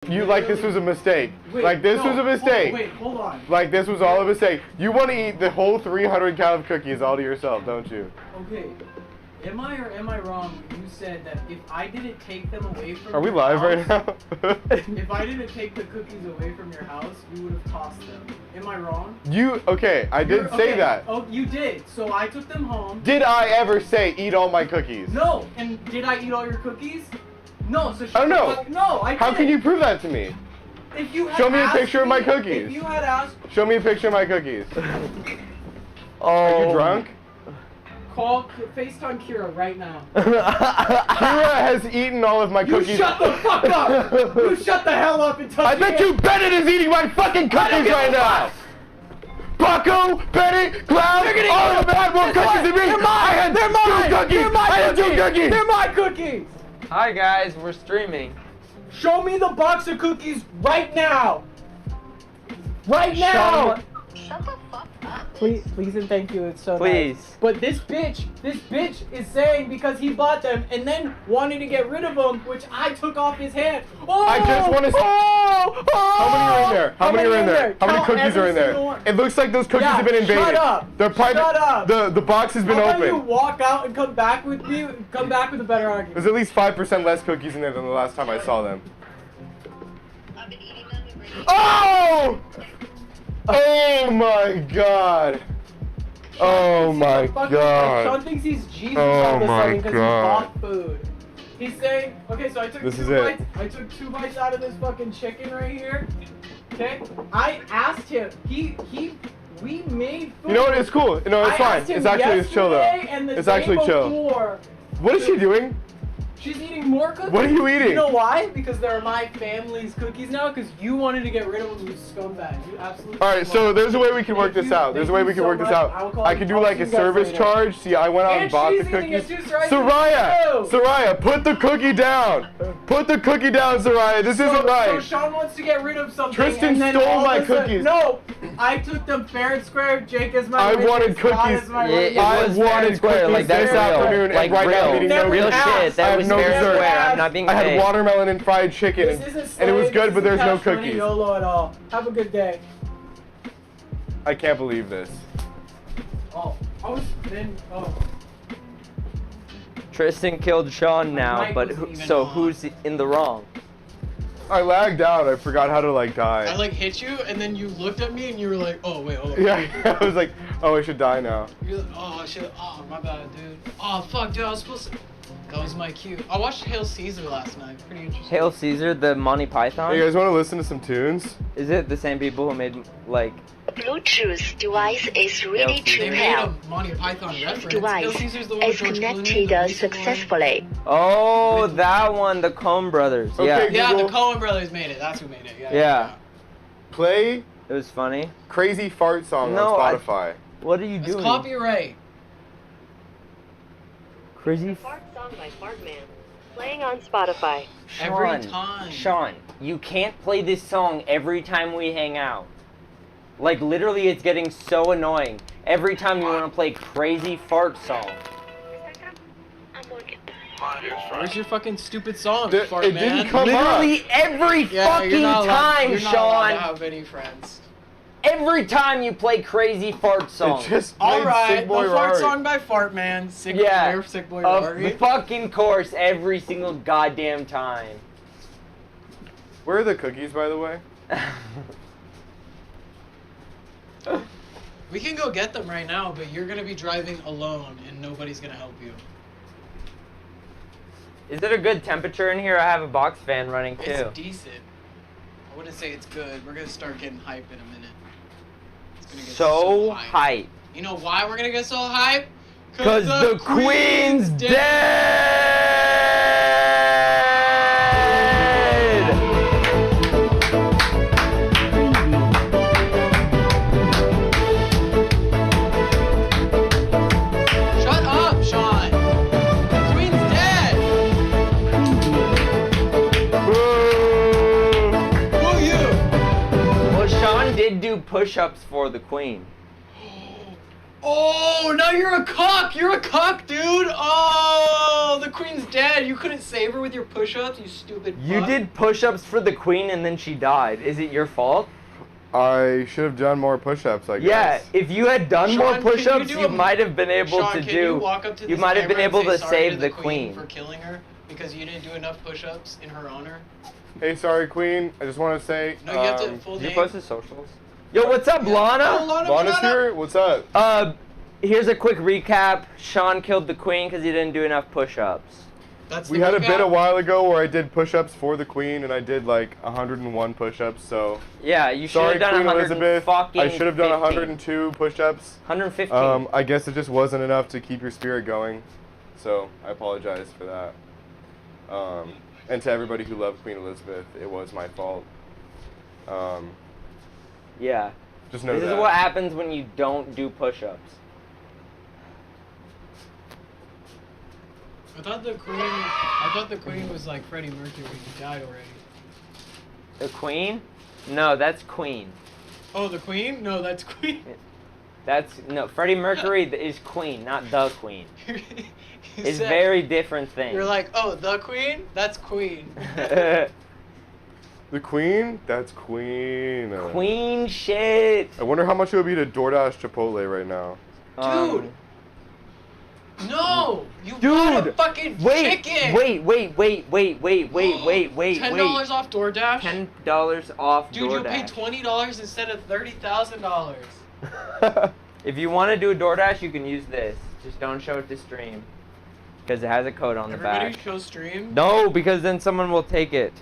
You like this was a mistake. Wait, like this was a mistake. Wait, hold on. Like this was all a mistake. You want to eat the whole 300 count of cookies all to yourself, don't you? Okay. Am I or am I wrong when you said that if I didn't take them away from Are we your live house, right now? if I didn't take the cookies away from your house, you would have tossed them. Am I wrong? Okay, I didn't say that. Oh, you did. So I took them home. Did I ever say eat all my cookies? No. And did I eat all your cookies? No. So I don't know. No, I didn't. How can you prove that to me? If you had Show me a asked picture of my me- cookies. If you had asked, Show me a picture of my cookies. Oh. Are you drunk? call FaceTime Kira right now. Kira has eaten all of my You cookies. shut the fuck up! You shut the hell up and touch I bet you Bennett is eating my fucking cookies right now! Bucko, Bennett, Cloud, all of them had more cookies than me! I had two cookies! I had two cookies! They're my cookies! Hi guys, we're streaming. Show me the box of cookies right now! Right now! Shut the fuck up. Please and thank you, it's so Please. nice. But this bitch is saying because he bought them and then wanted to get rid of them, which I took off his hand. Oh! I just want to see. Oh! How many are in there? How many are in there? How many Count cookies are every in there? single one. It looks like those cookies Yeah, have been invaded. shut up. They're private. Shut up. The box has been How about you opened. walk out and come back with me? Come back with a better argument. There's at least 5% less cookies in there than the last time I saw them. I've been eating them and bringing Oh! Oh my god. Oh my Sean god. thinks he's Jesus Oh all of a my sudden because he God. bought food. He's saying, okay, so I took This is two it. bites. I took 2 bites out of this fucking chicken right here. Okay, I asked him. We made food. You know what? It's cool. No, it's I fine. asked him It's actually it's chill yesterday though. and the It's day actually chill. before. What is she doing? She's eating more cookies. What are you eating? You know why? Because they're my family's cookies now. Because you wanted to get rid of them, you scumbag. You absolutely. All right, so there's a way we can work Thank this you- out. There's a way thank we you can so work this much. out. I will call I you- can do I'll like see a you guys service later. charge. See, I went out and And bought the she's eating it cookies. too, so I can eat it too. Soraya, put the cookie down. Put the cookie down, Soraya. This isn't So right. Sean wants to get rid of something. Tristan and then stole all of my a sudden- cookies. No, I took them fair and square. Jake is my I witness, wanted Scott cookies. is my Yeah, witness. it I was fair and wanted square, cookies like that's this real. afternoon, Like and right now I'm eating Never no real cookies. asked. shit. I That have was no fair and dessert. square. I'm not being I had fake. watermelon and fried chicken, This isn't and it was slave, good, this but there's isn't no Cash Money cookies. YOLO at all. Have a good day. I can't believe this. Oh, Tristan killed Sean now, mic but wasn't even so on. who's in the wrong? I lagged out. I forgot how to like die. I like hit you, and then you looked at me, and you were like, "Oh wait, hold on." Yeah, I was like, oh, I should die now. You're like, "Oh shit, oh my bad, dude. Oh fuck, dude, I was supposed to." That was my cue. I watched Hail Caesar last night. Pretty interesting. Hail Caesar, the Monty Python? Hey, you guys want to listen to some tunes? Is it the same people who made like? Bluetooth device is ready They to made help. a Monty Python reference. Hail Device Caesar's the one with is George Clooney, the connected recent one. successfully. Oh, that one, the Coen Brothers. Yeah, Okay. Yeah, Google. the Coen Brothers made it. That's who made it. Yeah. Yeah. Play It was funny. Crazy Fart Song No, on Spotify. What are you It's doing? copyright. Crazy. Fart song by Fartman. Playing on Spotify. Every time. Sean, you can't play this song every time we hang out. Like literally, it's getting so annoying. Every time you want to play Crazy Fart Song. Where's your fucking stupid song, It fart didn't man? come up. Literally every Yeah, fucking you're not allowed, time, you're not allowed to Sean. have any friends. Every time you play Crazy Fart Song. It just All played right, Sick Boy the fart Rory. song by Fartman. Sick Yeah, Boy, Sick Boy of Rory. the fucking course every single goddamn time. Where are the cookies, by the way? We can go get them right now, but you're gonna be driving alone, and nobody's gonna help you. Is it a good temperature in here? I have a box fan running too. It's decent. I wouldn't say it's good. We're gonna start getting hype in a minute. It's gonna get So hype. hype. You know why we're gonna get so hype? Cause the Queen's dead! Shut up, Sean! The Queen's dead! Boo! Who you? Well, Sean did do push-ups for the Queen. Oh, now you're a cock! You're a cock, dude! Oh, the queen's dead. You couldn't save her with your push-ups, you stupid You fuck. did push-ups for the queen and then she died. Is it your fault? I should have done more push-ups, I Yeah, guess. if you had done more Sean, can you push-ups, do you a- might have been able Sean, to can do. you walk up to You this might have been camera and able say to sorry save to the queen queen. for killing her because you didn't do enough push-ups in her honor? Hey, sorry, Queen. I just want to say. No, you have to full Did you name. post his socials? Yo, what's up, Lana? Lana's here? What's up? Here's a quick recap. Sean killed the queen because he didn't do enough push-ups. That's We the had a recap? bit a while ago where I did push-ups for the Queen, and I did like 101 push-ups. So Yeah, you should sorry, have done Queen 100 Elizabeth. fucking I should have done 50. 102 push-ups. 115. I guess it just wasn't enough to keep your spirit going, so I apologize for that. And to everybody who loved Queen Elizabeth, it was my fault. Yeah. Just know This that. is what happens when you don't do push-ups. I thought the queen was like Freddie Mercury. He died already. The queen? No, that's queen. Oh, the queen? No, that's queen. No, Freddie Mercury is queen, not the queen. You It's said- very different things. You're like, oh, the queen? That's queen. The Queen? That's Queen. Queen shit. I wonder how much it would be to DoorDash Chipotle right now. Dude. No! You bought a fucking wait, chicken! wait, $10 off DoorDash? $10 off Dude, you paid DoorDash. $20 instead of $30,000. If you want to do a DoorDash, you can use this. Just don't show it to stream. Because it has a code on the Everybody back. show stream? No, because then someone will take it.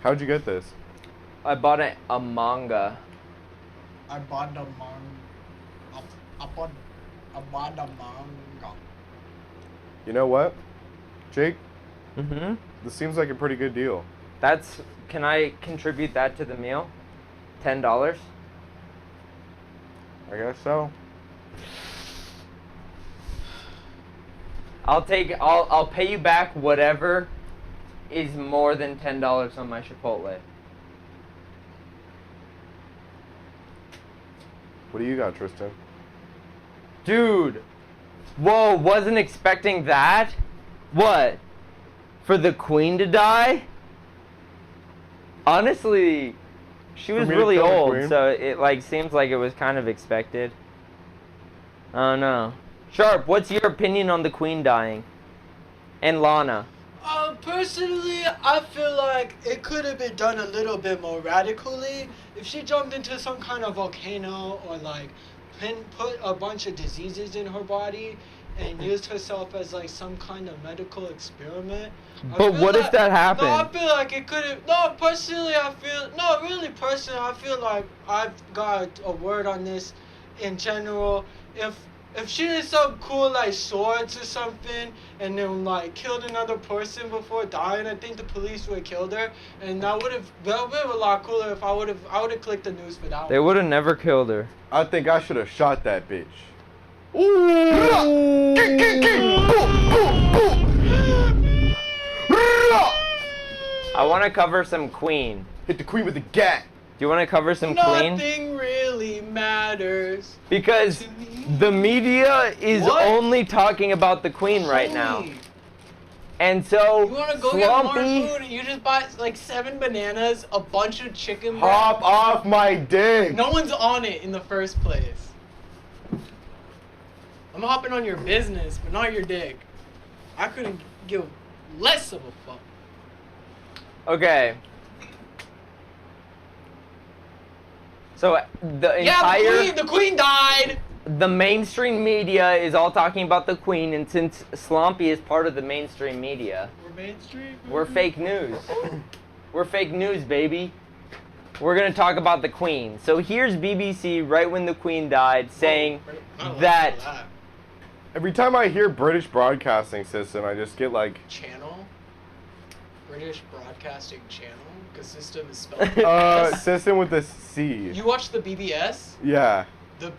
How'd you get this? I bought a manga. I bought the manga. I bought the manga. You know what, Jake? Mm-hmm. This seems like a pretty good deal. Can I contribute that to the meal? $10? I guess so. I'll pay you back whatever is more than $10 on my Chipotle. What do you got, Tristan? Dude. Whoa, wasn't expecting that? What? For the queen to die? Honestly, she was me to really kill the old, queen? so it like seems like it was kind of expected. I don't know. Sharp, what's your opinion on the queen dying? And Lana? Personally, I feel like it could have been done a little bit more radically. If she jumped into some kind of volcano or like put a bunch of diseases in her body and used herself as like some kind of medical experiment. I But feel what if like- that happened? No, I feel like it could have. No, personally, I feel like I've got a word on this in general. If she did some cool like swords or something and then like killed another person before dying, I think the police would have killed her, and that would have been a lot cooler if I would have clicked the news for that They one. would have never killed her. I think I should have shot that bitch. I want to cover some queen. Hit the Queen with the gat. Do you want to cover some queen? Nothing really matters. Because to me. the media is What? only talking about the queen right now. Holy. And so, You wanna go get more Slompy, food? You just buy like 7 bananas, a bunch of chicken Hop breast. off my dick. No one's on it in the first place. I'm hopping on your business, but not your dick. I couldn't give less of a fuck. okay. So the Yeah, entire the queen died. the mainstream media is all talking about the queen, and since Slompy is part of the mainstream media, We're mainstream. we're fake news. We're fake news, baby. We're gonna talk about the queen. So here's BBC right when the queen died saying that Every time I hear British Broadcasting System, I just get like, channel, British Broadcasting Channel, because system is spelled. system with a C. You watch the BBS? Yeah. The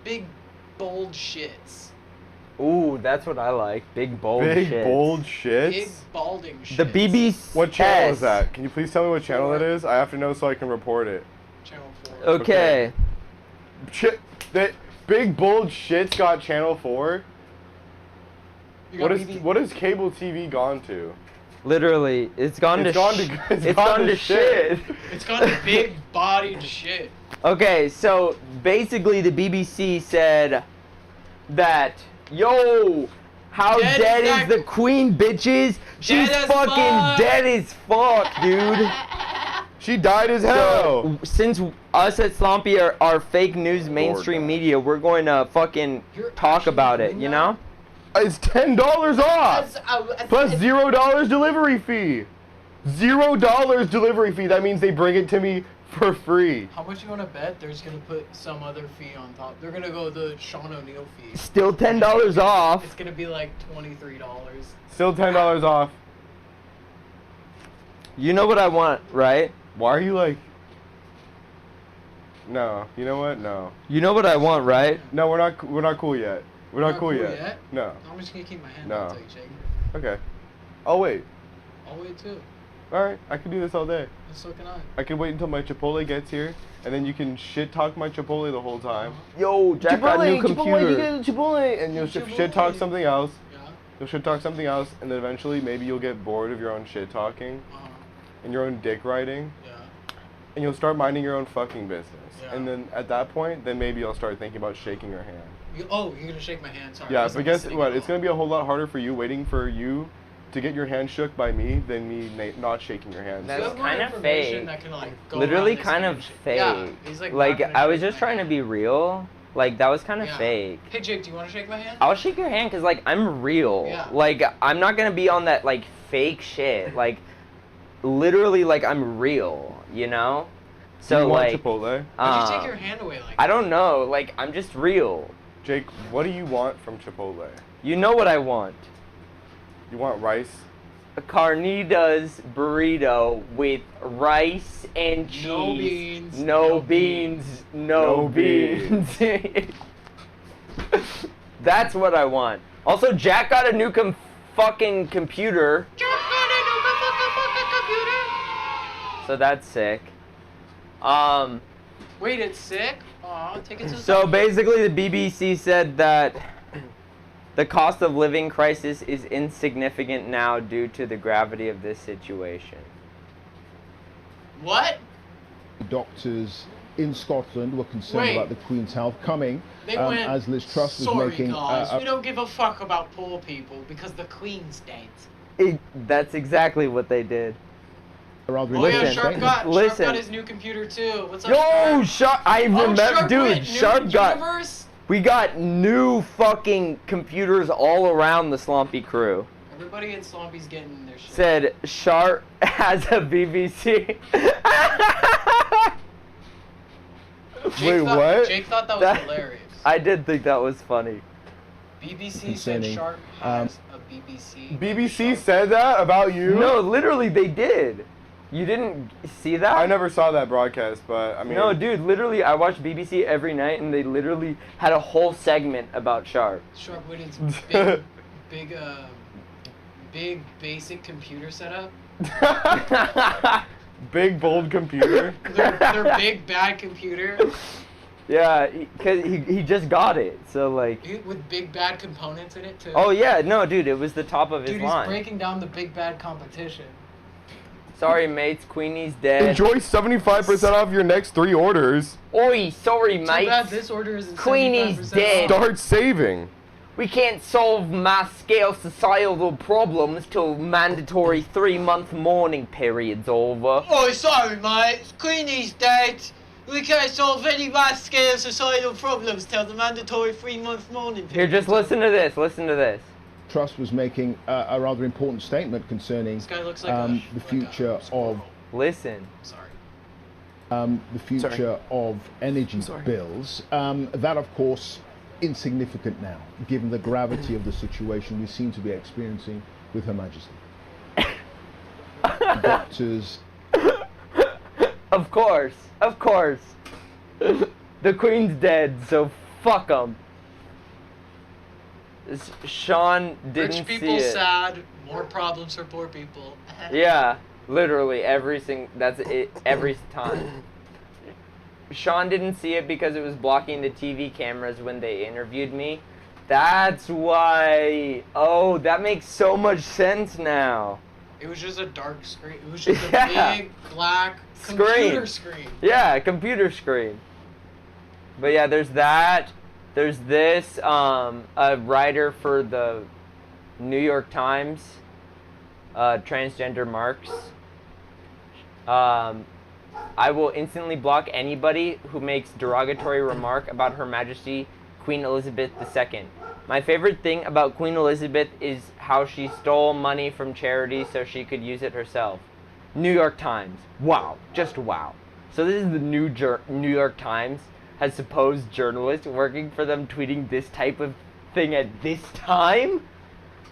big bold shits. ooh, that's what I like. Big bold Big shit. bold Big shits. balding shits. The BBC. What channel is that? Can you please tell me what channel that is? I have to know so I can report it. Okay. Shit, that big bold shit's got Channel 4. You What got is BB what has cable TV gone to? Literally, it's gone It's to gone sh- to- it's gone to shit. It's got a big bodied shit. Okay, so basically the BBC said that, yo, how Dead dead as is that- the queen, bitches? She's Dead as fucking fuck. dead as fuck, dude. She died as hell. So, since us at Slompy are fake news mainstream God. media, we're going to fucking You're talk actually about it, doing you that? know? It's $10 off. Plus $0 delivery fee. $0 delivery fee. That means they bring it to me for free. How much you want to bet there's going to put some other fee on top? They're going to go the Sean O'Neill fee. Still $10 It's off. going to be like $23. Still $10 off. You know what I want, right? Why are you like? No. You know what? No. You know what I want, right? No, we're not cool yet. We're not cool yet. No. I'm just going to keep my hand No. out until you shake. Okay. I'll wait. I'll wait too. All right. I can do this all day. And so can I. I can wait until my Chipotle gets here, and then you can shit talk my Chipotle the whole time. Yo, Jack got a new computer. Chipotle, and you'll shit talk Chipotle. something else. Yeah. You'll shit talk something else, and then eventually maybe you'll get bored of your own shit talking and your own dick writing, Yeah. and you'll start minding your own fucking business. Yeah. And then at that point, then maybe you'll start thinking about shaking your hand. You're going to shake my hand. Sorry. I Yeah, wasn't but guess listening what? at It's all. gonna be a whole lot harder for you waiting for you to get your hand shook by me than me not shaking your hand. You That's have more kinda information fake. that can, like, go Literally around this kind of condition. fake. Yeah, he's like, Like, not gonna I was shake just my trying to hand. be real. Like, that was kind of Yeah. fake. Hey Jake, do you want to shake my hand? I'll shake your hand because, like, I'm real. Yeah. Like, I'm not gonna be on that, like, fake shit. Like, literally, like, I'm real, you know? Do So, you want like, Chipotle? Why'd you take your hand away like I don't know. Like, I'm just real. Jake, what do you want from Chipotle? You know what I want. You want rice? A carnitas burrito with rice and cheese. No beans. No No beans. beans. No No beans. That's what I want. Also, Jack got a new fucking computer, so that's sick. Wait, it's sick? Aw, take it to the So doctor. basically, the BBC said that the cost of living crisis is insignificant now due to the gravity of this situation. What? Doctors in Scotland were concerned Wait. about the Queen's health coming They went, as Liz Truss was sorry making guys, we don't give a fuck about poor people because the Queen's dead. That's exactly what they did. a rather Oh yeah, Listen, Sharp statement. got listen. his new computer too. What's up, Yo, Sharp? Sharp! I remember, Sharp dude. went new Sharp got. universe? We got new fucking computers all around the Slompy crew. Everybody in Slompy's getting their shit. Said Sharp has a BBC. Wait, what? Jake thought that was That- hilarious. I did think that was funny. BBC said Concerning, Sharp has a BBC. BBC Sharp- said that about you? No, literally they did. You didn't see that? I never saw that broadcast, but I mean. No, dude, literally I watch BBC every night and they literally had a whole segment about Sharp. Sharp Winning's big, big basic computer setup. Big bold computer. Their big bad computer Yeah, cause he just got it, so like. with big bad components in it too. Oh yeah, no, dude, it was the top of his Dude, he's line. breaking down the big bad competition. Sorry, mates, Queenie's dead. Enjoy 75% off your next 3 orders. Oi, sorry, Too bad mates. this order isn't Queenie's 75% dead. off. Start saving. We can't solve mass scale societal problems till mandatory 3-month mourning period's over. Oh, sorry, mate. Queenie's dead. We can't solve any mass scale societal problems till the mandatory 3-month mourning Here, period. just listen to this, listen to this. Truss was making a rather important statement concerning This guy looks like the future of Listen. Sorry. the future of energy bills. That, of course, insignificant now, given the gravity of the situation we seem to be experiencing with Her Majesty. Doctors. Of course, of course. The Queen's dead, so fuck 'em. Sean didn't Rich people see it. sad, more problems for poor people. Yeah, literally every time. Sean didn't see it because it was blocking the TV cameras when they interviewed me. That's why. Oh, that makes so much sense now. It was just a dark screen. It was just a Yeah. big black Screen. computer screen. Yeah, computer screen. But yeah, there's that. There's this, a writer for the New York Times, transgender Marks. I will instantly block anybody who makes derogatory remark about Her Majesty Queen Elizabeth II. My favorite thing about Queen Elizabeth is how she stole money from charity so she could use it herself. New York Times. Wow. Just wow. So this is the New York Times has supposed journalists working for them tweeting this type of thing at this time?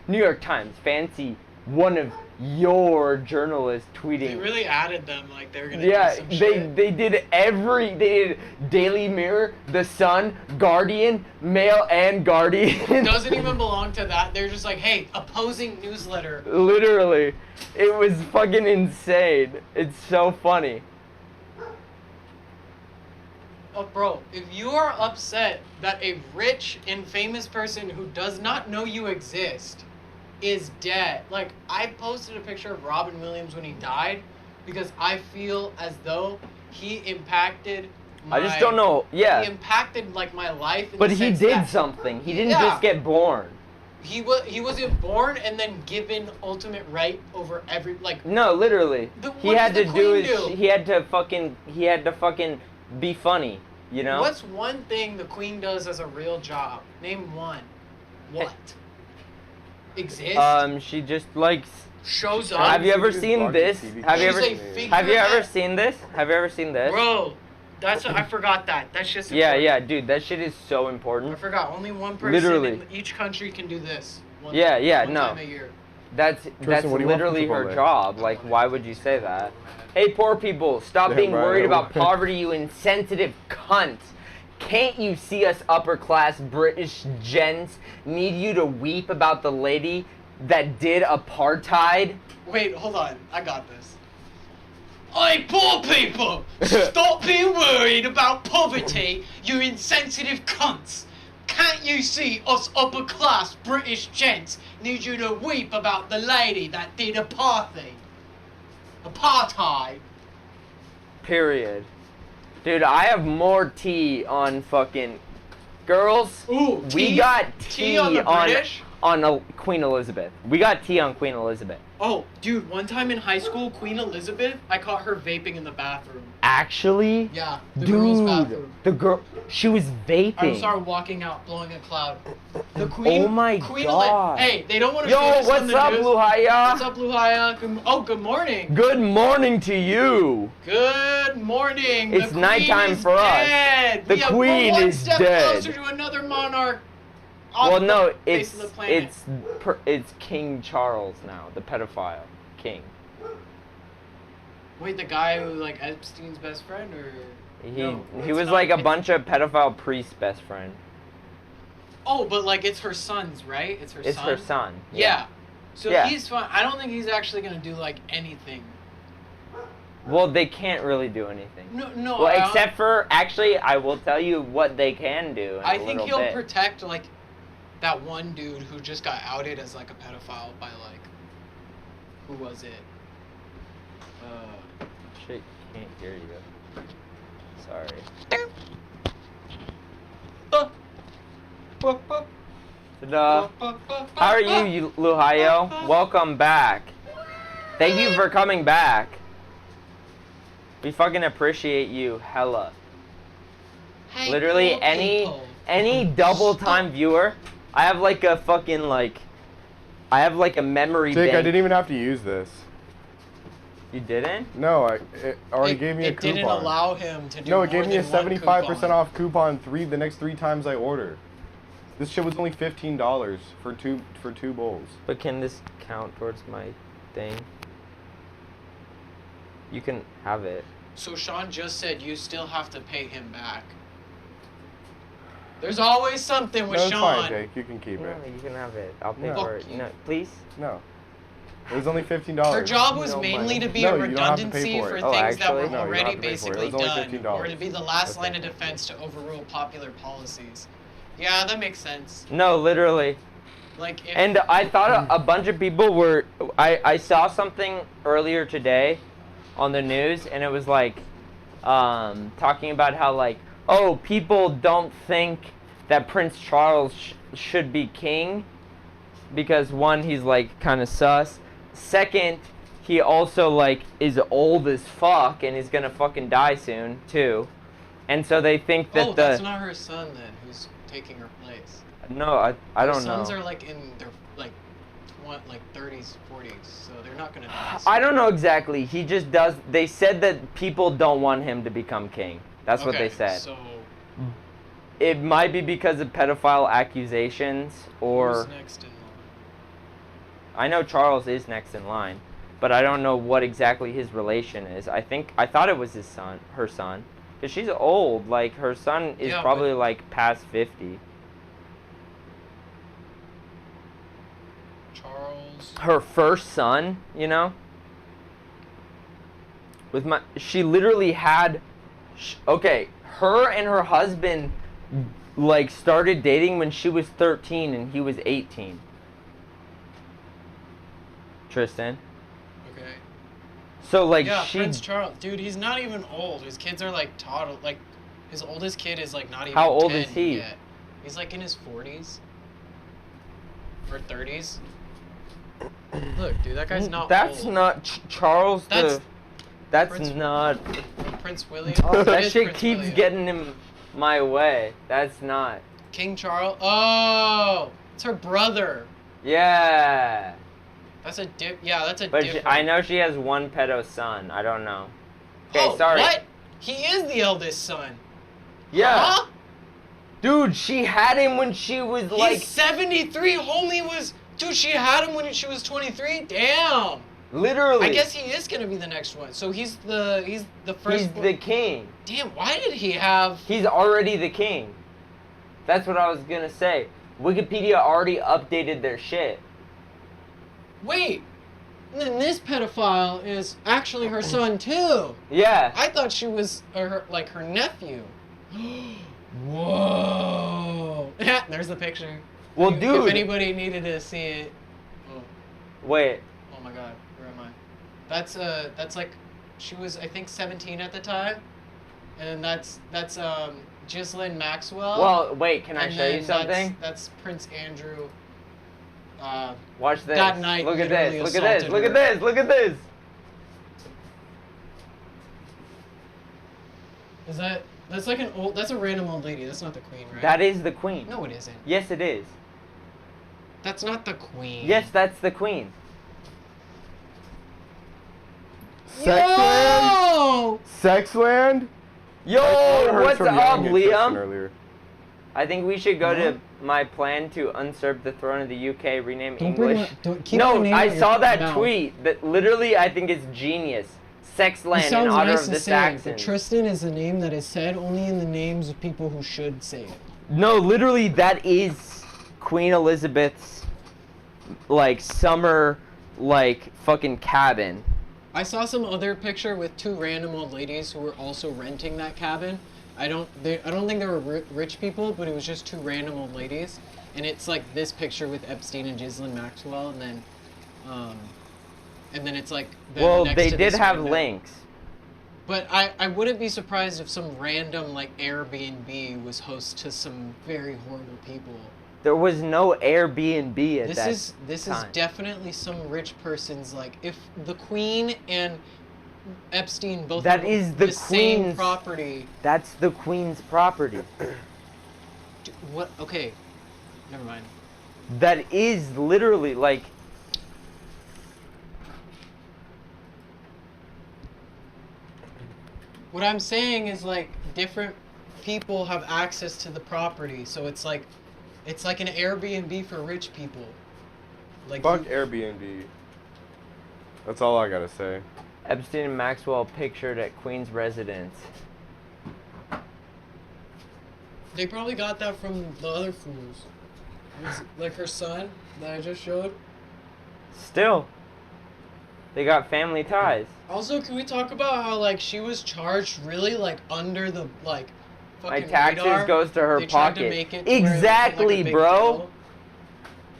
New York Times. Fancy one of your journalists tweeting. They really added them like they were gonna Yeah, do some they shit. they did Daily Mirror, The Sun, Guardian, Mail, and Guardian. It doesn't even belong to that. They're just like, hey, opposing newsletter. Literally, it was fucking insane. It's so funny. Oh, bro, if you are upset that a rich and famous person who does not know you exist is dead, like, I posted a picture of Robin Williams when he died because I feel as though he impacted I just don't know. Yeah. He impacted, like, my life. But the he sense did that something. He didn't Yeah. just get born. He wasn't born and then given ultimate right over every, like. No, literally. What He had to did the do Queen his. do? He had to fucking be funny. You know. What's one thing the Queen does as a real job? Name one. What? Exist? She just likes. Shows up. Have you ever She's seen blocking this? TV. Have you She's ever? a figurehead. Have you ever seen this? Have you ever seen this? Bro, I forgot that. That's just Yeah, important. yeah, dude, that shit is so I important. forgot. Only one person Literally. in each country can do this. One Yeah, yeah, one no. time a year. That's what do you want from literally her Chipotle? job. Like, why would you say that? Hey, poor people, stop Yeah, being right. worried about poverty, you insensitive cunt. Can't you see us upper class British gents need you to weep about the lady that did apartheid? Wait, hold on. I got this. Hey, poor people! Stop being worried about poverty, you insensitive cunts! Can't you see us upper class British gents need you to weep about the lady that did apartheid? Apartheid? Period. Dude, I have more tea on fucking girls. Ooh, We tea? got Tea tea on the British? on Queen Elizabeth. We got tea on Queen Elizabeth. Oh, dude, one time in high school, Queen Elizabeth, I caught her vaping in the bathroom. Actually, Yeah, the girl's dude, bathroom. the girl, she was vaping. I started walking out, blowing a cloud. The Queen. Oh my Queen God. Hey, they don't want to. Yo, show this on what's the up, news. Luhaya? What's up, Luhaya? Good morning. Good morning to you. Good morning. It's the Queen nighttime is for us. dead. The We are Queen one is step dead. closer to another monarch. Off Well, the no, face of the planet. it's King Charles now, the pedophile king. Wait, the guy who like Epstein's best friend, or He No, he it's was not- like a it's- bunch of pedophile priest's best friend. Oh, but like it's her son's, right? It's her It's son. her son. Yeah. So Yeah. he's fine. I don't think he's actually gonna do like anything. Well, they can't really do anything. No. Well, except for actually, I will tell you what they can do. In I a think little he'll bit. protect like that one dude who just got outed as like a pedophile by like who was it? Shit, can't hear you. Sorry. Ta-da. How are you, Luhayo? Welcome back. Thank you for coming back. We fucking appreciate you, hella. Hey, Literally cool any people. any double time viewer, I have like a fucking like, I have like a memory Jake, I bank. didn't even have to use this. You didn't? No, it already gave me a It coupon. didn't allow him to do No, it gave more me a than one 75% coupon. off coupon the next 3 times I order. This shit was only $15 for two bowls. But can this count towards my thing? You can have it. So Sean just said you still have to pay him back. There's always something with No, it's Sean. fine, Jake. You can keep No, it. you can have it. I'll pay No. for it. No, please. No. It was only $15. Her job was No mainly money. to be No, a you don't have to pay redundancy for for it. Oh, things that were actually? No, you don't already have to pay for it. It basically was only done, $15. or to be the last Okay. line of defense to overrule popular policies. Yeah, that makes sense. No, literally. Like, if, And I thought a bunch of people were. I saw something earlier today on the news, and it was like talking about how, like, oh, people don't think that Prince Charles should be king because, one, he's like kind of sus. Second, he also like is old as fuck and he's gonna fucking die soon too. And so they think that that's not her son then, who's taking her place. No, I don't know. Her sons are like in their like 30s, 40s, so they're not gonna die. I don't know exactly. He just does. They said that people don't want him to become king. That's what they said. So It might be because of pedophile accusations, or who's next in line? I know Charles is next in line, but I don't know what exactly his relation is. I thought it was his son, her son, because she's old. Like her son is Yeah, probably but- like past 50. Charles. Her first son, you know. She literally had, okay, her and her husband like started dating when she was 13 and he was 18. Tristan. Okay. So like Yeah, she. Prince Charles. Dude, he's not even old. His kids are like toddler. Like, his oldest kid is like not even How old 10 is he? Yet. He's like in his 40s. Or 30s. Look, dude, that guy's not That's old. not Charles. That's That's Prince- not. Prince William. Oh, It that is shit Prince keeps William. getting in my way. That's not. King Charles. Oh, it's her brother. Yeah. That's a Yeah, that's a But different. I know she has one pedo son. I don't know. Okay, Oh, sorry. what? He is the eldest son. Yeah. Huh? Dude, she had him when she was like. He's 73. Homie was. Dude, she had him when she was 23. Damn. Literally. I guess he is gonna be the next one. So he's the first. He's the king. Damn. Why did he have? He's already the king. That's what I was gonna say. Wikipedia already updated their shit. Wait. Then this pedophile is actually her son too. Yeah. I thought she was her nephew. Whoa. There's the picture. Well, If dude. anybody needed to see it. Oh, Wait. oh my God. Where am I? That's like, she was I think 17 at the time, and that's Ghislaine Maxwell. Well, wait. Can I and show you then something? That's Prince Andrew. Watch this. that night Look at literally this. Look at this. assaulted Look at her. this. Look at this. Is that's like that's a random old lady. That's not the queen, right? That is the queen. No, it isn't. Yes, it is. That's not the queen. Yes, that's the queen. Sexland? Yo! Sexland? Yo, Heard what's from up, Young and Tristan Liam? earlier. I think we should go Huh? to my plan to usurp the throne of the UK, rename Don't bring English. don't keep my No, name I out your saw that mouth. tweet. That literally, I think is genius. Sexland It in sounds honor nice of to the say, but Saxons. Tristan is a name that is said only in the names of people who should say it. No, literally, that is Queen Elizabeth's like summer like fucking cabin. I saw some other picture with two random old ladies who were also renting that cabin. I don't think they were rich people, but it was just two random old ladies, and it's like this picture with Epstein and Ghislaine Maxwell, and then it's like them Well, next they to did this have window. links. But I wouldn't be surprised if some random like Airbnb was host to some very horrible people. There was no Airbnb at that This is time. definitely some rich person's like if the Queen and Epstein both That have is the same Queen's- property. That's the Queen's property. What? Okay, never mind. That is literally like. What I'm saying is like different people have access to the property, so it's like an Airbnb for rich people. Like Fuck you- Airbnb. That's all I gotta say. Epstein and Maxwell pictured at Queen's residence. They probably got that from the other fools. Like her son that I just showed. Still, They got family ties. Also, can we talk about how like she was charged really like under the like fucking Like taxes radar? goes to her They tried pocket. to make it to where it wasn't, Exactly, like, a big bro.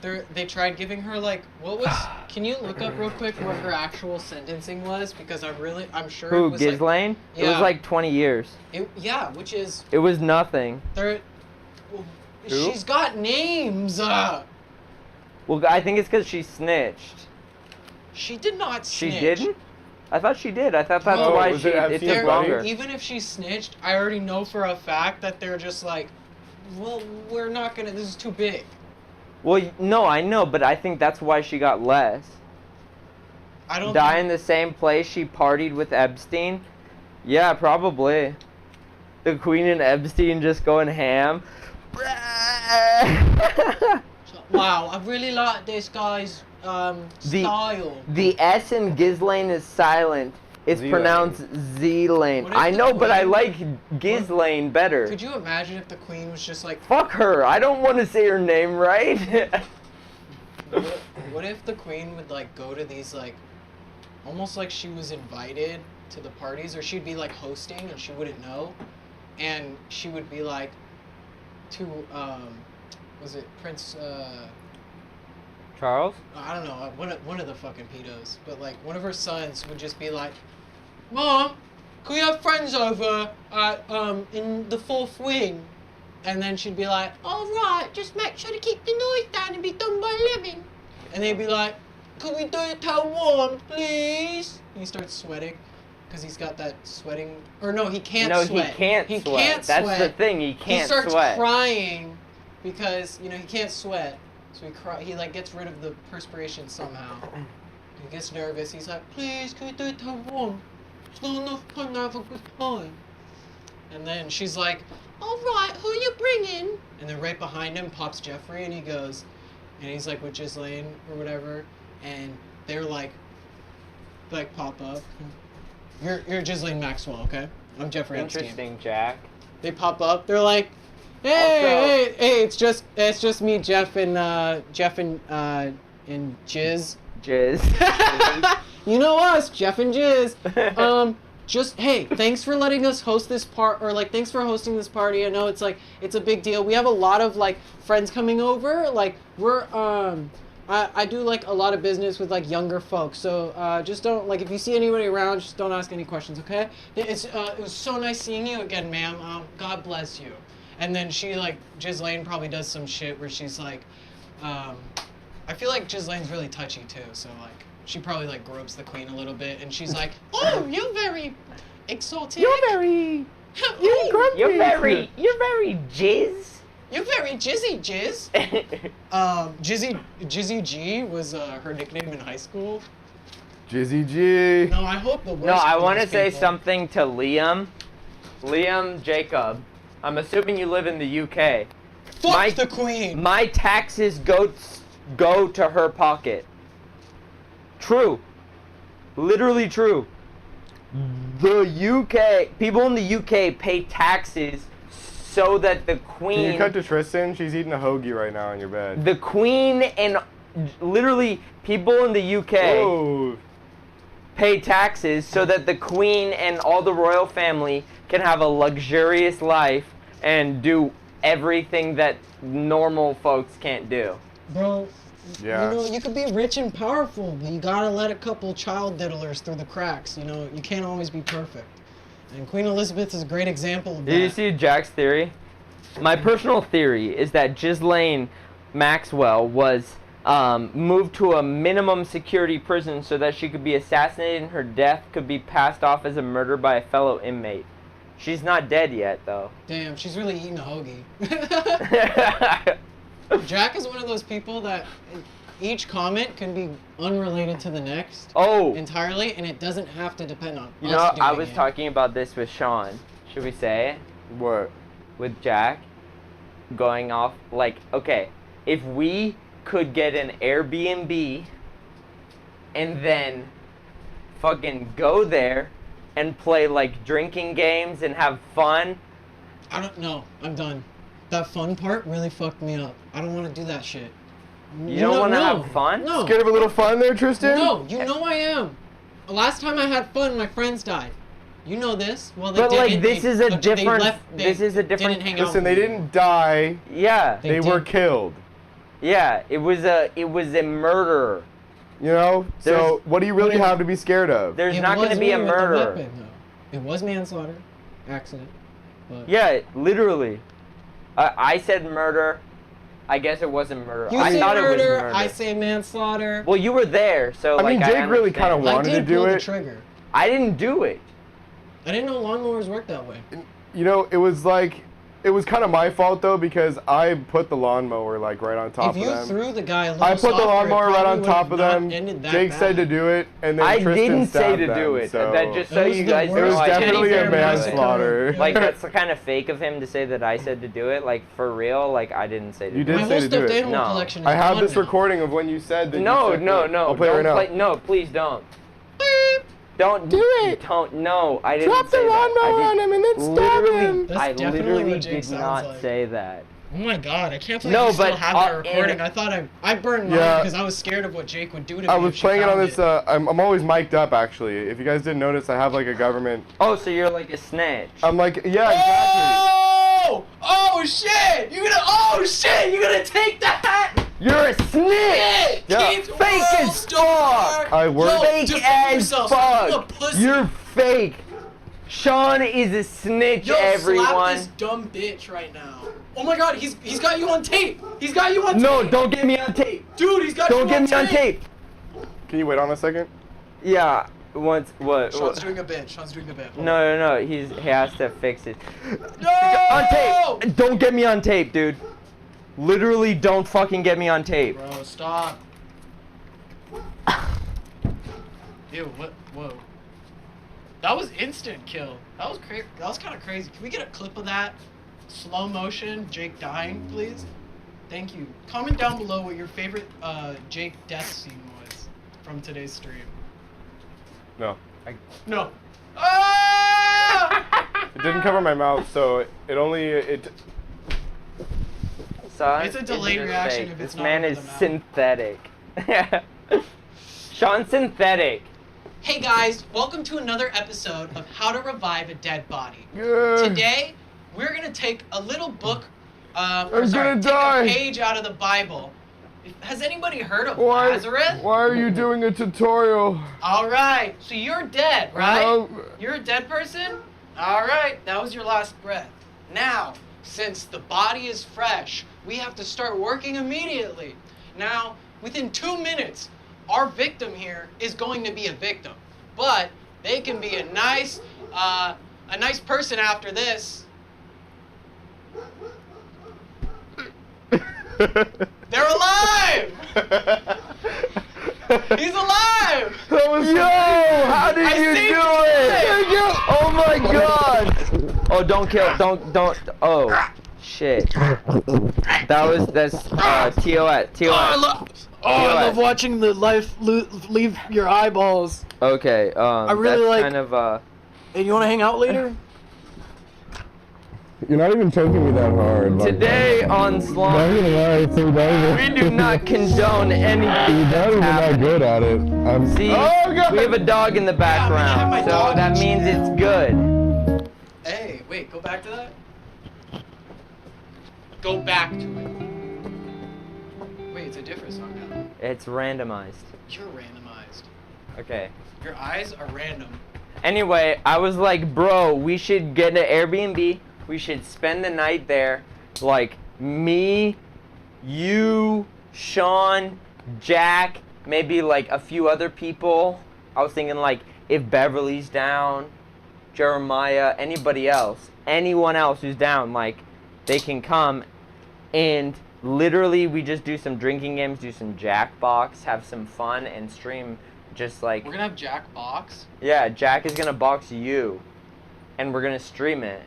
deal. They tried giving her like what was? Can you look up real quick what her actual sentencing was? Because I'm sure Who, it was like, Ghislaine? It was Yeah. like 20 years. yeah, which is It was nothing. there. Who? She's got names. Well, I think it's because she snitched. She did not She snitch. didn't? I thought she did. I thought that's No. why Was it it took FUUUUUN? longer. Even if she snitched, I already know for a fact that they're just like, well, we're not gonna. This is too big. Well, no, I know, but I think that's why she got less. I don't. Die think- in the same place she partied with Epstein? Yeah, probably. The Queen and Epstein just going ham. Wow, I really like this guy's style. The S in Ghislaine is silent. It's Z-Lane. pronounced Z-Lane. What if I the know, but I Queen- like Ghislaine better. Could you imagine if the Queen was just like, Fuck her. I don't want to say her name right. what if the Queen would like go to these like, almost like she was invited to the parties, or she'd be like hosting and she wouldn't know, and she would be like, to was it Prince? Charles? I don't know, one of the fucking pedos, but like one of her sons would just be like, Mom, can we have friends over at in the fourth wing? And then she'd be like, all right, just make sure to keep the noise down and be done by 11. And they'd be like, can we do it till 1, please? And he starts sweating because he's got that sweating, or no, he can't No, sweat. he can't He sweat. can't That's sweat. the thing. He can't He starts sweat. crying because, he can't sweat. So he like gets rid of the perspiration somehow. He gets nervous. He's like, please, can we do it till 1? It's not enough time to have a good time. And then she's like, all right, who are you bringing? And then right behind him pops Jeffrey, and he goes, and he's like with Ghislaine or whatever, and they're like pop up. You're Ghislaine Maxwell, okay? I'm Jeffrey Epstein. Interesting, Jack. They pop up. They're like, hey, it's just me, Jeff and Jizz. Jizz. You know us, Jeff and Jizz. Just hey, thanks for letting us host this thanks for hosting this party. I know it's a big deal. We have a lot of like friends coming over. Like we're I do like a lot of business with like younger folks. So just don't if you see anybody around, just don't ask any questions, okay? It was so nice seeing you again, ma'am. God bless you. And then she Ghislaine probably does some shit where she's like, I feel like Ghislaine's really touchy too. So she probably gropes the Queen a little bit, and she's like, "Oh, you're very exotic. You're very jizz. You're very jizzy, Jizz." Jizzy G was her nickname in high school. Jizzy G. No, I hope the worst. No, I for want to those say people. something to Liam Jacob. I'm assuming you live in the UK. Fuck the Queen. My taxes go to her pocket. True. Literally true. The UK, people in the UK pay taxes so that the Queen... Can you cut to Tristan? She's eating a hoagie right now in your bed. The Queen and literally people in the UK Whoa. pay taxes so that the Queen and all the royal family can have a luxurious life and do everything that normal folks can't do. Bro, Yeah. you could be rich and powerful, but you gotta let a couple child diddlers through the cracks. You can't always be perfect. And Queen Elizabeth is a great example of that. Did you see Jack's theory? My personal theory is that Ghislaine Maxwell was moved to a minimum security prison so that she could be assassinated and her death could be passed off as a murder by a fellow inmate. She's not dead yet, though. Damn, she's really eating a hoagie. Jack is one of those people that each comment can be unrelated to the next Oh, entirely, and it doesn't have to depend on you us know, I doing was it. talking about this with Sean. Should we say it? What? With Jack going off, okay, if we could get an Airbnb and then fucking go there and play drinking games and have fun. I don't know. I'm done. That fun part really fucked me up. I don't want to do that shit. You don't want to no, have fun? No. Scared of a little fun there, Tristan? No, you know I am. The last time I had fun, my friends died. You know this. Well, they But didn't. like this is a different. This is a Didn't different. hang out Listen, with they me. didn't die. Yeah, They were killed. yeah. It was a murder. You know? So There's- what do you really have to be scared of? There's It not going to was be a me with the murder. weapon, though. It was manslaughter, accident. But Yeah, literally. I said murder. I guess it wasn't murder. you I say thought murder, it was murder. I say manslaughter. Well, you were there, so I mean, like, Jake really kind of understand. wanted I to did do pull the it. trigger. I didn't do it. I didn't know lawnmowers work that way. You know, it was kind of my fault though because I put the lawnmower like right on top If you of them. threw the guy a little I put the softer, it lawnmower right probably on would top have of not them. ended that Jake said to bad. do it, and then I Tristan didn't say stabbed to them, do it. So. That just so It was you the guys worst It was know, I didn't definitely say a to do it. manslaughter. Like that's kind of fake of him to say that I said to do it. Like for real, like I didn't say to You do did My it. say whole to do stuffed it. animal No. collection is I have gone this now. recording of when you said that. No, you said no, that. no. I'll play it right Don't now. no, please don't. Don't Do it. Don't. No, I didn't Drop the say that. lawnmower I on did- him and then stab literally, him. That's I definitely literally what Jake did sounds not like. say that. Oh my god, I can't believe No, you still but, have that recording. and- I thought I burned mine Yeah. because I was scared of what Jake would do to me. I if was she playing it on found this. I'm always mic'd up actually. If you guys didn't notice, I have like a government. Oh, so you're like a snitch. I'm like, yeah, exactly. Oh! Oh shit! You're gonna take that? You're a snitch. Yeah. Keith Fake as Star! fuck. I work. Yo, Fake defend as yourself. You're a fuck. pussy. You're fake. Sean is a snitch, Yo, slap everyone. this dumb bitch right now. Oh my god, he's got you on tape. He's got you on No, tape. don't get me on tape. Dude, he's got Don't you get me on tape. Can you wait on a second? Yeah. Once what? Sean's doing a bit. Hold on. No. He has to fix it. No! On tape. Don't get me on tape, dude. Literally, don't fucking get me on tape. Bro, stop. Ew, what? Whoa. That was instant kill. That was crazy. That was kind of crazy. Can we get a clip of that? Slow motion, Jake dying, please? Thank you. Comment down below what your favorite Jake death scene was from today's stream. No. No. Ah! It didn't cover my mouth, so it. Son, It's a delayed just reaction fake. if it's This not man over is the mouth. synthetic. Sean's synthetic. Hey guys, welcome to another episode of How to Revive a Dead Body. Yeah. Today, we're gonna take a little book, I'm take gonna die. a page out of the Bible. Has anybody heard of Why? Lazarus? Why are you doing a tutorial? All right, so you're dead, right? No. You're a dead person? All right, that was your last breath. Now, since the body is fresh, we have to start working immediately. Now, within 2 minutes, our victim here is going to be a victim, but they can be a nice person after this. They're alive! He's alive! That was Yo, how did I you saved do his it? life. Oh my god! Oh, don't kill, don't. Oh, shit. That's TOS. I love watching the life leave your eyeballs. Okay, I really that's like- kind of Hey, you want to hang out later? You're not even choking me that hard. Today on Slompy, we do not condone anything that's happening. good at it. See, Oh, God. we have a dog in the background, my so dog. that means it's good. Hey, wait, go back to that. Go back to it. Wait, it's a different song now. It's randomized. You're randomized. Okay. Your eyes are random. Anyway, I was like, bro, we should get an Airbnb. We should spend the night there. Like, me, you, Sean, Jack, maybe like a few other people. I was thinking like, if Beverly's down, Jeremiah, anybody else, anyone else who's down, like, they can come. And literally, we just do some drinking games, do some Jackbox, have some fun, and stream just like... We're gonna have Jack box. Yeah, Jack is gonna box you, and we're gonna stream it.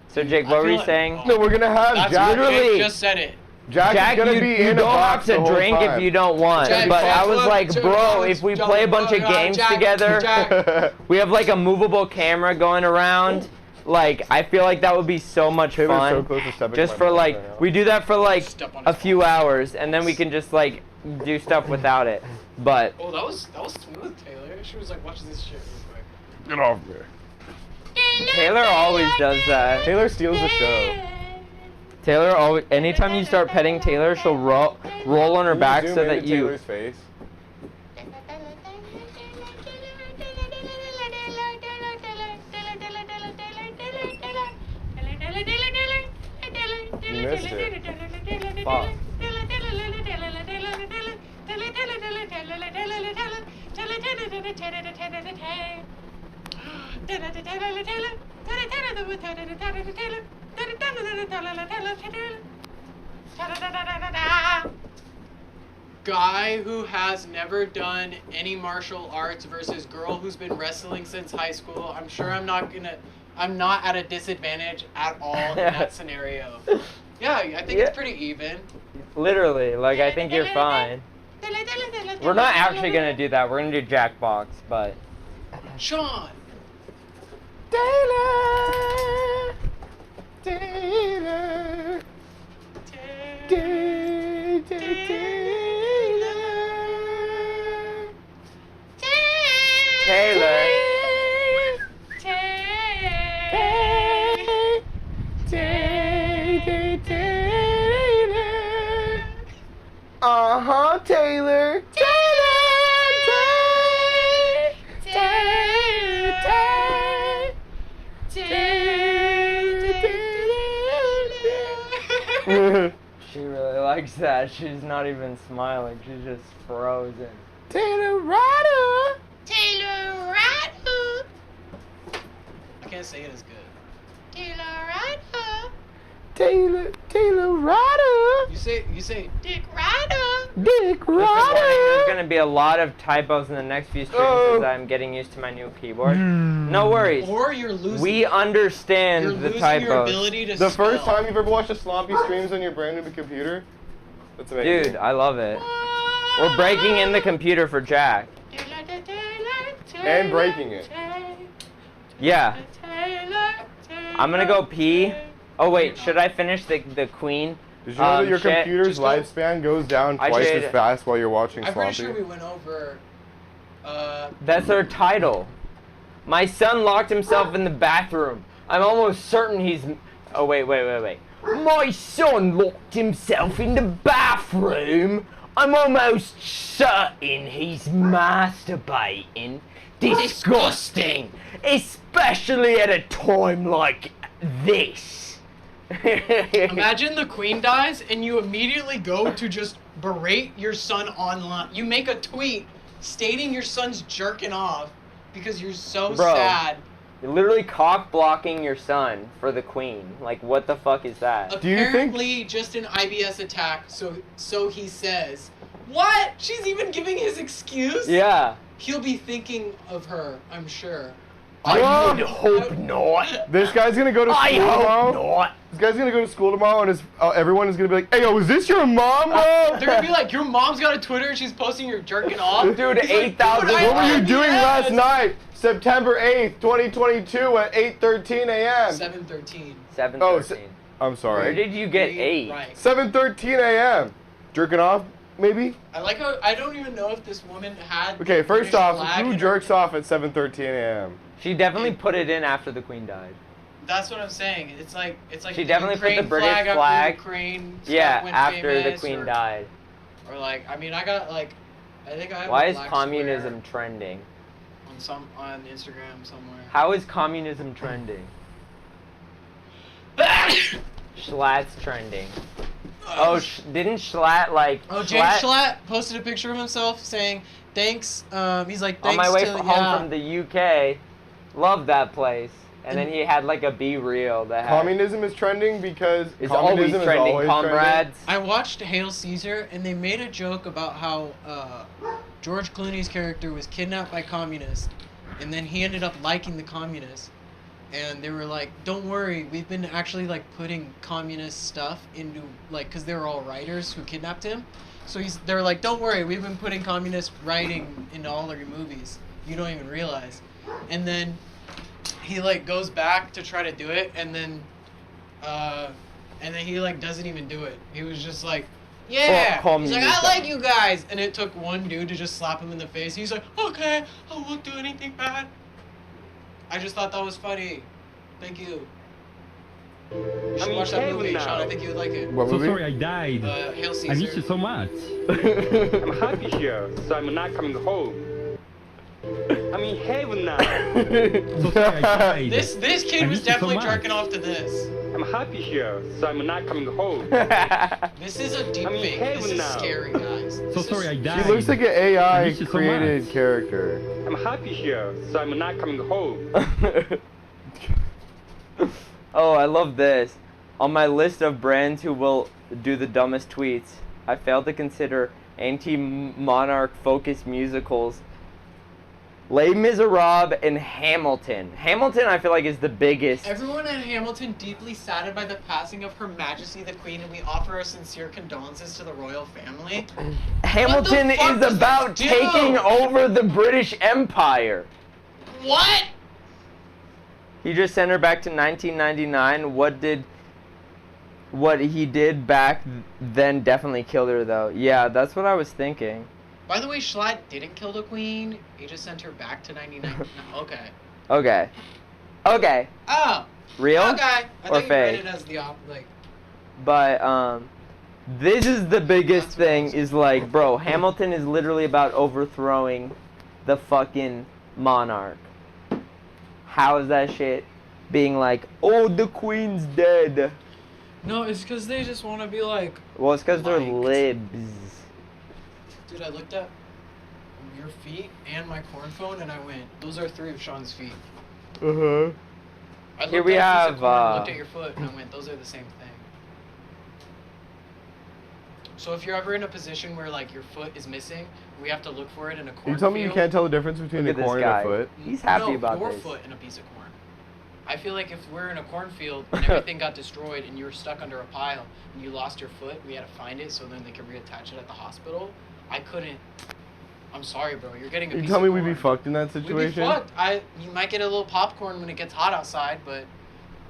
So Jake, what were you saying? No, we're gonna have That's Jack. literally- Jake just said it. Jack, Jack, is gonna you, be you in a don't box have the to whole drink time. if you don't want. Jack, but I Jack, was look, like, Jack, bro, look, if we Jack, play a bunch of look, games Jack, together, Jack. we have like a movable camera going around. Like, I feel like that would be so much Taylor's fun. so close to stepping Just on for my like, balls right now. we do that for like Step on a his few balls. hours, and then we can just like do stuff without it. But Oh, that was smooth, Taylor. She was like watching this shit real quick. Get off me. Taylor always does that. Taylor steals the show. Taylor always, anytime you start petting Taylor, she'll roll on her Can back zoom so in that to you. Taylor's face? You missed it. Fuck. Guy who has never done any martial arts versus girl who's been wrestling since high school. I'm sure I'm not at a disadvantage at all in that scenario. Yeah, I think it's pretty even. Literally, like I think you're fine. We're not actually gonna do that. We're gonna do Jackbox, but. Sean! Taylor! Taylor! Taylor. Uh-huh, Taylor. She really likes that. She's not even smiling. She's just frozen. Taylor Ryder. I can't say it as good. Taylor Ryder. You say Dick This morning, Ryder. there's gonna be a lot of typos in the next few streams Oh. as I'm getting used to my new keyboard. No worries. or you're losing We understand you're the losing your typos. ability to The spell. first time you've ever watched a Slompy streams on your brand new computer? That's amazing. Dude, I love it. We're breaking in the computer for Jack. And breaking it. Yeah. I'm gonna go pee. Oh wait, should I finish the Queen? Did you know that your shit. computer's Just go- lifespan goes down I twice should- as fast while you're watching I'm pretty sure we Slompy? went over. That's our title. My son locked himself in the bathroom. I'm almost certain he's. Oh wait. My son locked himself in the bathroom. I'm almost certain he's masturbating. Disgusting. Especially at a time like this. Imagine the Queen dies and you immediately go to just berate your son online. You make a tweet stating your son's jerking off because you're so Bro. sad. You're literally cock blocking your son for the Queen. Like, what the fuck is that? Do you think- Apparently just an IBS attack, so he says. What? She's even giving his excuse? Yeah. He'll be thinking of her, I'm sure. I would hope not. This guy's gonna go to school tomorrow. not. This guy's gonna go to school tomorrow, and everyone is gonna be like, "Hey, yo, is this your mom, bro?" They're gonna be like, your mom's got a Twitter and she's posting your jerking off? Dude, He's like, 8,000 "Dude, I What were you love doing yes." last night, September 8th, 2022, at 8:13 a.m.? 7:13. 7:13. I'm Where sorry. did you get 8? Right. 7:13 a.m. Jerking off, maybe? I like how I don't even know if this woman had. Okay, the first British off, flag who in her- jerks off at 7:13 a.m.? She definitely put it in after the Queen died. That's what I'm saying. It's like She definitely put the Ukraine British flag. flag. After Ukraine stuff Yeah, went after the famous, Queen or, died. Or like, I mean, I got like, I think I have. Why a is black communism square trending? on Instagram somewhere? How is communism trending? Schlatt's trending. Oh, didn't Schlatt like? Oh, James Schlatt posted a picture of himself saying, "Thanks." He's like, On "Thanks my way to home from the UK, loved that place. And then he had like a B reel that had, Communism is trending because is always communism is trending, always comrades. I watched Hail Caesar, and they made a joke about how George Clooney's character was kidnapped by communists, and then he ended up liking the communists. And they were like, "Don't worry, we've been actually like putting communist stuff into like, cause they were all writers who kidnapped him. So they were like, don't worry, we've been putting communist writing into all of your movies. You don't even realize." And then he like goes back to try to do it, and then he like doesn't even do it. He was just like, yeah. Call He's me like, I Yuka. like you guys, and it took one dude to just slap him in the face. He's like, okay, I won't do anything bad. I just thought that was funny. Thank you. You should watch that movie, Sean. I think you would like it. What So movie? sorry I died. Hail Caesar. I miss you so much. I'm happy here, so I'm not coming home. I'm in heaven now. So sorry I died. This kid I was miss you so definitely much. jerking off to this. I'm happy here, so I'm not coming home. This is a deep I'm in fake. heaven This is now. scary, guys. So This sorry I is- died. She looks like an I AI miss you so created much. character. I'm happy here, so I'm not coming home. Oh, I love this. On my list of brands who will do the dumbest tweets, I failed to consider anti-monarch focused musicals Les Miserables and Hamilton. Hamilton, I feel like, is the biggest. Everyone in Hamilton deeply saddened by the passing of Her Majesty the Queen, and we offer our sincere condolences to the royal family. Hamilton What the fuck is does about this do? taking over the British Empire. What? He just sent her back to 1999. What he did back then definitely killed her, though. Yeah, that's what I was thinking. By the way, Schlatt didn't kill the Queen. He just sent her back to 99. No, okay. Okay. Okay. Oh. Real? Okay. I Or thought you read fake? it as the like. But this is the biggest thing. Is like, bro, Hamilton is literally about overthrowing the fucking monarch. How is that shit being like, oh, the Queen's dead? No, it's because they just want to be like. Well, it's because they're Liked. libs. Dude, I looked at your feet and my corn phone, and I went, those are 3 of Sean's feet. Uh-huh. I Here looked we at a piece have, of corn, looked at your foot, and I went, those are the same thing. So if you're ever in a position where like your foot is missing, we have to look for it in a corn You tell me you field. can't tell the difference between Look a at this corn and guy. a foot? He's happy no, about your this. foot and a piece of corn. I feel like if we're in a cornfield and everything got destroyed and you were stuck under a pile and you lost your foot, we had to find it so then they could reattach it at the hospital. I couldn't. I'm sorry, bro. You're getting a You piece tell me of we'd be corn. fucked in that We'd be situation? fucked. You might get a little popcorn when it gets hot outside, but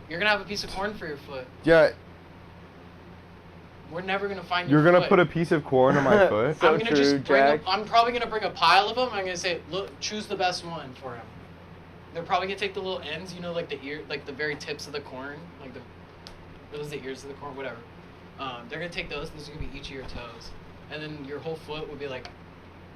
you're gonna have a piece of corn for your foot. Yeah, We're never gonna find you're your gonna foot. put a piece of corn on my foot? So I'm gonna true, just bring Jack. I'm probably gonna bring a pile of them. I'm gonna say, look, choose the best one for him. They're probably gonna take the little ends, you know, like the ear, like the very tips of the corn, like those are the ears of the corn, whatever. They're gonna take those, and those are gonna be each of your toes, and then your whole foot would be like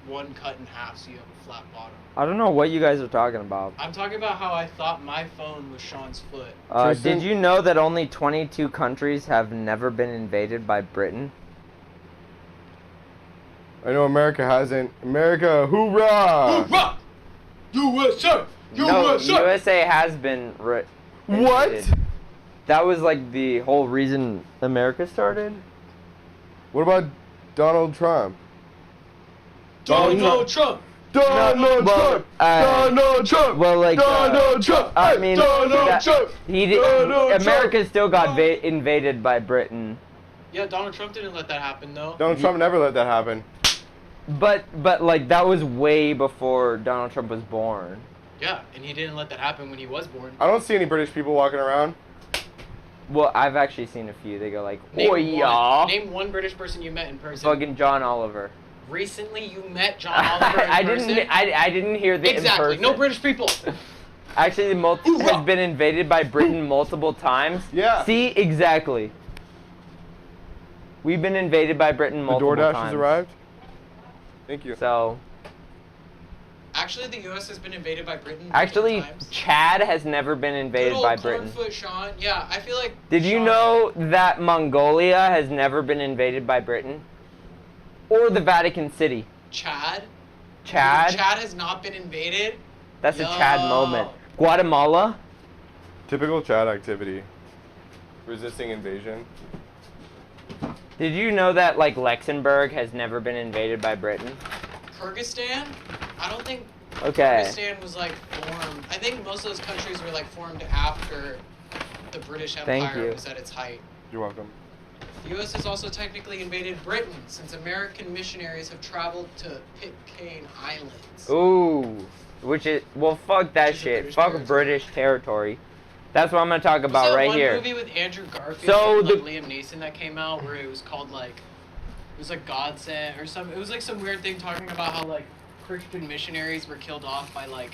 one cut in half, so you have a flat bottom. I don't know what you guys are talking about. I'm talking about how I thought my phone was Sean's foot. Tristan? Did you know that only 22 countries have never been invaded by Britain? I know America hasn't. America, hoorah! Hoorah! USA! No, USA has been What? invaded. That was like the whole reason America started. What about Donald Trump? Donald Trump! Donald well, Trump! Donald Trump! well, like, Donald Trump! I Hey, mean, Donald that- Trump! He did. Donald America Trump! still got invaded by Britain, Yeah, Donald Trump didn't let that happen, though. Donald Trump never let that happen. but like that was way before Donald Trump was born. Yeah, and he didn't let that happen when he was born. I don't see any British people walking around. Well, I've actually seen a few. They go like, Name "Oh one. yeah, Name one British person you met in person. fucking John Oliver." Recently, you met John Oliver in I person? didn't. I didn't hear the Exactly. in person. No British people. Actually, has been invaded by Britain multiple times. Yeah. See, exactly. We've been invaded by Britain The multiple DoorDash times. has arrived. Thank you. So, Actually, the U.S. has been invaded by Britain. actually, multiple times. Chad has never been invaded Good old by Britain. Cornfoot Sean. Yeah, I feel like. Did you Sean- know that Mongolia has never been invaded by Britain? Or the Vatican City? Chad? Chad? Chad has not been invaded. That's a Chad Yo. moment. Guatemala? Typical Chad activity. Resisting invasion. Did you know that like Luxembourg has never been invaded by Britain? Kyrgyzstan? I don't think Okay. Kyrgyzstan was like formed. I think most of those countries were like formed after the British Thank Empire you. was at its height. You're welcome. The U.S. has also technically invaded Britain since American missionaries have traveled to Pitcairn Islands. Ooh. which is, well, fuck that Which is a shit. British Fuck territory. British territory. That's what I'm gonna talk What's about that right one here. movie with Andrew Garfield So and the- like, Liam Neeson that came out where it was called like, it was like God Sent or some. It was like some weird thing talking about how like Christian missionaries were killed off by like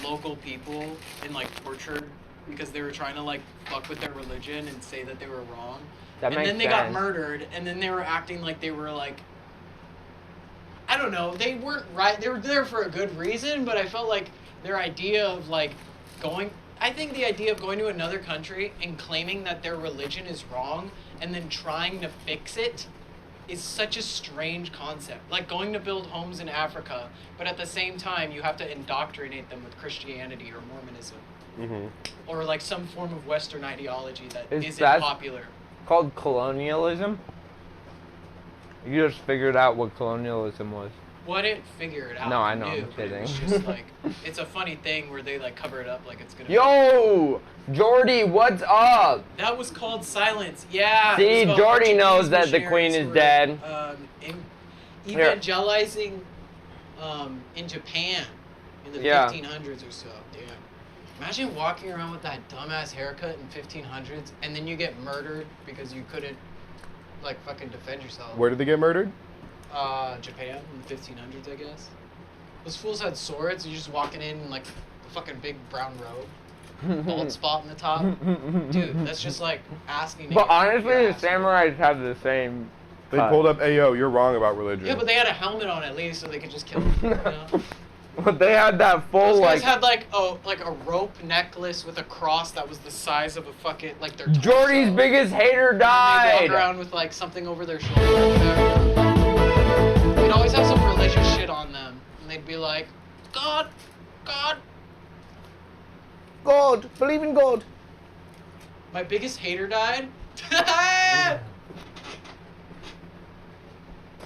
local people and like tortured because they were trying to like fuck with their religion and say that they were wrong. That And makes then they got sense. murdered, and then they were acting like they were like, I don't know, they weren't right. They were there for a good reason, but I felt like their idea of like going, I think the idea of going to another country and claiming that their religion is wrong and then trying to fix it is such a strange concept. Like going to build homes in Africa, but at the same time you have to indoctrinate them with Christianity or Mormonism. Mm-hmm. Or like some form of Western ideology that Is isn't that- popular. Called colonialism. You just figured out what colonialism was. Well, I didn't figure it out. No, I know, knew, I'm but it was kidding. just like, it's a funny thing where they like cover it up like it's gonna. Yo, Jordy, what's up? That was called silence. Yeah. See, it was about Jordy Portuguese knows that the queen missionaries is who were, dead. Here. Evangelizing, in Japan, in the Yeah. 1500s or so. Damn. Imagine walking around with that dumbass haircut in 1500s, and then you get murdered because you couldn't, like, fucking defend yourself. Where did they get murdered? Japan in the 1500s, I guess. Those fools had swords. You're just walking in like a fucking big brown robe, bald spot in the top. Dude, that's just like asking. to But get honestly, your the ass samurais have the same. They cut. pulled up, hey yo, you're wrong about religion. Yeah, but they had a helmet on at least, so they could just kill them. You know? But they had that full Those guys like. had like a rope necklace with a cross that was the size of a fucking like their. Jordy's torso. biggest hater And they died. walk around with like something over their shoulder. Like that. They'd always have some religious shit on them, and they'd be like, God, God. God, believe in God. My biggest hater died.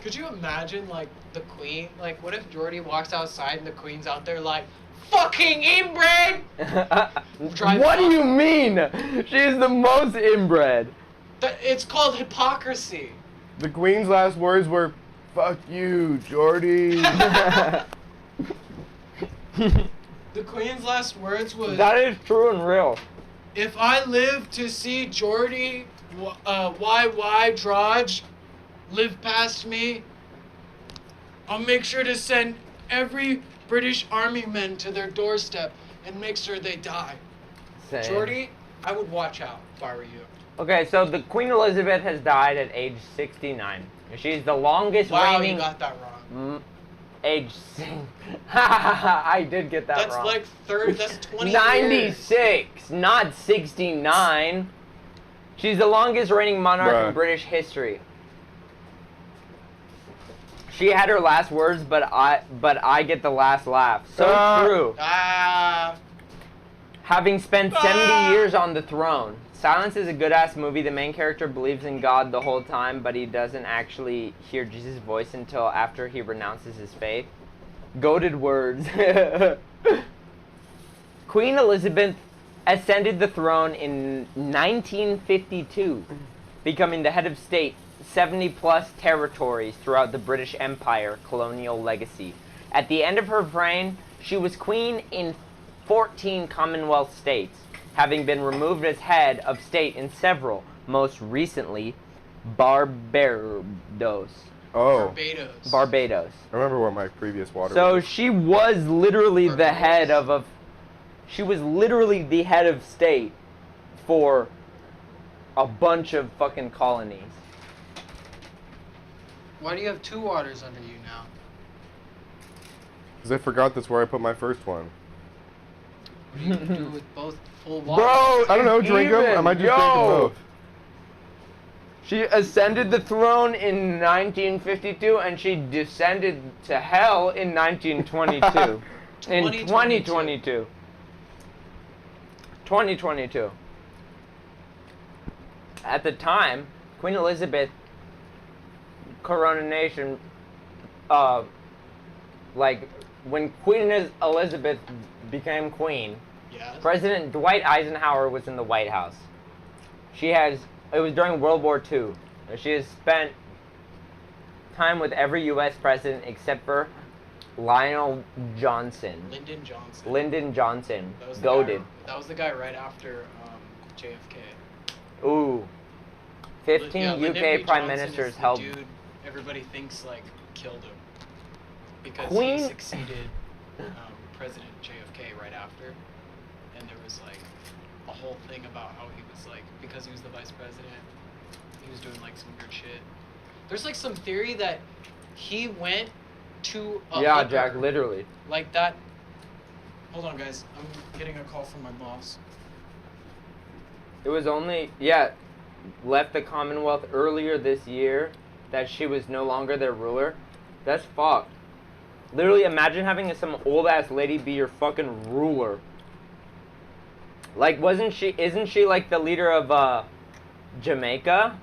Could you imagine, like, the queen? Like, what if Jordy walks outside and the queen's out there, like, fucking inbred? Drive What do off. you mean? She's the most inbred. It's called hypocrisy. The queen's last words were, fuck you, Jordy. The queen's last words was, That is true and real. if I live to see Jordy, YY Drudge, live past me, I'll make sure to send every British army men to their doorstep and make sure they die. Same. Jordy, I would watch out if I were you. Okay, so the Queen Elizabeth has died at age 69. She's the longest Wow, reigning. you got that wrong. Age. I did get that That's wrong. like 30, that's 20 years. 96, not 69. She's the longest reigning monarch Bruh. in British history. She had her last words, but I get the last laugh. So true. Having spent 70 years on the throne. Silence is a good-ass movie. The main character believes in God the whole time, but he doesn't actually hear Jesus' voice until after he renounces his faith. Goated words. Queen Elizabeth ascended the throne in 1952, becoming the head of state, 70-plus territories throughout the British Empire colonial legacy. At the end of her reign, she was queen in 14 Commonwealth states, having been removed as head of state in several, most recently Barbados. Oh, Barbados. Barbados. I remember what my previous water So was. she was literally the Barbados. head of a. She was literally the head of state for a bunch of fucking colonies. Why do you have two waters under you now? Because I forgot that's where I put my first one. What are you gonna do with both full waters? Bro, I don't know, drink them? I even, might just drink them both. She ascended the throne in 1952 and she descended to hell in 1922. In 2022. 2022. At the time, Queen Elizabeth coronation, like when Queen Elizabeth became queen, Yes. President Dwight Eisenhower was in the White House. It was during World War II. She has spent time with every U.S. president except for Lionel Johnson. Lyndon Johnson. Lyndon Johnson. That was the Goated. guy- That was the guy right after JFK. Ooh. 15 Yeah, Lyndon UK B. prime Johnson ministers is the held. Dude, everybody thinks like killed him because Queen- he succeeded President JFK right after, and there was like a whole thing about how he was like, because he was the vice president, he was doing like some weird shit. There's like some theory that he went to a Yeah, hooker Jack, literally. like that. Hold on, guys. I'm getting a call from my boss. It was only, yeah, left the Commonwealth earlier this year that she was no longer their ruler. That's fucked. Literally, imagine having some old ass lady be your fucking ruler. Like, isn't she like the leader of Jamaica?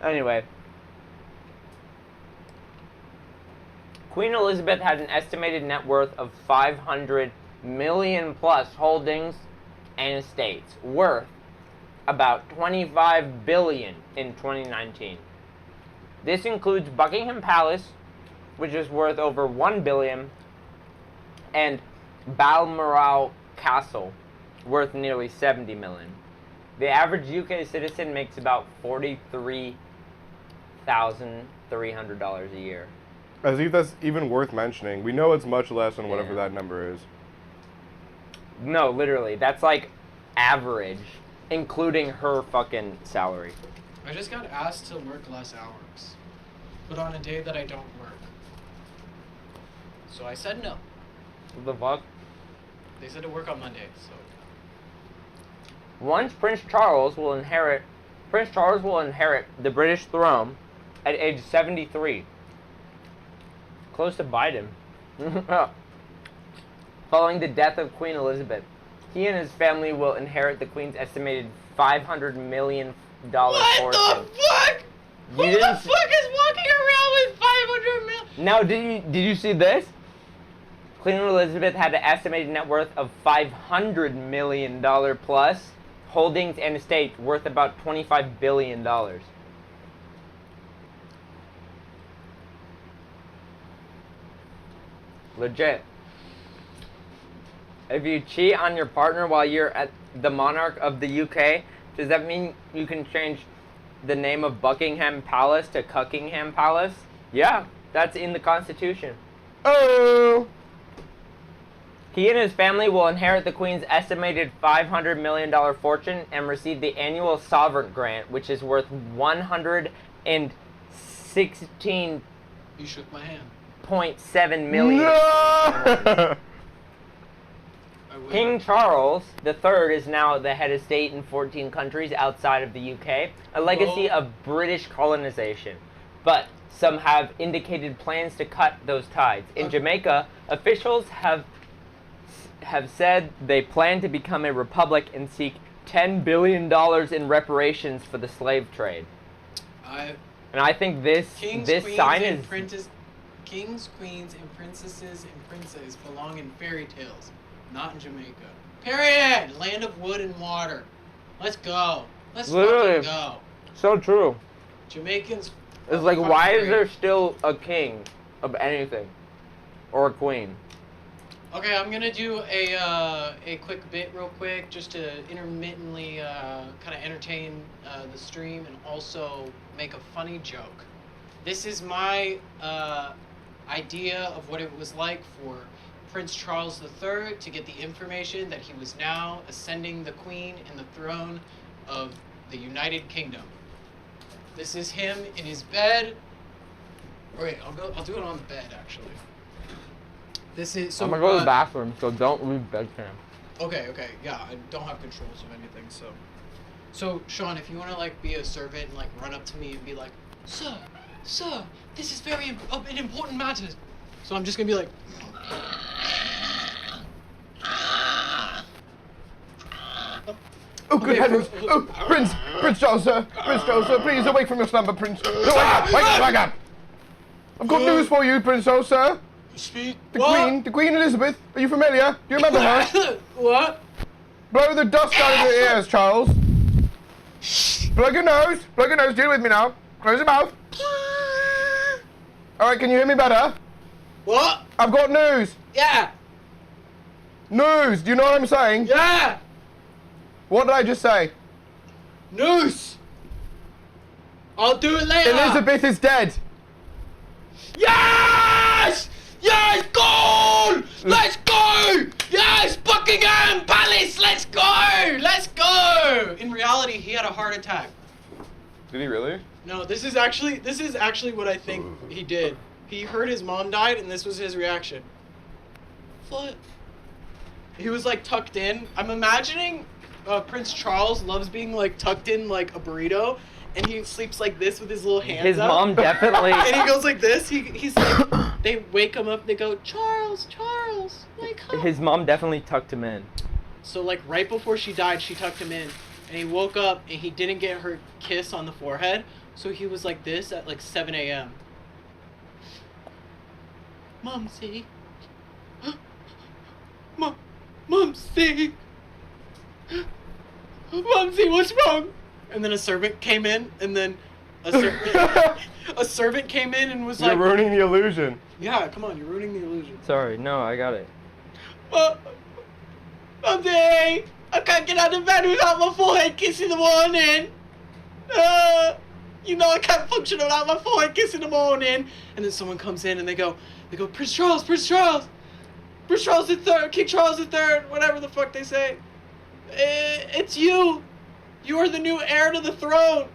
Anyway. Queen Elizabeth had an estimated net worth of 500 million plus holdings and estates, worth about 25 billion in 2019. This includes Buckingham Palace, which is worth over 1 billion, and Balmoral Castle, worth nearly 70 million. The average UK citizen makes about $43,300 a year. As if that's even worth mentioning. We know it's much less than whatever Yeah. that number is. No, literally, that's like average, including her fucking salary. I just got asked to work less hours, but on a day that I don't work. So I said no. What the fuck? They said to work on Monday, so. Once Prince Charles will inherit the British throne at age 73. Close to Biden. Following the death of Queen Elizabeth, he and his family will inherit the Queen's estimated $500 million fortune. What the fuck? You Who didn't the s- fuck is walking around with 500 mil? Now, did you see this? Queen Elizabeth had an estimated net worth of $500 million plus, holdings and estates worth about $25 billion. Legit. If you cheat on your partner while you're at the monarch of the UK, does that mean you can change the name of Buckingham Palace to Cuckingham Palace? Yeah, that's in the Constitution. Oh! He and his family will inherit the Queen's estimated $500 million fortune and receive the annual sovereign grant, which is worth $116.7 You shook my hand. million. No! I will. King Charles III is now the head of state in 14 countries outside of the UK, a legacy Whoa. of British colonization. But some have indicated plans to cut those ties. In Jamaica, officials have said they plan to become a republic and seek $10 billion in reparations for the slave trade. I And I think this Kings, this queens, sign and is kings, queens, and princesses and princes belong in fairy tales, not in Jamaica. Period. Land of wood and water. Let's go. Let's Literally. fucking go. so true. Jamaicans. It's are like, fucking why is great. there still a king of anything? Or a queen? Okay, I'm gonna do a quick bit real quick just to intermittently kind of entertain the stream and also make a funny joke. This is my idea of what it was like for Prince Charles III to get the information that he was now ascending the Queen and the throne of the United Kingdom. This is him in his bed. Or wait, I'll do it on the bed actually. This is so. I'm gonna go to the bathroom, so don't leave bedcam. Okay, yeah, I don't have controls of anything, so. So, Sean, if you want to, like, be a servant and, like, run up to me and be like, Sir, this is very an important matter. So I'm just gonna be like, Oh, good Okay, heavens! for- Oh, Prince Charles, sir! Prince Charles, sir, please awake from your slumber, Prince. No, wake up! I've got news for you, Prince Charles, sir. speak. The Queen Elizabeth. Are you familiar? Do you remember her? What? Blow the dust out of your ears, Charles. Plug your nose. Plug your nose. Do it with me now. Close your mouth. All right, can you hear me better? What? I've got news. Yeah. News. Do you know what I'm saying? Yeah. What did I just say? News. I'll do it later. Elizabeth is dead. Yes! Yes, goal! Let's go! Yes, Buckingham Palace, let's go! Let's go! In reality, he had a heart attack. Did he really? No, this is actually what I think he did. He heard his mom died, and this was his reaction. What? He was like tucked in. I'm imagining Prince Charles loves being like tucked in like a burrito, and he sleeps like this with his little hands His up. mom definitely. And he goes like this. He's like, they wake him up. They go, Charles, Charles, wake up. His mom definitely tucked him in. So like right before she died, she tucked him in, and he woke up and he didn't get her kiss on the forehead, so he was like this at like 7 a.m. Mumsy, Mumsy, Mumsy, what's wrong? And then a servant came in, and then a servant came in and was You're like, ruining the illusion. yeah, come on, you're ruining the illusion. Sorry, no, I got it. Mumsy, I can't get out of bed without my forehead kiss in the morning. You know I can't function without my forehead kiss in the morning. And then someone comes in and they go, Prince Charles, Prince Charles III, King Charles III, whatever the fuck they say. It's you. You are the new heir to the throne.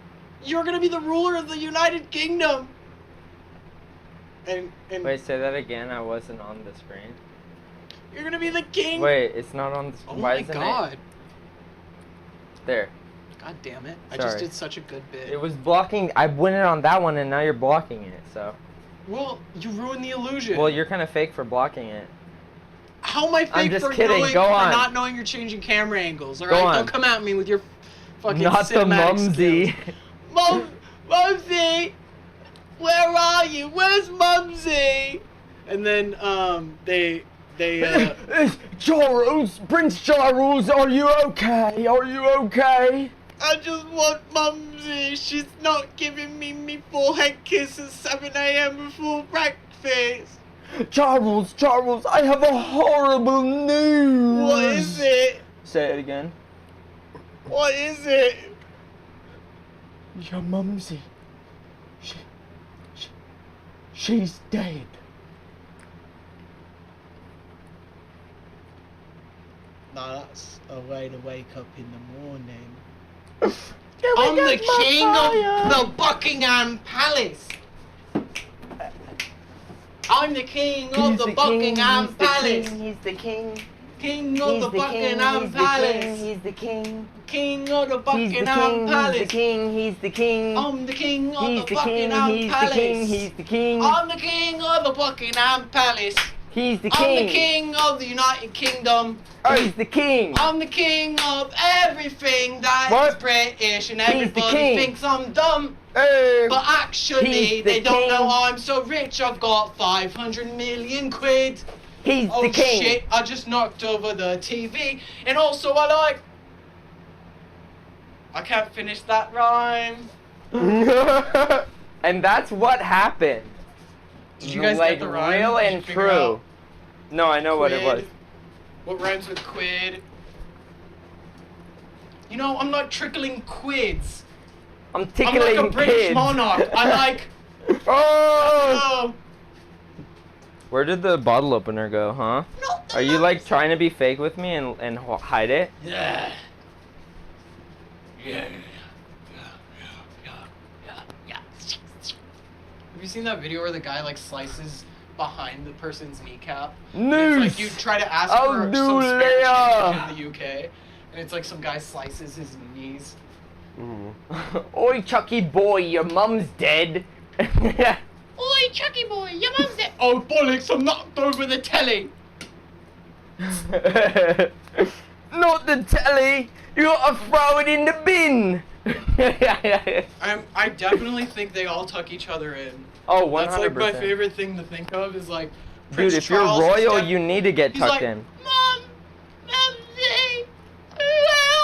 You're gonna be the ruler of the United Kingdom. And Wait, say that again. I wasn't on the screen. you're gonna be the king. Wait, it's not on the Oh screen. Why my isn't god. it? There. God damn it. I just Sorry. did such a good bit. It was blocking. I went in on that one, and now you're blocking it. So. Well, you ruined the illusion. Well, you're kind of fake for blocking it. How am I fake I'm just for kidding. knowing, Go for on. not knowing you're changing camera angles? All Go right, on. don't come at me with your fucking Not the cinematic mumsy. skills. Mumsy, where are you? Where's Mumsy? And then they Charles, Prince Charles, are you okay? Are you okay? I just want Mumsy. She's not giving me forehead kiss at 7 a.m. before breakfast. Charles, I have a horrible news. What is it? Say it again. What is it? Your mumsy. She's dead. Nah, that's a way to wake up in the morning. Can we I'm the get my king fire? of the Buckingham Palace. I'm the king of the Buckingham Palace. He's the king. King of the Buckingham Palace. He's the king. King of the He's the Buckingham king. Palace. He's the king. He's the king. I'm the king of He's the the king. Buckingham He's the Palace. king. He's the king. I'm the king of the Buckingham Palace. He's the I'm the king. king of the United Kingdom. He's the king. I'm the king of everything that is What? British, and He's the everybody king. thinks I'm dumb. Hey. But actually, He's the they don't king. know I'm so rich. I've got 500 million quid. He's Oh the king. shit, I just knocked over the TV. And also, I can't finish that rhyme. And that's what happened. Did you guys like, get the rhyme? real Did you and figure true. out No, I know what it was. quid? What rhymes with quid? You know, I'm not trickling quids. I'm I'm tickling like a British kids. monarch. I like. Oh. Oh. Where did the bottle opener go, huh? No, Are you like trying to be fake with me and hide it? Yeah. Have you seen that video where the guy like slices behind the person's kneecap? And News. It's like you try to ask I'll for do some spare later. change in the UK, and it's like some guy slices his knees. Oi, Chucky boy, your mum's dead. Oi, Chucky boy, your mum's dead. Oh bollocks! I'm knocked over the telly. Not the telly. You gotta throw it in the bin. I definitely think they all tuck each other in. Oh, 100%. That's like my favorite thing to think of is like. Dude, Prince if Charles you're is royal, def- you need to get He's tucked like, in. Mom, Mumsy, where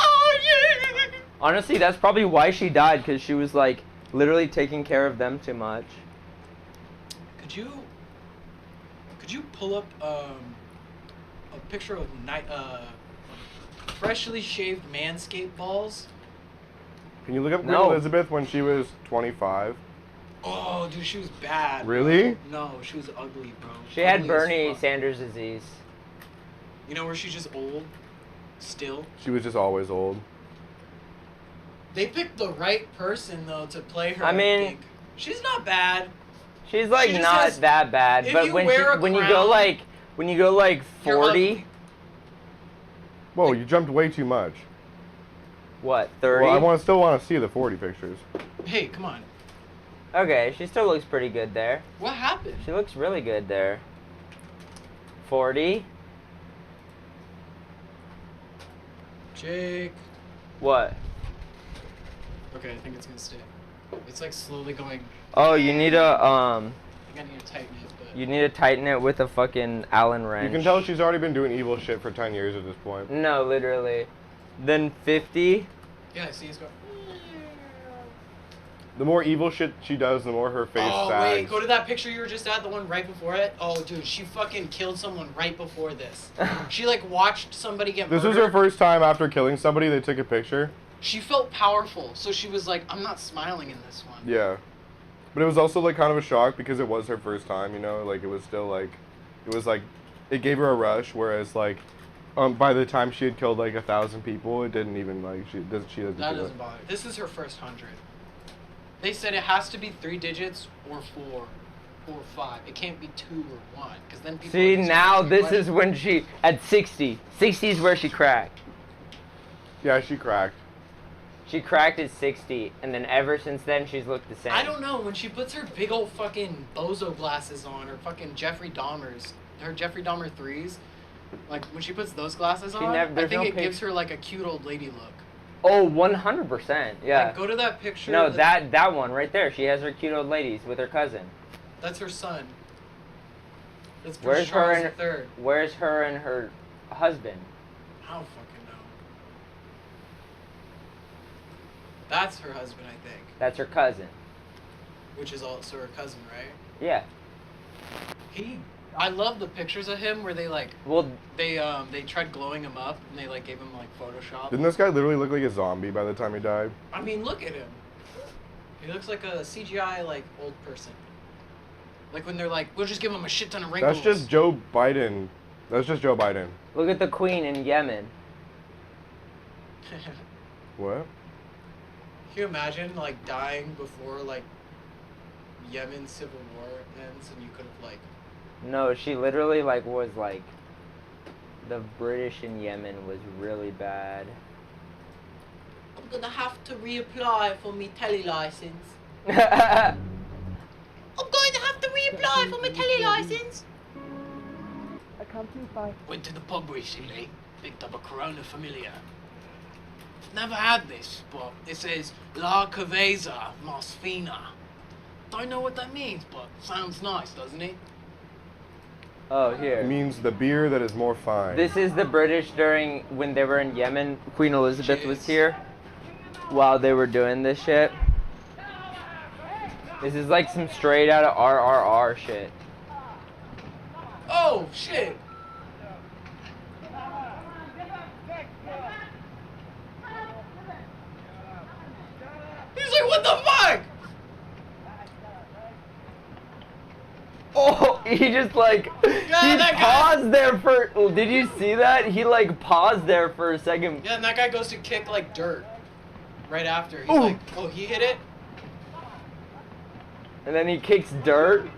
are you? Honestly, that's probably why she died, because she was like literally taking care of them too much. Could you pull up a picture of freshly shaved manscaped balls? Can you look up Queen No. Elizabeth when she was 25? Oh, dude, she was bad. Really? No, she was ugly, bro. She had Ugly as Bernie fuck. Sanders disease. You know where she's just old? Still? She was just always old. They picked the right person, though, to play her. I mean- think. She's not bad. She's like She just not has- that bad, if but you when wear a when you go crown, like You're 40, ugly. Whoa, you jumped way too much. what 30? Well, I still want to see the 40 pictures. Hey, come on. Okay, she still looks pretty good there. What happened? She looks really good there. 40. Jake. What? Okay, I think it's gonna stay. It's like slowly going. Oh, you need to I think I need to tighten it, but. you need to tighten it with a fucking Allen wrench. You can tell she's already been doing evil shit for 10 years at this point. No, literally. Then 50. Yeah, I see it's going. The more evil shit she does, the more her face Oh, sags. wait, go to that picture you were just at, the one right before it. Oh, dude, she fucking killed someone right before this. She, like, watched somebody get This murdered. was her first time after killing somebody, they took a picture. She felt powerful, so she was like, I'm not smiling in this one. Yeah. But it was also, like, kind of a shock because it was her first time, you know? Like, it was still, like... It was, like... It gave her a rush, whereas, like... by the time she had killed, like, 1,000 people, it didn't even, like... She doesn't That feel doesn't it. bother. This is her first 100. They said it has to be 3 digits or 4 or 5. It can't be 2 or 1, because then people... See, are just now gonna be this like- is when she at 60. 60 is where she cracked. Yeah, she cracked. She cracked at 60, and then ever since then she's looked the same. I don't know, when she puts her big old fucking bozo glasses on, her fucking Jeffrey Dahmer's, her Jeffrey Dahmer 3s, like, when she puts those glasses on, I there's think no it gives her, like, a cute old lady look. Oh, 100%. Yeah. Like, go to that picture. No, that one right there. She has her cute old ladies with her cousin. That's her son. That's Where's her Charles and III. Where's her and her husband? I don't fucking know. That's her husband, I think. That's her cousin. Which is also her cousin, right? Yeah. I love the pictures of him where they like Well, they tried glowing him up and they like gave him like Photoshop. Didn't this guy literally look like a zombie by the time he died? I mean, look at him. He looks like a CGI like old person. Like when they're like, we'll just give him a shit ton of wrinkles. That's just Joe Biden. That's just Joe Biden. look at the queen in Yemen. What? Can you imagine like dying before like Yemen's civil war ends and you could have like. No, she literally like was like the British in Yemen was really bad. I'm gonna have to reapply for my telly license. That's I'm going to have to reapply for my telly license. I can't see by. Went to the pub recently, picked up a Corona Familia. Never had this, but it says La Cerveza Más Fina. Don't know what that means, but sounds nice, doesn't it? Oh, It here. means the beer that is more fine. This is the British during when they were in Yemen. Queen Elizabeth was Jeez. here while they were doing this shit. This is like some straight out of RRR shit. Oh, shit! He's like, what the fuck? Oh, he just like he that guy- paused there for. Did you see that? He like paused there for a second. Yeah, and that guy goes to kick like dirt right after. He's Ooh. like, oh, he hit it? And then he kicks dirt.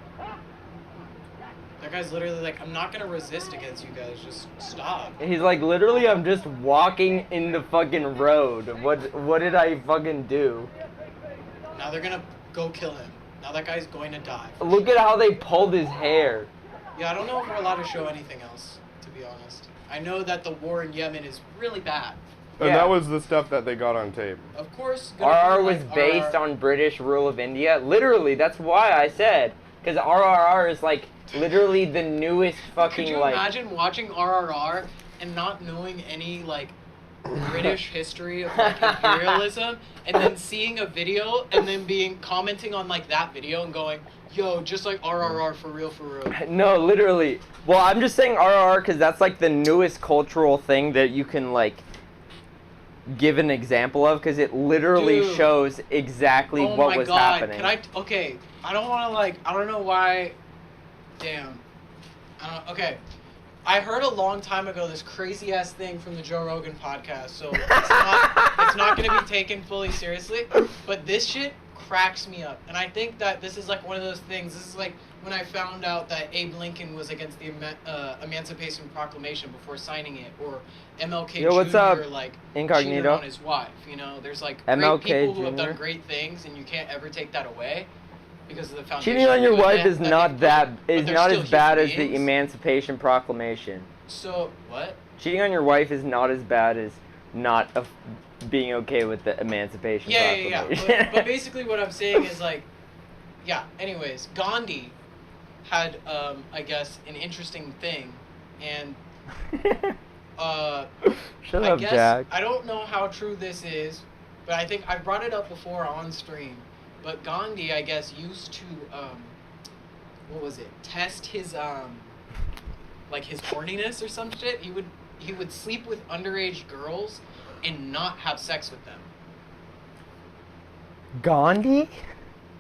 That guy's literally like, I'm not gonna resist against you guys, just stop. And he's like, literally, I'm just walking in the fucking road. What did I fucking do? Now they're gonna go kill him. Now that guy's going to die. Look at how they pulled his hair. Yeah, I don't know if we're allowed to show anything else, to be honest. I know that the war in Yemen is really bad. And Yeah. that was the stuff that they got on tape. Of course, RR was based on British rule of India. Literally, that's why I said. Because RRR is like literally the newest fucking Could you like. imagine watching RRR and not knowing any like British history of like imperialism, and then seeing a video and then commenting on like that video and going, yo, just like RRR for real, for real. No, literally. Well, I'm just saying RRR because that's like the newest cultural thing that you can like give an example of, because it literally Dude. shows exactly Oh what my was God. happening. Okay, I don't want to like, I don't know why, damn. Okay, I heard a long time ago this crazy ass thing from the Joe Rogan podcast, so it's not going to be taken fully seriously, but this shit cracks me up. And I think that this is like one of those things, this is like when I found out that Abe Lincoln was against the Emancipation Proclamation before signing it, or MLK Yo, what's Jr. up, like Incognito? cheated on his wife. You know, there's like MLK great people who have Jr.? done great things, and you can't ever take that away because of the foundation. Cheating on your But wife then- is I not think- that but is they're not still as bad as human the beings. Emancipation Proclamation. So what? Cheating on your wife is not as bad as not being okay with the Emancipation Yeah. Proclamation. But basically, what I'm saying is like, yeah. Anyways, Gandhi had, I guess, an interesting thing, and Shut I up, guess Jack. I don't know how true this is, but I think I've brought it up before on stream. But Gandhi, I guess, used to what was it? Test his like his horniness or some shit. He would sleep with underage girls and not have sex with them. Gandhi?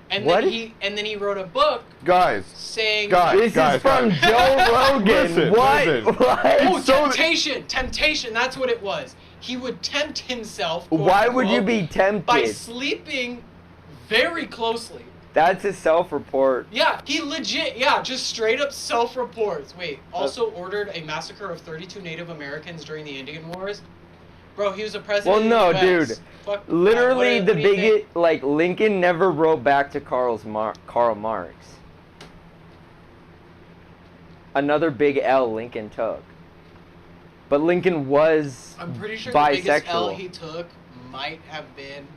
And What? then he wrote a book Guys, saying Guys, This is from guys. Joe Rogan. Listen, what? listen. What? Oh, so- temptation, that's what it was. He would tempt himself, quote Why would you unquote, be tempted? by sleeping very closely. That's a self-report. Yeah, he legit, just straight up self-reports. Wait, also ordered a massacre of 32 Native Americans during the Indian Wars? Bro, he was a president Well, no, of the US. dude. Fuck, Literally, what the do you think? bigot, like, Lincoln never wrote back to Karl Marx. Another big L Lincoln took. But Lincoln was I'm pretty sure bisexual. the biggest L he took might have been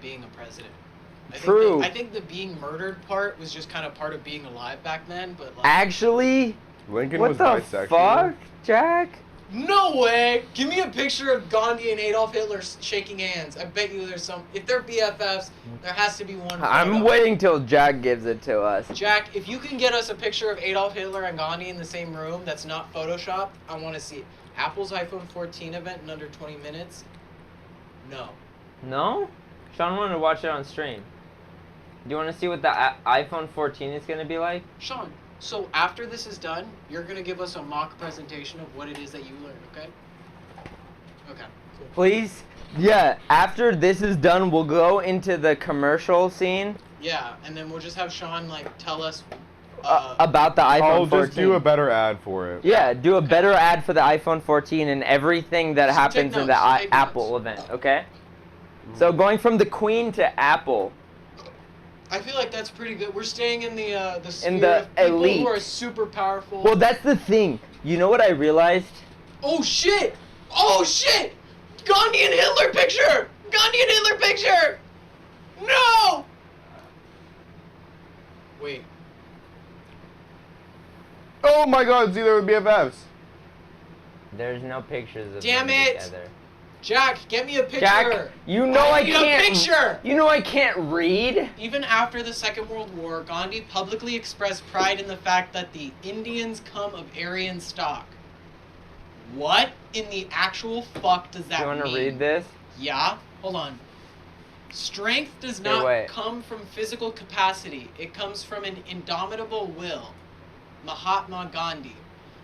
being a president. True. I think the being murdered part was just kind of part of being alive back then, but like... Actually, Lincoln what was the bisexual. fuck, Jack? No way! Give me a picture of Gandhi and Adolf Hitler shaking hands. I bet you there's some... If they're BFFs, there has to be one I'm photo. waiting till Jack gives it to us. Jack, if you can get us a picture of Adolf Hitler and Gandhi in the same room that's not Photoshopped, I want to see it. Apple's iPhone 14 event in under 20 minutes? No. No? Sean wanted to watch it on stream. Do you want to see what the iPhone 14 is going to be like? Sean, so after this is done, you're going to give us a mock presentation of what it is that you learned, okay? Okay, cool. Please? Yeah, after this is done, we'll go into the commercial scene Yeah, and then we'll just have Sean, like, tell us... about the iPhone I'll 14. just do a better ad for it. Yeah, do a better ad for the iPhone 14 and everything that Just happens take in the notes, take Apple notes. event, okay? So going from the Queen to Apple. I feel like that's pretty good. We're staying in the sphere the of people elite. who are super powerful. Well, that's the thing. You know what I realized? Oh shit! Oh shit! Gandhi and Hitler picture! Gandhi and Hitler picture! No! Wait. Oh my God, see, there would be BFFs. There's no pictures of Damn them it! together. Jack, get me a picture! Jack, you know I need can't. a picture! You know I can't read. Even after the Second World War, Gandhi publicly expressed pride in the fact that the Indians come of Aryan stock. What in the actual fuck does that You want to mean? read this? Yeah? Hold on. Strength does Here, not wait. come from physical capacity. It comes from an indomitable will. Mahatma Gandhi.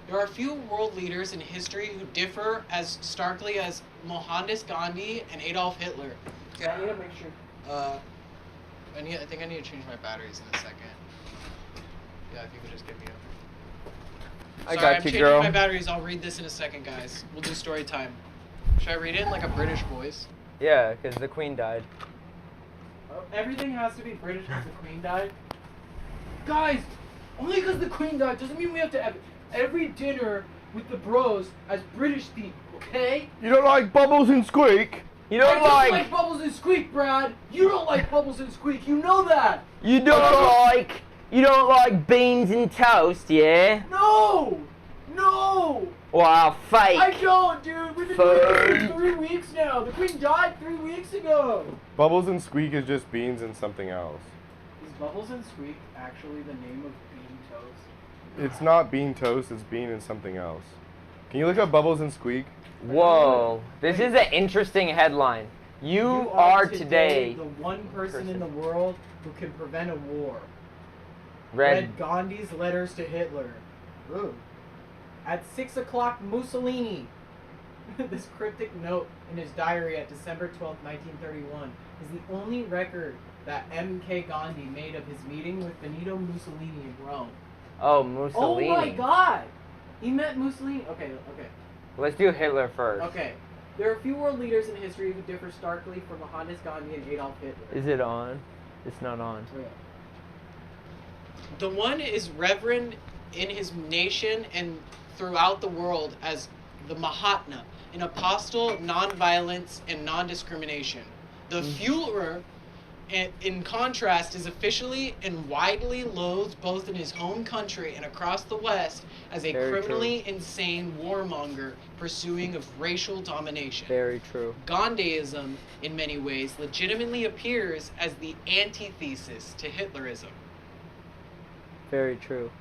There are few world leaders in history who differ as starkly as Mohandas Gandhi and Adolf Hitler. Okay, I need to make sure. I think I need to change my batteries in a second. Yeah, if you could just give me a... I Sorry, got I'm you, changing girl. my batteries. I'll read this in a second, guys. We'll do story time. Should I read it in like a British voice? Yeah, because the Queen died. Everything has to be British because the Queen died? Guys, only because the Queen died doesn't mean we have to have every dinner with the bros as British theme, okay? You don't like Bubbles and Squeak? You don't like. Bubbles and Squeak, Brad. You don't like Bubbles and Squeak. You know that. You don't like. You don't like beans and toast, yeah? No. No. Wow, fake. I don't, dude. We've been doing this for 3 weeks now. The queen died 3 weeks ago. Bubbles and Squeak is just beans and something else. Is Bubbles and Squeak actually the name of Bean Toast? It's not bean toast, it's bean and something else. Can you look up Bubbles and Squeak? Whoa, this is an interesting headline. You are today the one person in the world who can prevent a war. read. Gandhi's letters to Hitler. Ooh. At 6 o'clock, Mussolini. This cryptic note in his diary at December 12, 1931 is the only record that M.K. Gandhi made of his meeting with Benito Mussolini in Rome. Oh, Mussolini. Oh my god! He met Mussolini. Okay. Let's do Hitler first. Okay. There are few world leaders in history who differ starkly from Mohandas Gandhi and Adolf Hitler. Is it on? It's not on. Oh, yeah. The one is reverend in his nation and throughout the world as the Mahatma, an apostle of nonviolence and non-discrimination. The Führer, in contrast, is officially and widely loathed both in his home country and across the West as a Very criminally insane warmonger pursuing of racial domination. Very true. Gandhiism, in many ways, legitimately appears as the antithesis to Hitlerism. Very true.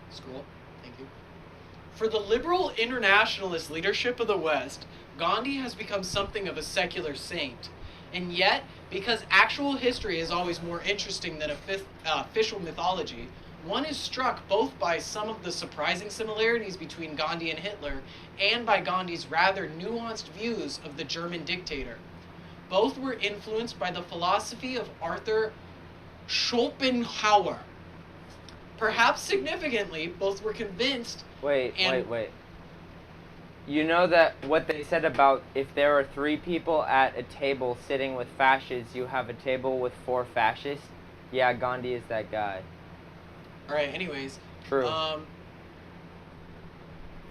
Scroll. Thank you. For the liberal internationalist leadership of the West, Gandhi has become something of a secular saint. And yet, because actual history is always more interesting than official mythology, one is struck both by some of the surprising similarities between Gandhi and Hitler and by Gandhi's rather nuanced views of the German dictator. Both were influenced by the philosophy of Arthur Schopenhauer. Perhaps significantly, both were convinced. Wait. You know that what they said about if there are 3 people at a table sitting with fascists, you have a table with 4 fascists? Yeah, Gandhi is that guy. Alright, anyways. True.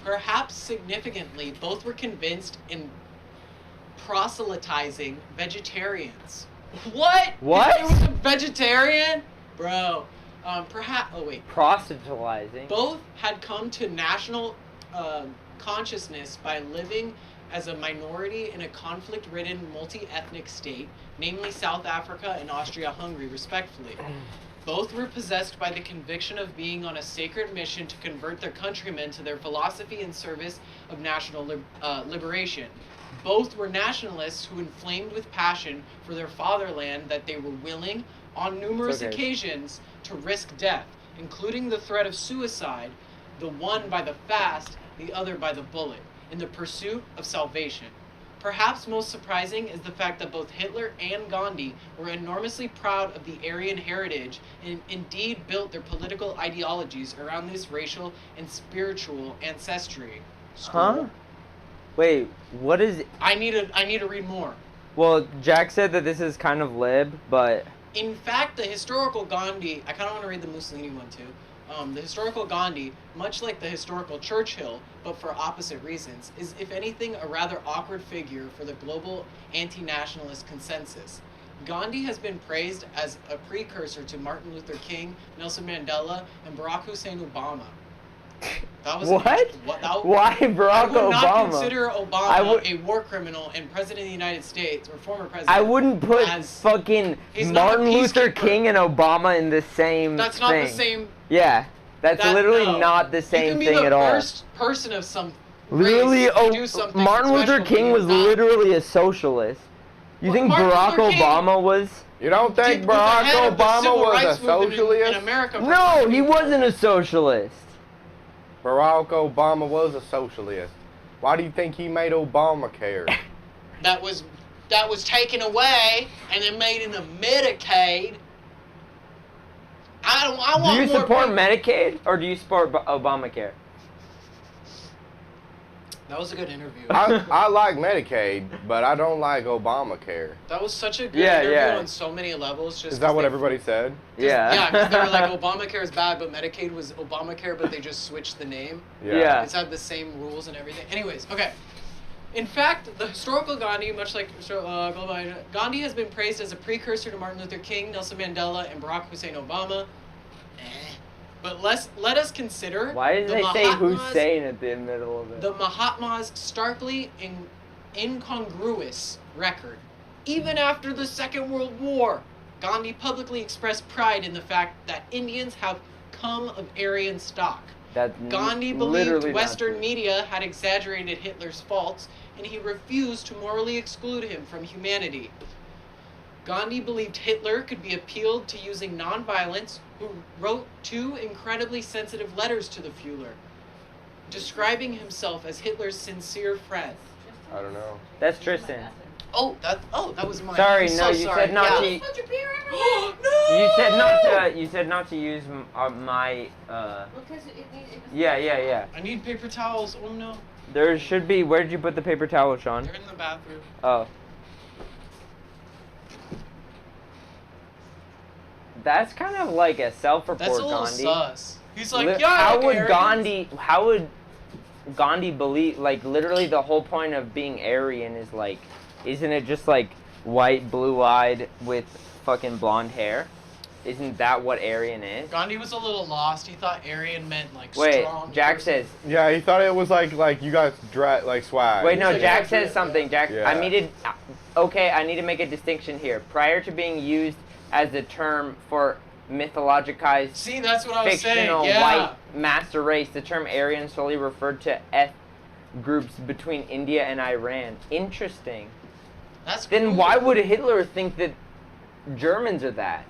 Perhaps significantly, both were convinced in proselytizing vegetarians. What? What? He was a vegetarian? Bro. Proselytizing. Both had come to national consciousness by living as a minority in a conflict-ridden multi-ethnic state, namely South Africa and Austria-Hungary, respectively. Both were possessed by the conviction of being on a sacred mission to convert their countrymen to their philosophy in service of national liberation. Both were nationalists who inflamed with passion for their fatherland that they were willing, on numerous occasions, to risk death, including the threat of suicide, the one by the fast, the other by the bullet, in the pursuit of salvation. Perhaps most surprising is the fact that both Hitler and Gandhi were enormously proud of the Aryan heritage and indeed built their political ideologies around this racial and spiritual ancestry. Huh? Wait, what is... I need to read more. Well, Jack said that this is kind of lib, but... In fact, the historical Gandhi, I kind of want to read the Mussolini one too. The historical Gandhi, much like the historical Churchill, but for opposite reasons, is, if anything, a rather awkward figure for the global anti-nationalist consensus. Gandhi has been praised as a precursor to Martin Luther King, Nelson Mandela, and Barack Hussein Obama. That was what? Why Barack I would Obama? not consider Obama a war criminal and president of the United States, or former president. I wouldn't put fucking Martin Luther peacekeeper. King and Obama in the same That's not thing. the same. Yeah, that's literally no. not the same you thing can be at the all. first person of some Literally, race to do something Martin Luther special, King but was you're not. literally a socialist. You Well, think Martin Barack Luther King Obama was? You don't think was Barack ahead of the Obama civil was rights a movement socialist? in America for No, he 50 years. wasn't a socialist. Barack Obama was a socialist. Why do you think he made Obamacare? That was taken away and then made into Medicaid. I want Do you more support people. Medicaid or do you support Obamacare? That was a good interview. I like Medicaid, but I don't like Obamacare. That was such a good Yeah, interview yeah. on so many levels. Just Is that 'cause what they- everybody said? Yeah, because they were like, Obamacare is bad, but Medicaid was Obamacare, but they just switched the name. Yeah. It's had the same rules and everything. Anyways, okay. In fact, the historical Gandhi, much like Gandhi has been praised as a precursor to Martin Luther King, Nelson Mandela, and Barack Hussein Obama. But let us consider Why did the they say Mahatmas- Hussein at the middle of it? the Mahatma's starkly incongruous record. Even after the Second World War, Gandhi publicly expressed pride in the fact that Indians have come of Aryan stock. That's Gandhi literally believed not Western true. media had exaggerated Hitler's faults, and he refused to morally exclude him from humanity. Gandhi believed Hitler could be appealed to using nonviolence, who wrote 2 incredibly sensitive letters to the Führer, describing himself as Hitler's sincere friend. I don't know. That's Tristan. Oh, that was mine. Sorry, I'm no, so you sorry. said not Yeah. to. No! You said not to use my. Yeah. I need paper towels. Oh no. There should be. Where did you put the paper towel, Sean? They're in the bathroom. Oh. That's kind of like a self-report, That's a little Gandhi. sus. He's like, Li- yeah. how like would Aryans." How would Gandhi believe? Like, literally, the whole point of being Aryan is like, isn't it just like white, blue-eyed with fucking blonde hair? Isn't that what Aryan is? Gandhi was a little lost. He thought Aryan meant like Wait, strong. Jack person. says. Yeah, he thought it was like you guys like swag. Wait, no, like, Jack yeah, says yeah. something. Jack, Yeah. I needed. Okay, I need to make a distinction here. Prior to being used as a term for mythologized See, that's what I was saying. fictional Yeah. white master race, the term Aryan solely referred to ethnic groups between India and Iran. Interesting. That's Then cool. why would Hitler think that Germans are that?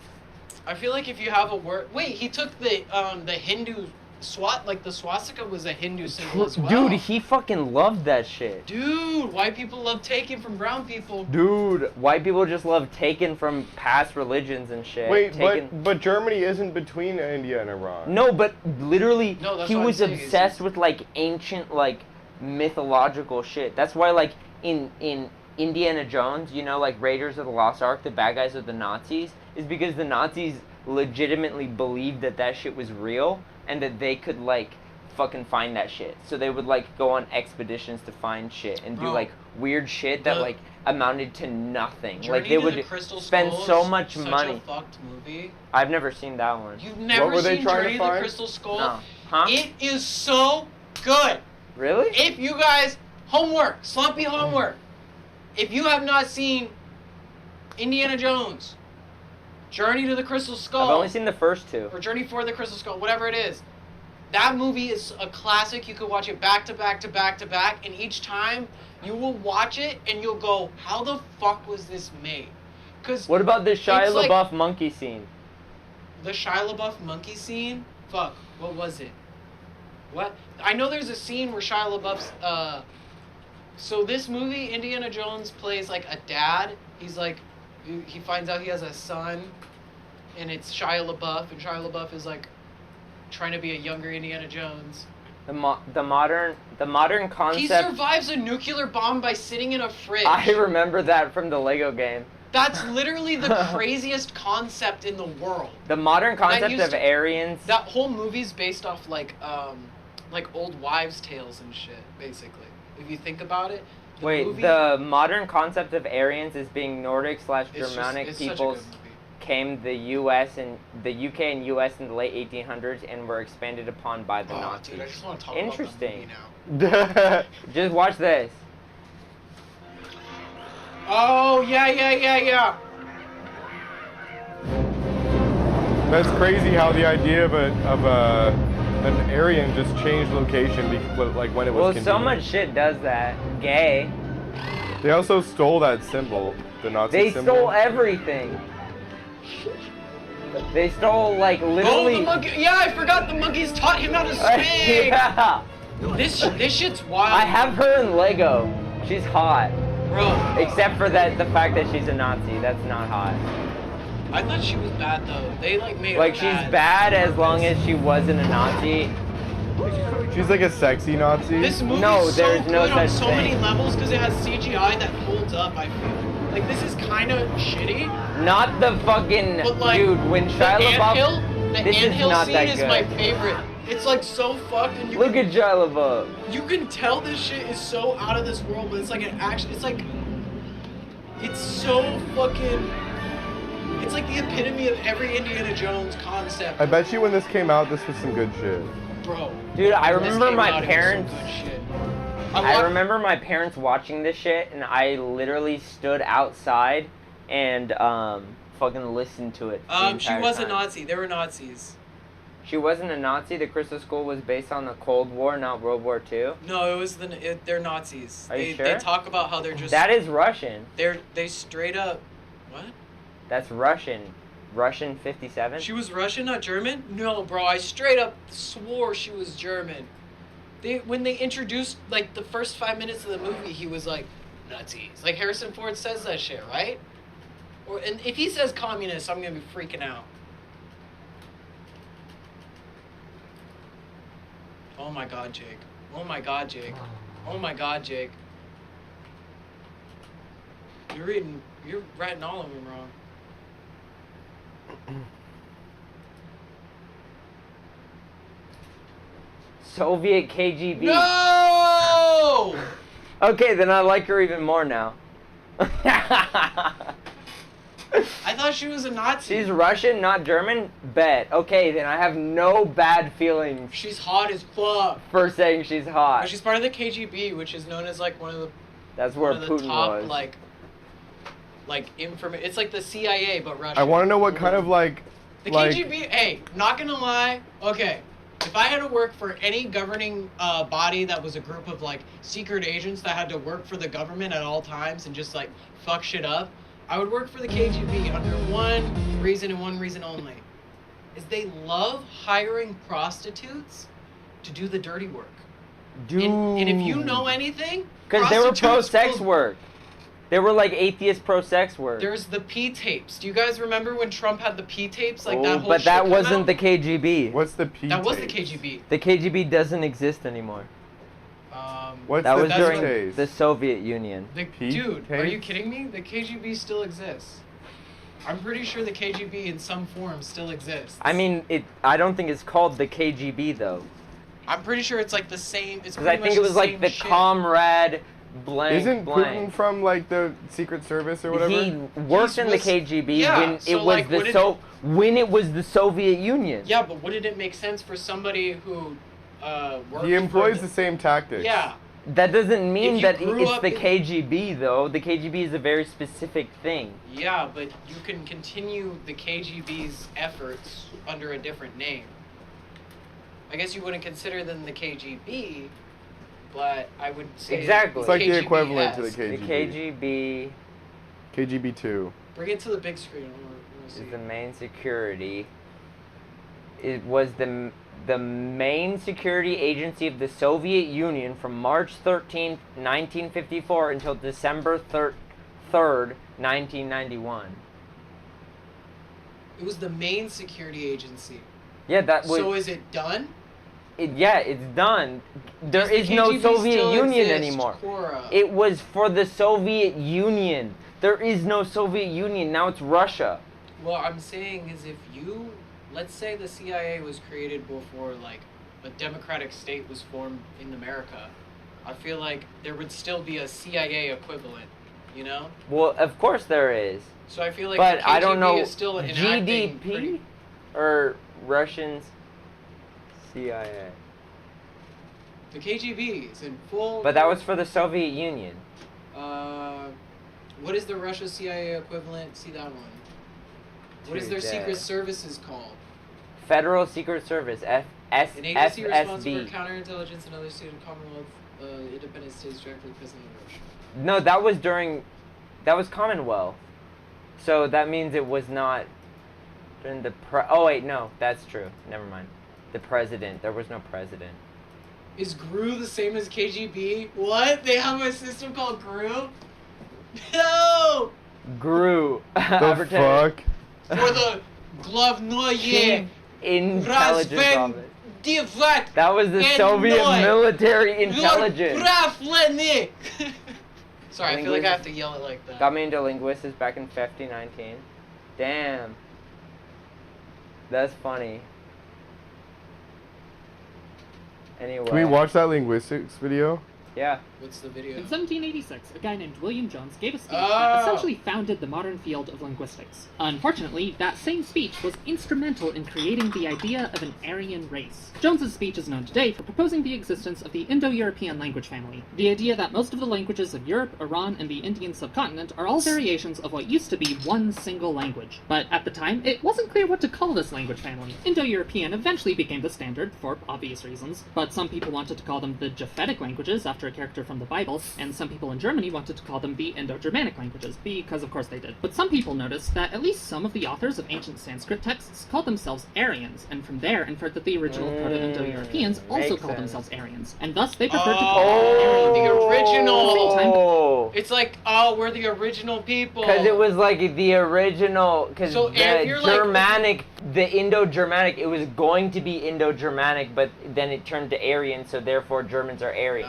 I feel like if you have a word. Wait, he took the Hindu the swastika was a Hindu symbol as well. Dude, he fucking loved that shit. Dude, white people love taking from brown people. Dude, white people just love taking from past religions and shit. Wait, Taking- but Germany isn't between India and Iran. No, but literally, No, that's he what I'm was saying, obsessed with like ancient, like mythological shit. That's why, like in Indiana Jones, you know, like Raiders of the Lost Ark, the bad guys are the Nazis, is because the Nazis legitimately believed that that shit was real and that they could like fucking find that shit. So they would like go on expeditions to find shit and do Bro, like weird shit that the- like amounted to nothing. Journey Like they to would the Crystal spend Skull so is much such money. a fucked movie. I've never seen that one. You've never were they seen trying to Journey to the find? Crystal Skull? No. Huh? It is so good. Really? If you guys homework, Slompy homework. If you have not seen Indiana Jones, Journey to the Crystal Skull, I've only seen the first two. or Journey for the Crystal Skull, whatever it is, that movie is a classic. You could watch it back to back to back to back, and each time you will watch it and you'll go, "How the fuck was this made?" Because What about the Shia It's like- LaBeouf monkey scene? the Shia LaBeouf monkey scene, fuck, what was it? What? I know there's a scene where Shia LaBeouf's, so this movie, Indiana Jones plays like a dad. He's like, he finds out he has a son, and it's Shia LaBeouf, and Shia LaBeouf is like trying to be a younger Indiana Jones. The modern He concept. survives a nuclear bomb by sitting in a fridge. I remember that from the Lego game. That's literally the craziest concept in the world. The modern concept used of to- Aryans. That whole movie's based off like old wives' tales and shit, basically. If you think about it. The Wait, movie, the modern concept of Aryans is being Nordic / it's just- Germanic it's such a peoples good movie. came the U.S. and the UK and U.S. in the late 1800s and were expanded upon by the Oh, Nazis. dude, I just want to talk Interesting. about that movie now. Just watch this. Oh, yeah. That's crazy how the idea of an Aryan just changed location like when it was Well, so convenient. much shit does that. Gay. They also stole that symbol, the Nazi They symbol. stole everything. They stole like Oh, literally. the monkey. Yeah, I forgot the monkeys taught him how to speak. Yeah. This shit's wild. I have her in Lego. She's hot. Bro, Except for the fact that she's a Nazi. That's not hot. I thought she was bad, though. They, like, made Like, her she's bad as long as she wasn't a Nazi. She's like a sexy Nazi. This movie's No, so there's good no on such so thing. many levels because it has CGI that holds up, I feel. Like, this is kind of shitty, Not the fucking but, like, dude. When the Shia anthill, LaBeouf, the this is anthill not scene that is good. my favorite. It's, like, so fucked, and Look at Shia LaBeouf. you can tell this shit is so out of this world, but it's like an action. It's like, it's so fucking. It's like the epitome of every Indiana Jones concept. I bet you when this came out, this was some good shit. Bro. Dude, I when this remember came my out, it was some parents. good shit. I remember my parents watching this shit, and I literally stood outside and fucking listened to it. the She entire was a time. Nazi. They were Nazis. She wasn't a Nazi. The Crystal Skull was based on the Cold War, not World War II. No, it was they're Nazis. Are you They sure? talk about how they're just. That is Russian. They straight up. What? That's Russian. Russian 57. She was Russian, not German? No, bro. I straight up swore she was German. When they introduced like the first 5 minutes of the movie, he was like Nazis. Like Harrison Ford says that shit, right? And if he says communist, I'm gonna be freaking out. Oh my god, Jake. Oh my god, Jake. Oh my god, Jake. You're writing all of them wrong. Soviet KGB. No! Okay, then I like her even more now. I thought she was a Nazi. She's Russian, not German? Bet. Okay, then I have no bad feelings She's hot as fuck. for saying she's hot. But she's part of the KGB, which is known as like one of the That's where one of Putin the top was. like information. It's like the CIA but Russian. I want to know what kind of like. The like, KGB. Hey, not gonna lie. Okay, if I had to work for any governing body that was a group of like secret agents that had to work for the government at all times and just like fuck shit up, I would work for the KGB under one reason and one reason only, is they love hiring prostitutes to do the dirty work. Dude. And if you know anything, Because they were prostitutes pro-sex will- work. They were like atheist pro-sex work. There's the P tapes. Do you guys remember when Trump had the P tapes? Like Oh, that whole but shit that come wasn't out? the KGB. What's the P? That was the tapes? KGB. The KGB doesn't exist anymore. What's That the was that's during tapes? the Soviet Union. P Dude, are you tapes? kidding me? The KGB still exists. I'm pretty sure the KGB in some form still exists. I mean, I don't think it's called the KGB though, I'm pretty sure it's like the same. It's because I pretty think much it was like same the shit. comrade blank Isn't blank. Putin from like the Secret Service or whatever? He worked in the was- KGB yeah, when so, it was like, the what when it was the Soviet Union. Yeah, but wouldn't it make sense for somebody who worked He employs for the same tactics. Yeah. That doesn't mean you that grew it's up the in- KGB though. The KGB is a very specific thing. Yeah, but you can continue the KGB's efforts under a different name. I guess you wouldn't consider them the KGB, but I would say Exactly. It's like the KGB-esque. equivalent to the The KGB. KGB KGB 2. Bring it to the big screen. I wanna see. is the main security. It was the main security agency of the Soviet Union from March 13th, 1954 until December 3rd, 1991. It was the main security agency. Yeah, that was. So is it done? Yeah, it's done. There Does the is no KGB Soviet still Union exist, anymore. Cora? It was for the Soviet Union. There is no Soviet Union. Now it's Russia. What I'm saying is if you, let's say the CIA was created before like a democratic state was formed in America, I feel like there would still be a CIA equivalent, you know? Well, of course there is. So I feel like But the KGB I don't know is still enacting GDP pretty- or Russians CIA. The KGB is in full. But that was for the Soviet Union. What is the Russia CIA equivalent? See that one. What is their Dude, secret services called? Federal Secret Service, An agency responsible for FSB. counterintelligence and other state of Commonwealth, independent states directly present in Russia. No, that was Commonwealth. So that means it was not during the oh wait, no, that's true. Never mind. The president. There was no president. Is GRU the same as KGB? What? They have a system called GRU? No! GRU. The fuck? For the Glavnoye Chief Intelligence Office. Divat That was the Soviet Ennoy. military intelligence. Sorry, I feel like I have to yell it like that. Got me into linguistics back in 2019. Damn. That's funny. Anyway. Can we watch that linguistics video? Yeah. What's the video? In 1786, a guy named William Jones gave a speech Oh. that essentially founded the modern field of linguistics. Unfortunately, that same speech was instrumental in creating the idea of an Aryan race. Jones's speech is known today for proposing the existence of the Indo-European language family, the idea that most of the languages of Europe, Iran, and the Indian subcontinent are all variations of what used to be one single language. But at the time, it wasn't clear what to call this language family. Indo-European eventually became the standard, for obvious reasons, but some people wanted to call them the Japhetic languages after a character from the Bible, and some people in Germany wanted to call them the Indo-Germanic languages, because of course they did. But some people noticed that at least some of the authors of ancient Sanskrit texts called themselves Aryans, and from there inferred that the original Proto-Indo-Europeans also makes called sense. themselves Aryans, and thus they preferred to call them Aryan. The original. Oh. It's like, oh, we're the original people. Because it was like the original, because So, the and you're like- Germanic, the Indo-Germanic, it was going to be Indo-Germanic, but then it turned to Aryan, so therefore Germans are Aryan.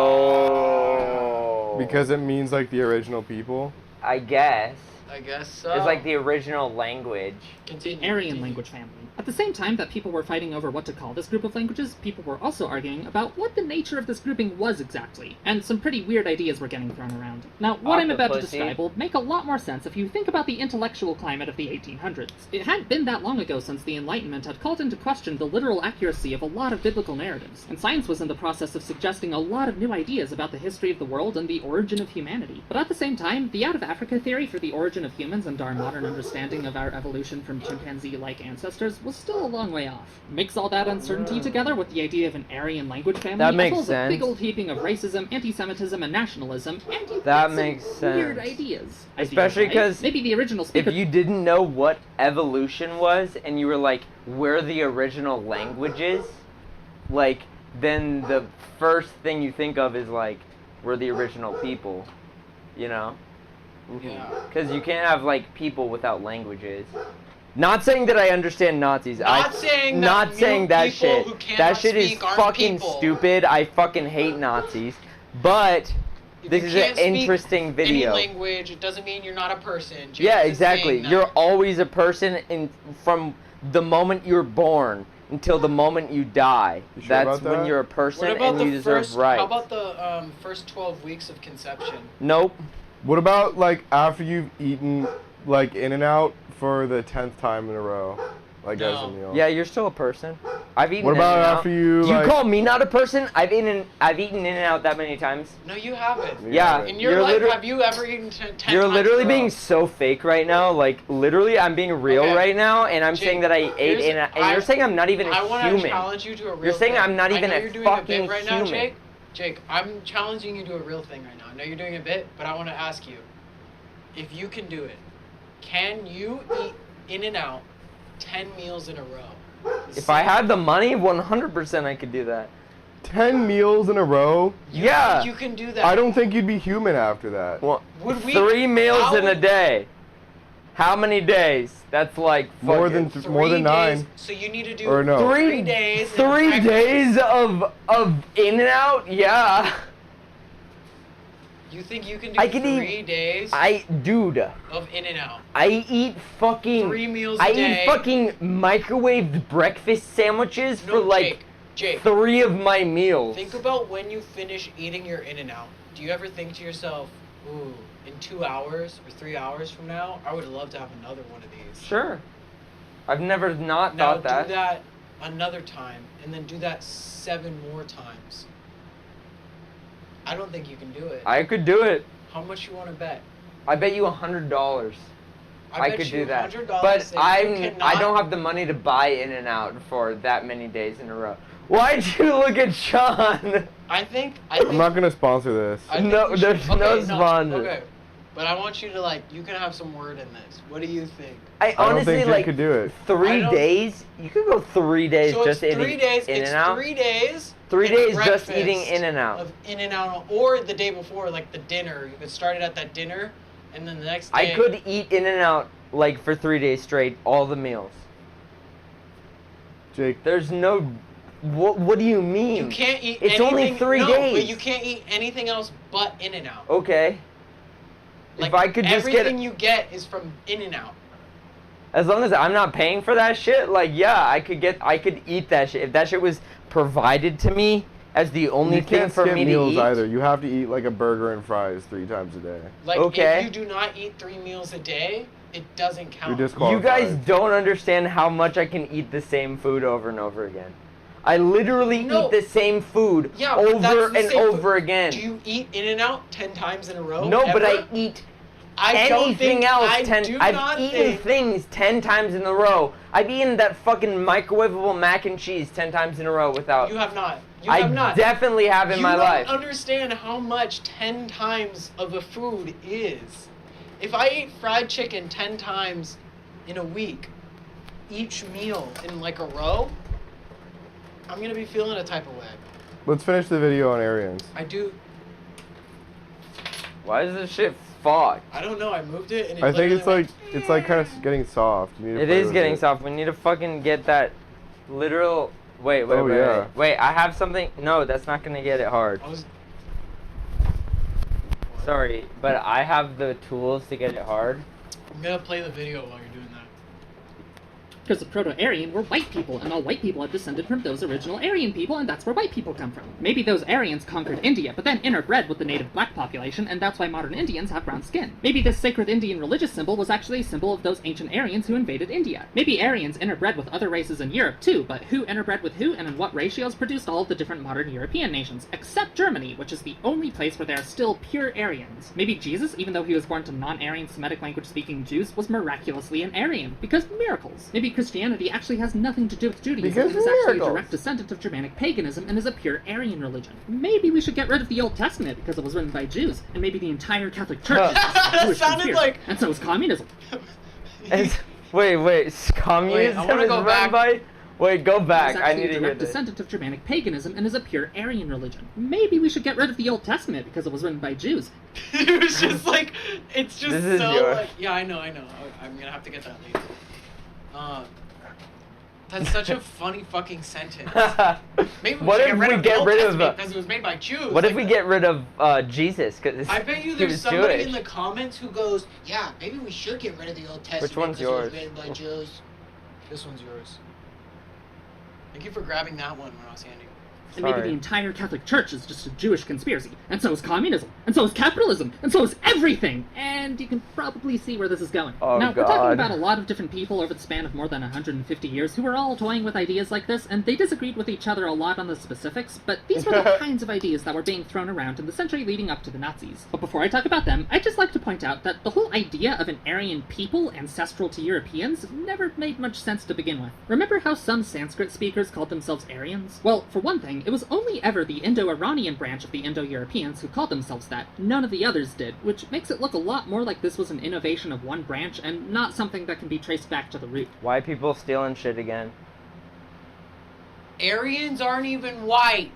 Oh. Because it means like the original people. I guess. I guess so. It's like the original language. Continue. Aryan language family. At the same time that people were fighting over what to call this group of languages, people were also arguing about what the nature of this grouping was exactly, and some pretty weird ideas were getting thrown around. Now, what I'm about to Octopussy. describe will make a lot more sense if you think about the intellectual climate of the 1800s. It hadn't been that long ago since the Enlightenment had called into question the literal accuracy of a lot of biblical narratives, and science was in the process of suggesting a lot of new ideas about the history of the world and the origin of humanity. But at the same time, the out-of-Africa theory for the origin of humans and our modern understanding of our evolution from chimpanzee-like ancestors was still a long way off. Mix all that uncertainty together with the idea of an Aryan language family, That makes as well as a big sense. old heaping of racism, anti-Semitism, and nationalism, and you That get makes some weird sense. ideas. Especially Ideas, right? 'cause maybe the original speaker. If you didn't know what evolution was, and you were like, we're the original languages, like, then the first thing you think of is like, we're the original people, you know? Yeah. Because you can't have like people without languages. Not saying that I understand Nazis. Not saying that not mute saying that people shit. who cannot That shit is speak aren't fucking people. stupid. I fucking hate Nazis. But If this you is an can't speak interesting video. Any language, it doesn't mean you're not a person. James Yeah, is exactly. saying that. You're always a person from the moment you're born until the moment you die. You sure That's about when that? you're a person What about and the you deserve first? rights. How about the first 12 weeks of conception? Nope. What about like after you've eaten like In-N-Out for the 10th time in a row, like as No. a meal? Yeah, you're still a person. I've eaten. What about In-N-Out. after you? Do you like, call me not a person? I've eaten In-N-Out that many times. No, you haven't. Yeah. In your You're life, literally- have you ever eaten 10 times? You're literally in a row? being so fake right now. Like literally, I'm being real Okay. right now, and I'm Jake, saying that I ate here's- In-N-Out, and you're saying I'm not even I a want to human. challenge you to a real You're saying thing. I'm not even I know a you're doing fucking a bit right now, human. Jake. Jake, I'm challenging you to a real thing right now. I know you're doing a bit, but I want to ask you, if you can do it, can you eat In-N-Out 10 meals in a row? If I had the money, 100% I could do that. 10 meals in a row? You Yeah. think you can do that? I don't think you'd be human after that. Well, Would we- 3 meals how in a would- day. How many days? That's like More fucking than more than 3 9. days, so you need to do Or no. 3 days. and 3 breakfast. days of In-N-Out? Yeah. You think you can do I can 3 eat- days Dude, of In-N-Out? I eat fucking 3 meals a I day. eat fucking microwaved breakfast sandwiches for No, like Jake, 3 of my meals. think about when you finish eating your In-N-Out. Do you ever think to yourself, ooh, in 2 hours or 3 hours from now, I would love to have another one of these. Sure. I've never not Now thought that. do that another time, and then do that 7 more times. I don't think you can do it. I could do it. How much you want to bet? I bet you $100. I bet could you do that. $100 But that you I cannot- don't have the money to buy In-N-Out for that many days in a row. Why'd you look at Sean? I think. I'm not gonna sponsor this. I think No, we should- there's no okay, sponsor. Okay, but I want you to like. You can have some word in this. What do you think? I I don't honestly think Jake like could do it. I 3 don't- days. You could go 3 days So just it's eating 3 days. In-N-Out. It's 3 days. 3 and days just breakfast eating In-N-Out. Of In-N-Out, or the day before, like the dinner. You could start it at that dinner, and then the next day. I could eat In-N-Out like for 3 days straight, all the meals. Jake, There's no. What do you mean? You can't eat. It's only anything- 3 no, days. But you can't eat anything else but In-N-Out. Okay. Like, if I could just everything get, you get is from In-N-Out. as long as I'm not paying for that shit, like yeah, I could eat that shit. If that shit was provided to me as the only You thing can't for skip me meals to eat. either. You have to eat like a burger and fries 3 times a day. Like, Okay. if you do not eat 3 meals a day, it doesn't count. You're disqualified. You guys don't understand how much I can eat the same food over and over again. I literally No. eat the same food Yeah, but that's over the and same over food. again. Do you eat In-N-Out 10 times in a row? No, but ever? I eat I don't anything think, else. I do I've not eaten think, things 10 times in a row. I've eaten that fucking microwavable mac and cheese 10 times in a row without. You have not. You I have not. definitely have in my life. You don't understand how much 10 times of a food is. If I ate fried chicken 10 times in a week, each meal in like a row, I'm gonna be feeling a type of way. Let's finish the video on Aryans. I do. Why is this shit fucked? I don't know. I moved it and it I think literally it's like kind of getting soft. You need to It play is with getting it. soft. We need to fucking get that literal. Wait, Oh, yeah. wait. I have something. No, that's not gonna get it hard. I was. Sorry, but I have the tools to get it hard. I'm gonna play the video while you're doing that. Because the Proto-Aryan were white people, and all white people had descended from those original Aryan people, and that's where white people come from. Maybe those Aryans conquered India, but then interbred with the native black population, and that's why modern Indians have brown skin. Maybe this sacred Indian religious symbol was actually a symbol of those ancient Aryans who invaded India. Maybe Aryans interbred with other races in Europe too, but who interbred with who and in what ratios produced all of the different modern European nations, except Germany, which is the only place where there are still pure Aryans. Maybe Jesus, even though he was born to non-Aryan Semitic language-speaking Jews, was miraculously an Aryan, because miracles. Maybe Christianity actually has nothing to do with Judaism Because and is actually a miracles. direct descendant of Germanic paganism and is a pure Aryan religion. Maybe we should get rid of the Old Testament because it was written by Jews, and maybe the entire Catholic Church is just a That Jewish sounded conspiracy. like- And so is communism. Wait. Communism I wanna is go run back. by. Wait, go It back. is I actually need a to hear direct this. descendant of Germanic paganism and is a pure Aryan religion. Maybe we should get rid of the Old Testament because it was written by Jews. It was just like, it's just This is so yours. like, yeah, I know. I'm gonna have to get that later. That's such a funny fucking sentence. Maybe we What should if get rid we of get the Old rid of, Testament because it was made by Jews. What if Like, we get rid of Jesus? Cause I bet you he there's was somebody Jewish. in the comments who goes, yeah, maybe we should get rid of the Old Testament one's because it yours? was made by Jews. This one's yours. Thank you for grabbing that one when I was handing. And maybe Sorry. the entire Catholic Church is just a Jewish conspiracy. And so is communism. And so is capitalism. And so is everything. And you can probably see where this is going. Oh, now, we're talking God. about a lot of different people over the span of more than 150 years who were all toying with ideas like this, and they disagreed with each other a lot on the specifics, but these were the kinds of ideas that were being thrown around in the century leading up to the Nazis. But before I talk about them, I'd just like to point out that the whole idea of an Aryan people ancestral to Europeans never made much sense to begin with. Remember how some Sanskrit speakers called themselves Aryans? Well, for one thing, it was only ever the Indo-Iranian branch of the Indo-Europeans who called themselves that. None of the others did, which makes it look a lot more like this was an innovation of one branch and not something that can be traced back to the root. White people stealing shit again. Aryans aren't even white.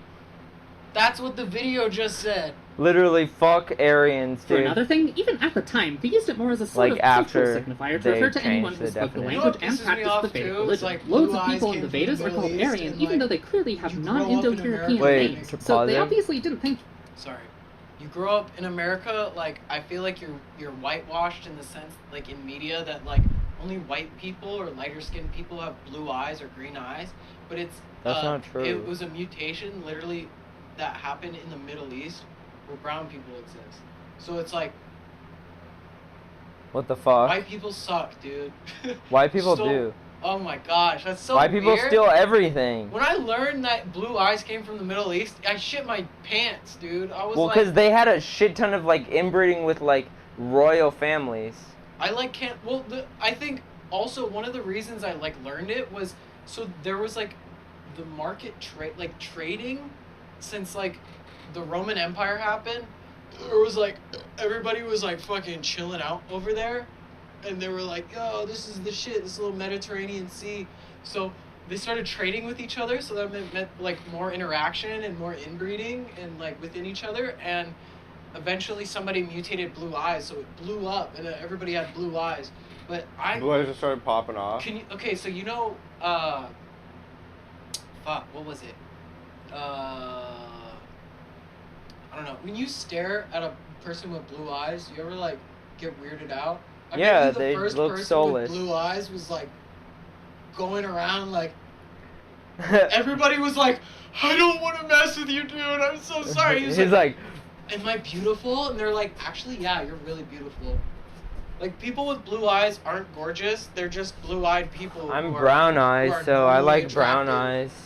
That's what the video just said. Literally, fuck Aryans, For dude. another thing, even at the time, they used it more as a sort Like of cultural after signifier to they refer to anyone changed who the spoke the definition. You know language what and pisses me practiced off the Vedic too? religion. It's like Loads blue of eyes people in the came from the Vedas are Middle called East Aryan, and, even like, though they clearly have you grow up in non-Indo-European America- Wait, names. to So pause they it? obviously didn't think. Sorry. You grow up in America, like, I feel like you're whitewashed in the sense, like, in media that, like, only white people or lighter skinned people have blue eyes or green eyes, but it's That's not true. It was a mutation literally that happened in the Middle East where brown people exist. So it's like What the fuck? white people suck, dude. White people So- do. Oh my gosh, that's so White people weird. steal everything. When I learned that blue eyes came from the Middle East, I shit my pants, dude. I was Well, like, because they had a shit ton of like inbreeding with like royal families. I like can't. Well, I think also one of the reasons I like learned it was so there was like the market trading since like the Roman Empire happened. There was like everybody was like fucking chilling out over there, and they were like, "Yo, this is the shit. This little Mediterranean Sea." So they started trading with each other. So that meant like more interaction and more inbreeding and like within each other and. Eventually, somebody mutated blue eyes, so it blew up, and everybody had blue eyes. But Blue eyes just started popping off. can you? Okay, so you know, fuck, what was it? I don't know. When you stare at a person with blue eyes, you ever like get weirded out? I Yeah, bet you the they first look person soulless. with blue eyes was like going around like Everybody was like, I don't want to mess with you, dude. I'm so sorry. He was He's like, am I beautiful? And they're like, actually, yeah, you're really beautiful. Like, people with blue eyes aren't gorgeous. They're just blue-eyed people. I'm who are- brown who eyes, are so I normally like brown attractive. eyes.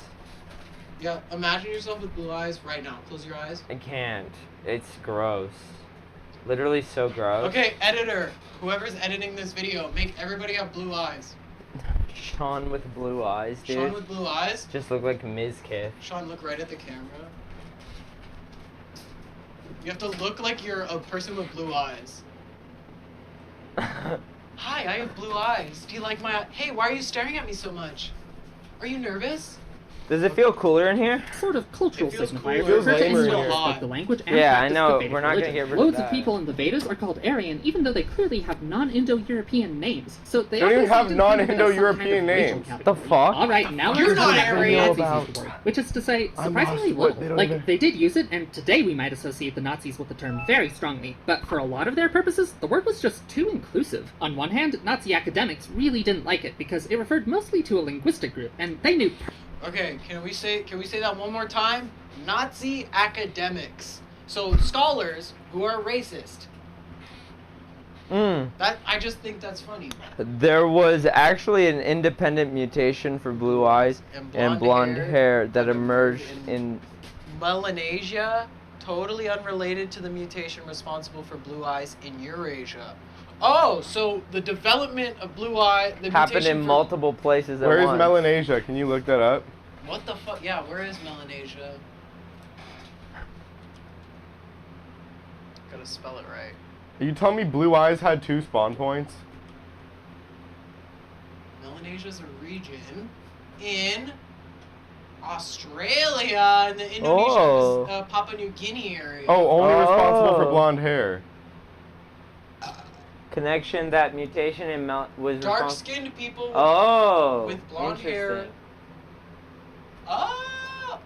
Yeah, imagine yourself with blue eyes right now. Close your eyes. I can't. It's gross. Literally so gross. Okay, editor. Whoever's editing this video, make everybody have blue eyes. Sean with blue eyes, dude. Sean with blue eyes. Just look like Mizkif. Sean, look right at the camera. You have to look like you're a person with blue eyes. Hi, I have blue eyes. Do you like my... Hey, why are you staring at me so much? Are you nervous? Does it feel cooler in here? Sort of cultural It feels signifiers cooler. refer to It feels individuals lamer in here. like the language and Yeah, I practice know. of Vedic We're not gonna religion. get rid of Loads that. of people in the Vedas are called Aryan, even though they clearly have non-Indo-European names. So they Don't even obviously have didn't come into some non-Indo-European kind of racial names. category. The fuck? All right, now You're we're not talking about Aryan. what the Nazis used the word, which is to say, I'm surprisingly lost. What? little. They don't Like, even- they did use it, and today we might associate the Nazis with the term very strongly. But for a lot of their purposes, the word was just too inclusive. On one hand, Nazi academics really didn't like it because it referred mostly to a linguistic group, and they knew. Okay, can we say that one more time? Nazi academics. So scholars who are racist. That I just think that's funny. There was actually an independent mutation for blue eyes and blonde hair that emerged in... Melanesia, totally unrelated to the mutation responsible for blue eyes in Eurasia. Oh, so the development of blue eye, the happened mutation in for- multiple places at Where is once. Melanesia? Can you look that up? What the fuck? Yeah, where is Melanesia? Gotta spell it right. Are you telling me blue eyes had 2 spawn points? Melanesia's a region in Australia, in the Indonesia, Oh. Papua New Guinea area. Oh, only responsible for Oh. blonde hair. Connection, that mutation in was responsible... Dark-skinned people Oh, with blonde hair. interesting.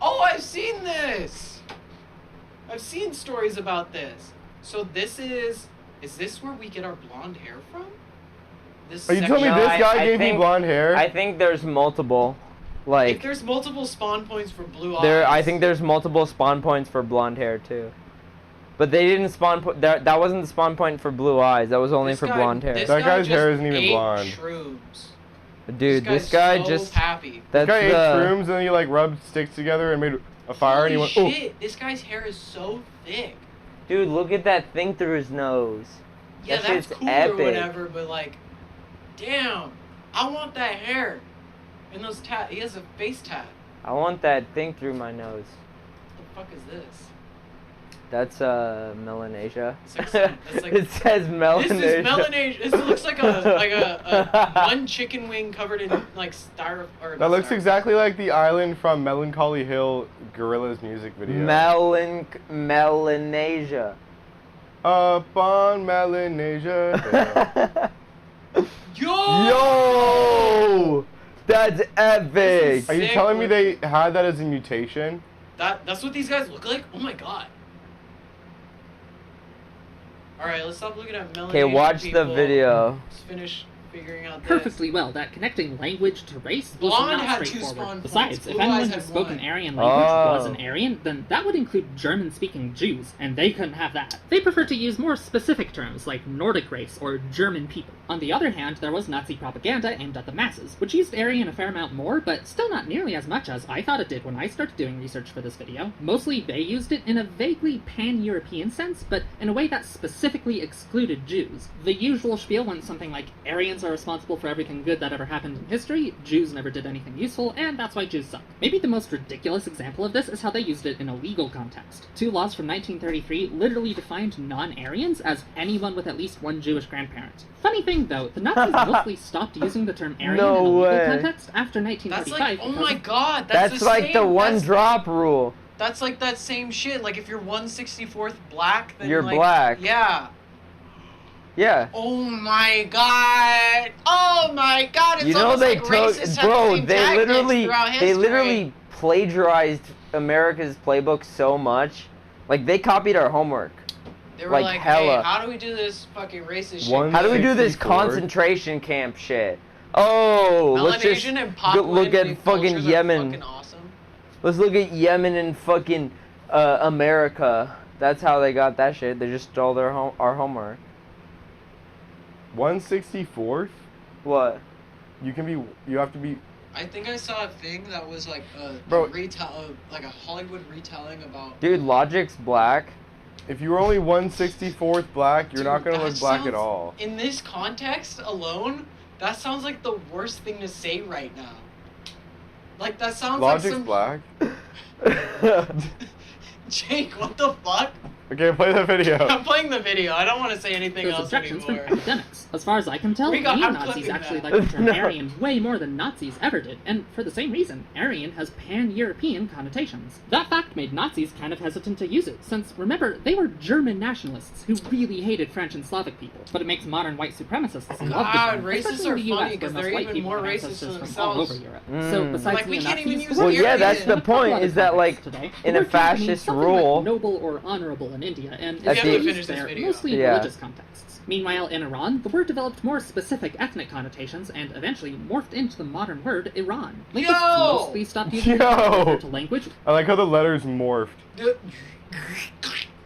Oh, I've seen this. I've seen stories about this. So this is this where we get our blonde hair from? This Are you telling me section- this guy I gave me think- blonde hair? I think there's multiple. If Like, there's multiple spawn points for blue eyes. I think there's multiple spawn points for blonde hair, too. But they didn't spawn... That wasn't the spawn point for blue eyes. That was only This for guy- blonde hair. this That guy guy's hair just isn't even ate blonde. Shrooms. Dude, guy's this guy so just... happy. That's This guy ate the... shrooms and then he like rubbed sticks together and made a fire and he Holy went, oh. shit, this guy's hair is so thick. Dude, look at that thing through his nose. Yeah, That that's shit's cool epic. or whatever, but like, damn, I want that hair. And those he has a face tat. I want that thing through my nose. What the fuck is this? That's Melanesia. It's like some- it's like- it says Melanesia. This is Melanesia. This looks like a one chicken wing covered in like styrofoam. That looks exactly like the island from Melancholy Hill Gorillaz music video. Melanesia. Up on Melanesia. Yo! Yo! That's epic! Are you Sick, telling me look. they had that as a mutation? That's what these guys look like? Oh my god. Alright, let's stop looking at Melanesian Okay, watch people. the video. Let's finish figuring out this. Perfectly well that connecting language to race was Blonde not had 2 straightforward. spawn Besides, points. if Blue anyone eyes who had spoke an 1. Aryan language was an Oh. Aryan, then that would include German-speaking Jews, and they couldn't have that. They preferred to use more specific terms like Nordic race or German people. On the other hand, there was Nazi propaganda aimed at the masses, which used Aryan a fair amount more, but still not nearly as much as I thought it did when I started doing research for this video. Mostly they used it in a vaguely pan-European sense, but in a way that specifically excluded Jews. The usual spiel went something like, Aryans are responsible for everything good that ever happened in history, Jews never did anything useful, and that's why Jews suck. Maybe the most ridiculous example of this is how they used it in a legal context. 2 laws from 1933 literally defined non-Aryans as anyone with at least one Jewish grandparent. Funny thing though, the Nazis mostly stopped using the term Aryan No in a legal way. context after That's 1935. like, oh because my of- god, That's the like same, the one that's, drop rule. That's like that same shit. Like if you're 1/64th black, then You're like, black. Yeah. Yeah. Oh my god. Oh my god. It's You know almost they like took, racists have bro. the same They tactics literally, throughout they history. literally plagiarized America's playbook so much. Like they copied our homework. They were like like, hella. hey, how do we do this fucking racist shit? One- How do we do this 64? concentration camp shit? Oh, let's just Melanesian and go look Papuan at fucking cultures are Yemen. fucking awesome. Let's look at Yemen and fucking America. That's how they got that shit. They just stole our homework. 164th? What? You have to be. I think I saw a thing that was like a like a Hollywood retelling about. Dude, Logic's black. If you were only 164th black, you're not gonna look black at all. In this context alone, that sounds like the worst thing to say right now. Like that sounds Logic's like some. black. Jake, what the fuck? Okay, play the video. I'm playing the video. I don't want to say anything Those else objections from anymore. academics. As far as I can tell, We got- I'm neo-Nazis clipping actually that. like the term No. Aryan way more than Nazis ever did, and for the same reason, Aryan has pan-European connotations. That fact made Nazis kind of hesitant to use it, since, remember, they were German nationalists who really hated French and Slavic people. But it makes modern white supremacists love the God, term, racists especially are in the US, funny where 'cause most they're white even people more have racist ancestors to from all over themselves. Europe. So, besides Like, we can't even neo-Nazis, use the Well, word yeah, that's Aryan the point, in is that, context like, today, in the a word can mean fascist something rule- like noble or honorable in India, and That's is it. used Finish this there video. mostly in Yeah. religious contexts. Meanwhile, in Iran, the word developed more specific ethnic connotations and eventually morphed into the modern word Iran. Linguists Yo! mostly stopped using Yo! it refer to language. I like how the letters morphed.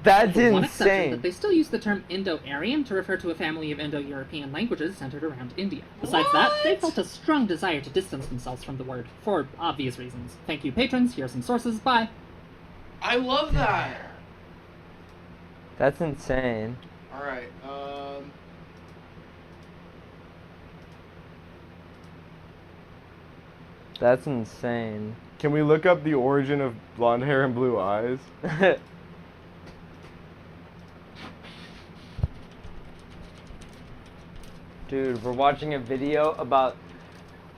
That's With one exception, that insane. they still use the term Indo-Aryan to refer to a family of Indo-European languages centered around India. Besides that, they felt a strong desire to distance themselves from the word, for obvious reasons. Thank you, patrons. Here are some sources. Bye. I love that. That's insane. All right. That's insane. Can we look up the origin of blonde hair and blue eyes? Dude, we're watching a video about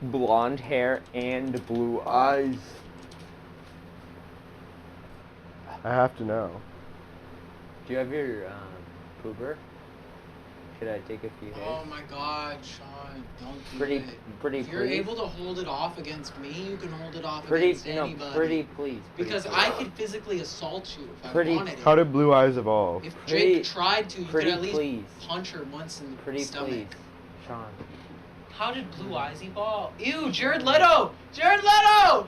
blonde hair and blue eyes. I have to know. Do you have your pooper? Should I take a few hits? Oh my God, Sean, don't do Pretty, it. pretty, If you're please. able to hold it off against me, you can hold it off Pretty, against no, anybody. pretty, please. pretty, Because please. I could physically assault you if Pretty- I wanted it. How did blue eyes evolve? If Pretty- Jake tried to, you could pretty at least please. punch her once in the Pretty, stomach. please, Sean. How did Blue Eyes evolve? Ew, Jared Leto! Jared Leto! Sean.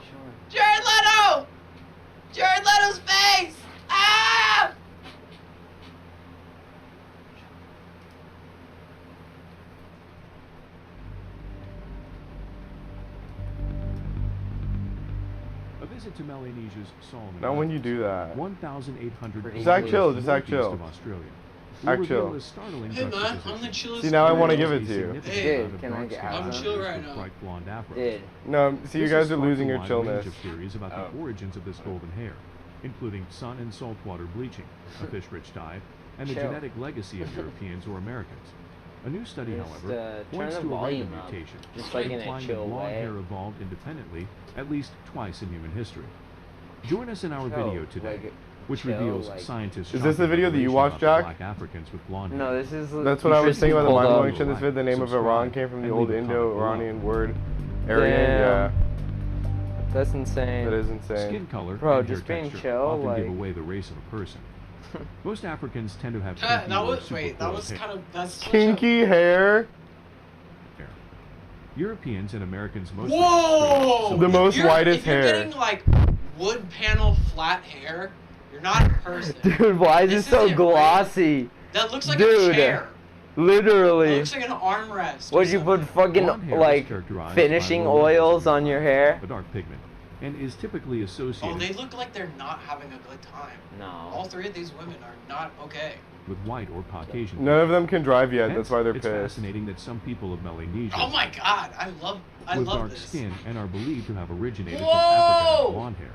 Jared Leto! Jared Leto's face! Ah! A visit to Melanesia's Solomon Not when you Islands, do that. 1,800 Just act kilometers chill, just act northeast chill. of Australia. Act will chill. reveal a startling Hey man, I'm the juxtaposition. chillest. See, now I dude. wanna give it A to you. significant Hey. amount of Can I dark get skies out? I'm chill with right now. bright blonde afros. Did. No, see, you This guys has are sparked losing a your wide chillness. range of theories about the origins of this golden hair, including sun and saltwater bleaching, a fish-rich diet, and the Chill. genetic legacy of Europeans or Americans. A new study, Just, however, turn points the to a volume random up, mutation, just like in a implying chill that blonde way. hair evolved independently at least twice in human history. Join us in our Chill, video today, like, which chill, reveals like- scientists' Is this the shocking video that you revelation watched, about the Jack? Black Africans with blonde hair. No, this is. That's what you I was should saying about the pull mind up. blowing shit. This vid, the name of Iran came from the old Indo-Iranian word, Aryan. Damn. Yeah, That's insane. that is insane. Skin color Bro, and hair just being texture chill, often give like- away the race of a person. Most Africans tend to have That kinky or was super wait. That coiled was hair. kind of that's such Kinky hair. Europeans and Americans mostly Whoa! The most You're- whitest if you're hair. getting like wood panel flat hair, you're not a person. Dude, why is This it so isn't glossy? That looks like Dude. a chair. It Literally. looks like an armrest. or Would you put something. fucking, Blonde hair is like, characterized finishing by low levels oils of on your hair? a dark pigment, and is typically Oh, associated they look like they're not having a good time. All No. three of these women are not okay. with white or Caucasian. None of them can drive yet. Hence, That's why they're it's pissed. fascinating that some people of Melanesia Oh my god, I with love dark this. skin and are believed to have originated Whoa! from Africa have blonde hair.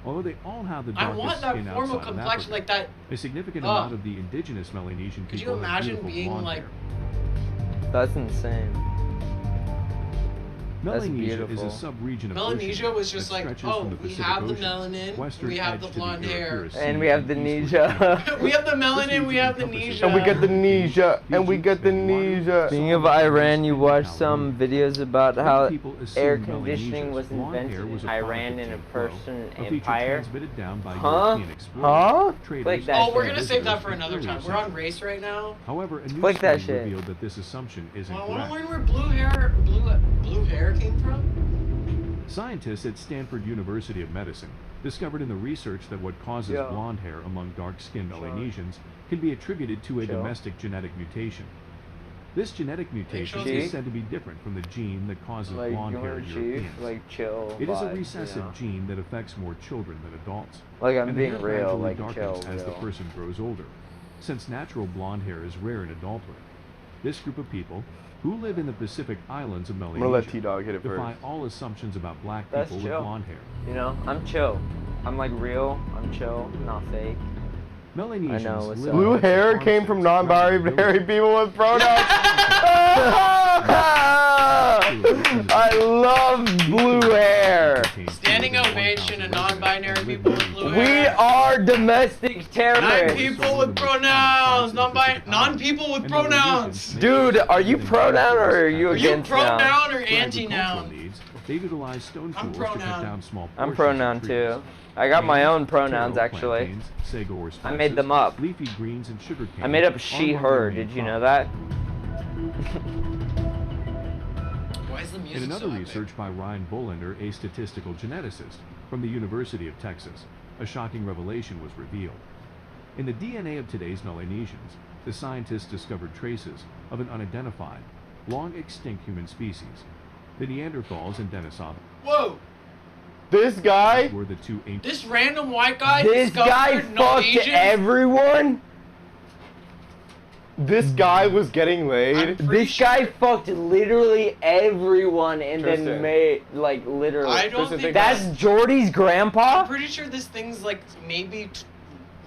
Although they all have the I darkest want that skin formal outside of complexion Africa, like that. a significant Ugh. amount of the indigenous Melanesian Could you people have imagine beautiful being blonde like hair. That's insane. That's Melanesia is a beautiful. sub-region of Melanesia Oceania was just that like, stretches oh, from the we Pacific have the Ocean's melanin, western we have edge the to blonde hair. Eurus And Sea we have the eastward. Nisha. We have the melanin, we have the encompasses- Nisha. And we get the Nisha, and we get the Water, Nisha. Speaking of Iran, you watched some videos about how People assume air Melanesia's conditioning was blonde hair invented was in a product Iran of in a jet flow, Persian a feature empire. transmitted down by Huh? European explorers, Huh? traders, Click that Oh, shit. we're gonna save that visitors for in another earlier time. We're on centuries. race right now. However, a new Click that study shit. revealed that this assumption is I want to incorrect. learn where blue hair came from. Scientists at Stanford University of Medicine discovered in the research that what causes blonde hair among dark-skinned Melanesians can be attributed to a domestic genetic mutation. This genetic mutation is said to be different from the gene that causes blonde hair in Europeans. It is a recessive gene that affects more children than adults. Like I'm and being the hair real, gradually like darkens chill, as the real. person grows older, since natural blonde hair is rare in adulthood. This group of people, who live in the Pacific Islands of I'm gonna let Melanesia, T-Dog hit it defy first. all assumptions about black That's people with chill. blonde hair. You know, I'm chill. I'm like real. I'm chill, not fake. Melanesians I know, what's live up? Blue in hair farm came from states rather than non-binary villages. people with pronouns. I love blue hair. Standing ovation to non-binary people with blue We hair. are domestic terrorists. Non-people with pronouns. Non-people with pronouns. Dude, are you pronoun or are you Are you against noun? pronoun or For agricultural anti-noun? needs, they utilize stone I'm tools to cut pronoun. down small I'm portions pronoun of trees. too. I got my own Yams, pronouns taro, actually. plantains, sago or I made spices, them up. Leafy greens and sugar cane I made up are she, among their her. main Did you know crops. that? Why is the music In another so epic? research by Ryan Bullender, a statistical geneticist from the University of Texas, a shocking revelation was revealed. In the DNA of today's Melanesians, the scientists discovered traces of an unidentified, long-extinct human species. The Neanderthals and Denisovans Whoa! This guy, were the two ancient... This random white guy This guy discovered fucked Norwegians? everyone. this guy was getting I'm laid. pretty This guy fucked literally everyone and Tristan. then made like literally. I don't Tristan, think That's Jordy's I'm grandpa. pretty sure this thing's like maybe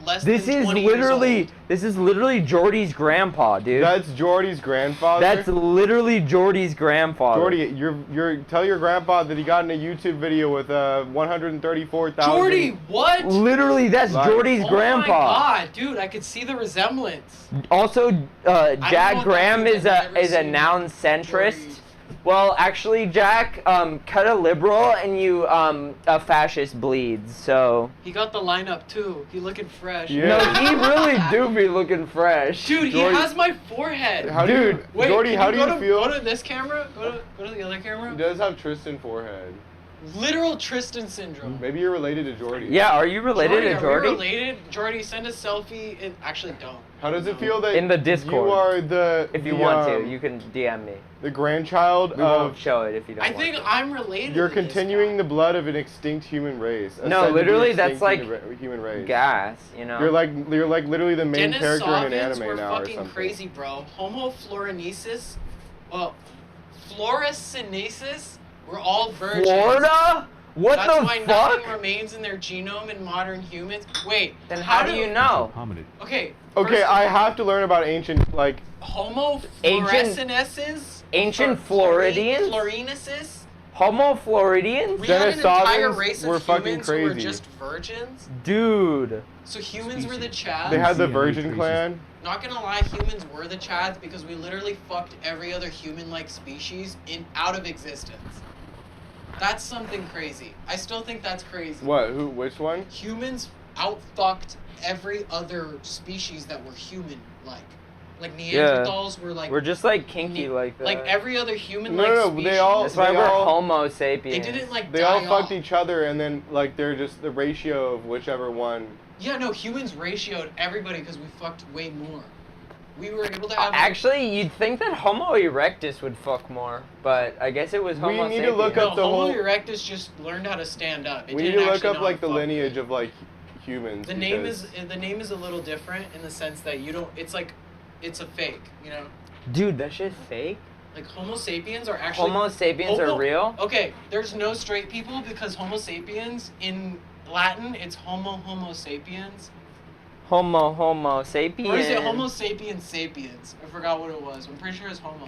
less This than is 20 years literally old. this is literally Jordy's grandpa, dude. That's Jordy's grandfather. That's literally Jordy's grandfather. Jordy. Tell your grandpa that he got in a YouTube video with 134,000. Jordy, what? Literally, that's Like- Jordy's Oh grandpa. my god, dude, I could see the resemblance. Also, know Jack what Graham that is means. I've a never is a seen noun centrist. Jordy. Well, actually, Jack, cut a liberal and you a fascist bleeds. So He got the lineup too. He looking fresh. Yeah. no, he really do be looking fresh. Dude, he Jordy- has my forehead. How do you, Wait, Jordy? can How do you go to, feel? Go to this camera. Go to the other camera. He does have Tristan forehead. Literal Tristan syndrome. Maybe you're related to Jordy. Yeah, are you related to Are Jordy? we related? Jordy, send a selfie. And actually, don't. How does it feel that In the Discord. you are the If you the, want to, um, you can DM me. the grandchild We won't of? show it if you don't I want think to. I'm related. You're to this continuing guy. the blood of an extinct human race. a No, said to be literally, that's extinct like human race. Gas, you know. You're like literally the main character in an Denisovans anime were now or fucking something. crazy, bro. Homo florinesis, well, fluorescenesis, we're all virgins. Florida? What That's the why fuck? nothing remains in their genome in modern humans. Wait, Then how do you know? hominid. Okay. Okay, first, I have to learn about ancient like. Homo Ancient- floresinesis? ancient Floridians? Florinesis? Homo Floridians? We had an entire Denisovans race were of fucking humans who were crazy. just virgins. Dude. So humans were the Chads. They had the DNA Virgin traces. Clan. Not gonna lie, humans were the Chads because we literally fucked every other human-like species out of existence. That's something crazy. I still think that's crazy. What? Who? Which one? Humans outfucked every other species that were human-like. Like Neanderthals were like. We're just like kinky like that. Like every other human No, like no, species. they all- That's why they we're all- Homo They sapiens. didn't like They die all fucked off. each other, and then like they're just the ratio of whichever one. Yeah, no, humans ratioed everybody because we fucked way more. We were able to have. Actually, you'd think that Homo erectus would fuck more, but I guess it was We Homo need to sapiens. look no, up the Homo whole- erectus just learned how to stand up. It We need didn't to look actually up know like how the to fuck. lineage of like humans. The name is a little different in the sense that you don't. It's like, it's a fake. You know, Dude, that shit's fake? like Homo sapiens are actually. Homo sapiens are real? Okay, there's no straight people because Homo sapiens in Latin it's Homo sapiens. Homo sapiens. Or is it Homo sapiens sapiens? I forgot what it was. I'm pretty sure it's Homo.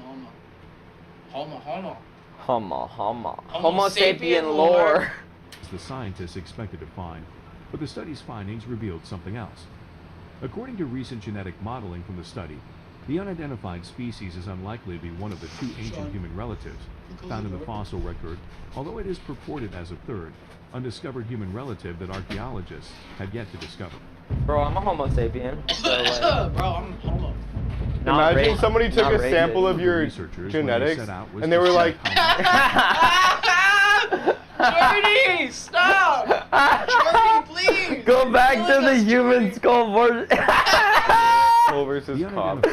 Homo sapien lore. The scientists expected to find, but the study's findings revealed something else. According to recent genetic modeling from the study, the unidentified species is unlikely to be one of the two ancient human relatives found in the fossil record, although it is purported as a third, undiscovered human relative that archaeologists had yet to discover. Bro, I'm a Homo sapien. So, like, Bro, I'm Homo. not Imagine racist, somebody took not a sample racist. of your Researchers, when they genetics set out, was and they to were see like, how Jordy, stop! Jordy, please! Go back to Killing the us, human Jordy. skull versus. Skull versus The cop.